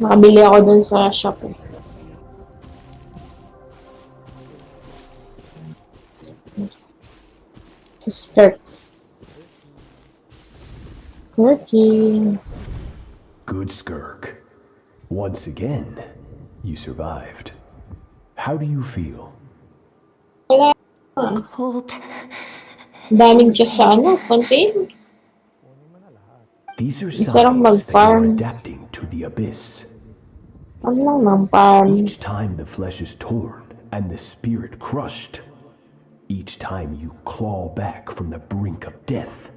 Nakabili ako dun sa shop eh. Sa Skirk. Skirky. Good Skirk. Once again, you survived. How do you feel? Wala. Cold. Daming chest sa contain. These are Sarang signs that you're mag-farm. adapting to the abyss. Ano lang farm. Each time the flesh is torn and the spirit crushed, each time you claw back from the brink of death,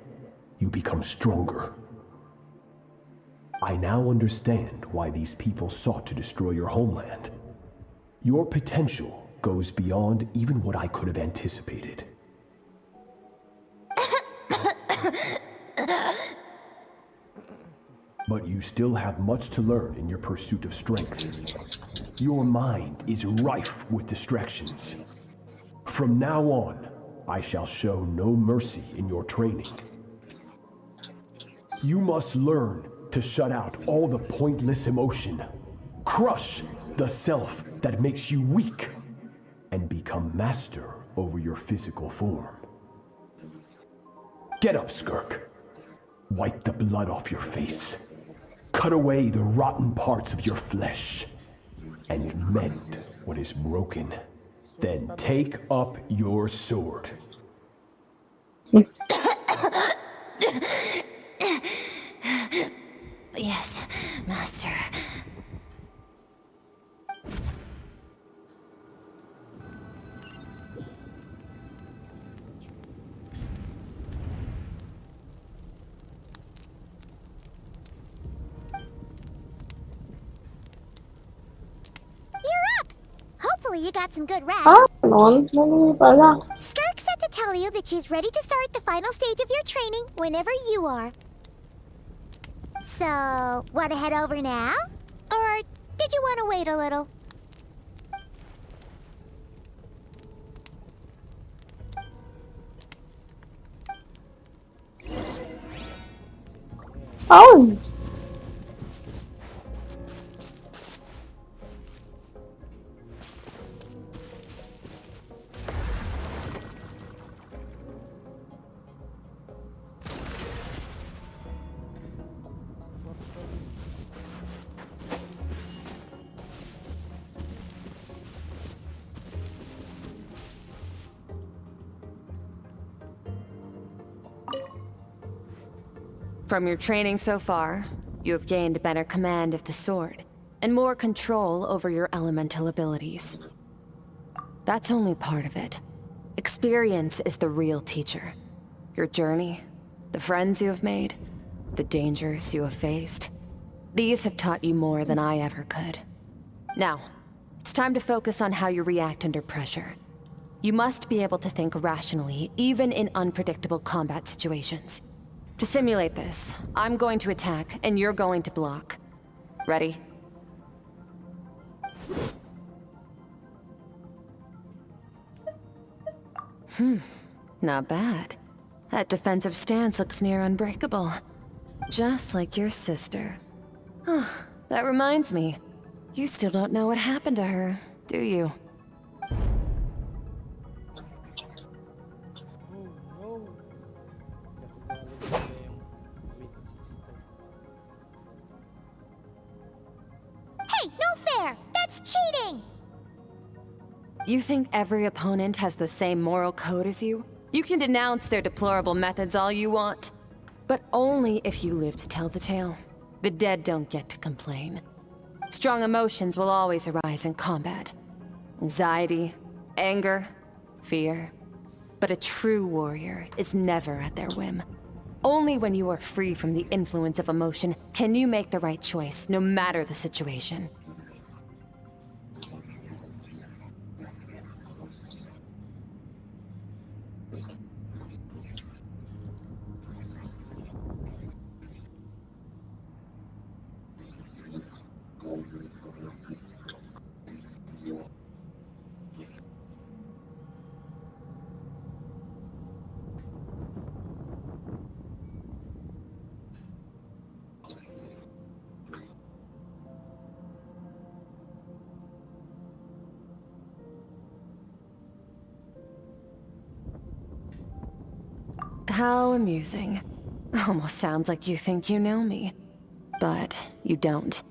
you become stronger. I now understand why these people sought to destroy your homeland. Your potential goes beyond even what I could have anticipated. But you still have much to learn in your pursuit of strength. Your mind is rife with distractions. From now on, I shall show no mercy in your training. You must learn to shut out all the pointless emotion, crush the self that makes you weak, and become master over your physical form. Get up, Skirk. Wipe the blood off your face. Cut away the rotten parts of your flesh, and mend what is broken. Then take up your sword. Yes, Master. Hopefully you got some good rest. Mali pala. Skirk said to tell you that she's ready to start the final stage of your training whenever you are. So, want to head over now? Or did you want to wait a little? Oh! From your training so far, you have gained better command of the sword, and more control over your elemental abilities. That's only part of it. Experience is the real teacher. Your journey, the friends you have made, the dangers you have faced. These have taught you more than I ever could. Now, it's time to focus on how you react under pressure. You must be able to think rationally, even in unpredictable combat situations. To simulate this, I'm going to attack, and you're going to block. Ready? Not bad. That defensive stance looks near unbreakable. Just like your sister. Oh, that reminds me. You still don't know what happened to her, do you? Hey, no fair! That's cheating! You think every opponent has the same moral code as you? You can denounce their deplorable methods all you want, but only if you live to tell the tale. The dead don't get to complain. Strong emotions will always arise in combat. Anxiety, anger, fear. But a true warrior is never at their whim. Only when you are free from the influence of emotion can you make the right choice, no matter the situation. How amusing. Almost sounds like you think you know me. But you don't.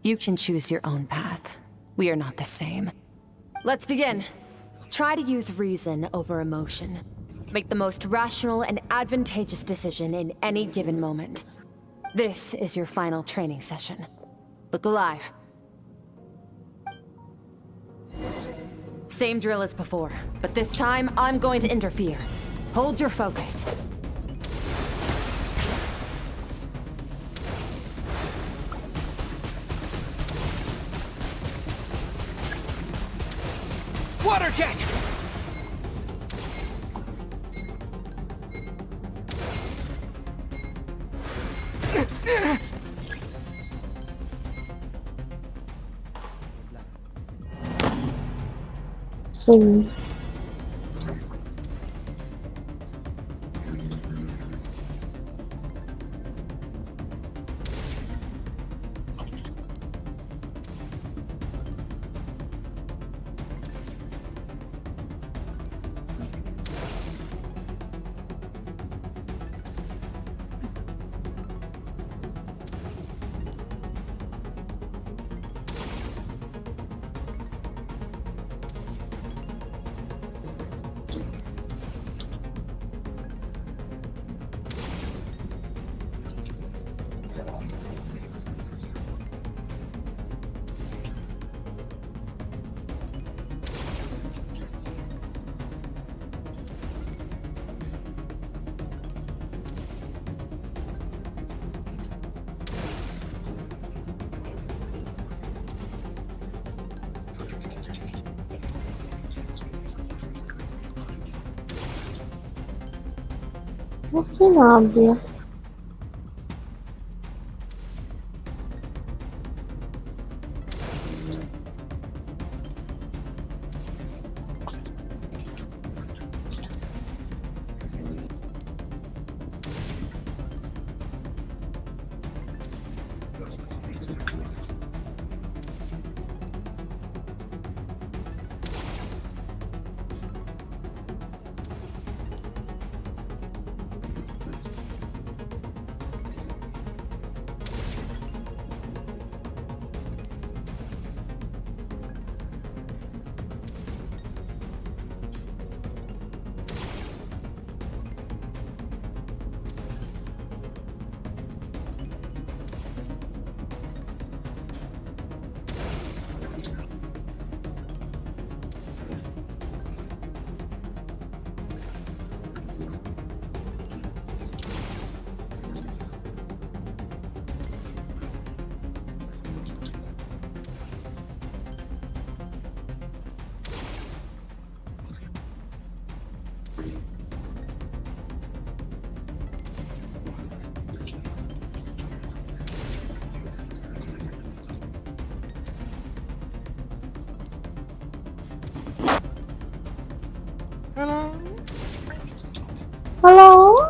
You can choose your own path. We are not the same. Let's begin. Try to use reason over emotion. Make the most rational and advantageous decision in any given moment. This is your final training session. Look alive. Same drill as before, but this time I'm going to interfere. Hold your focus. Water jet! So, what sinabi? Hello? Hello?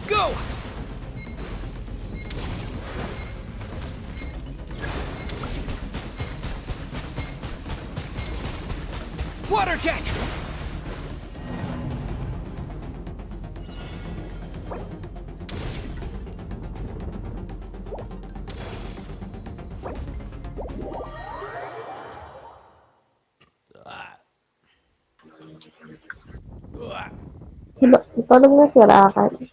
Go! Water jet! Diba, ikaw lang nasirakan.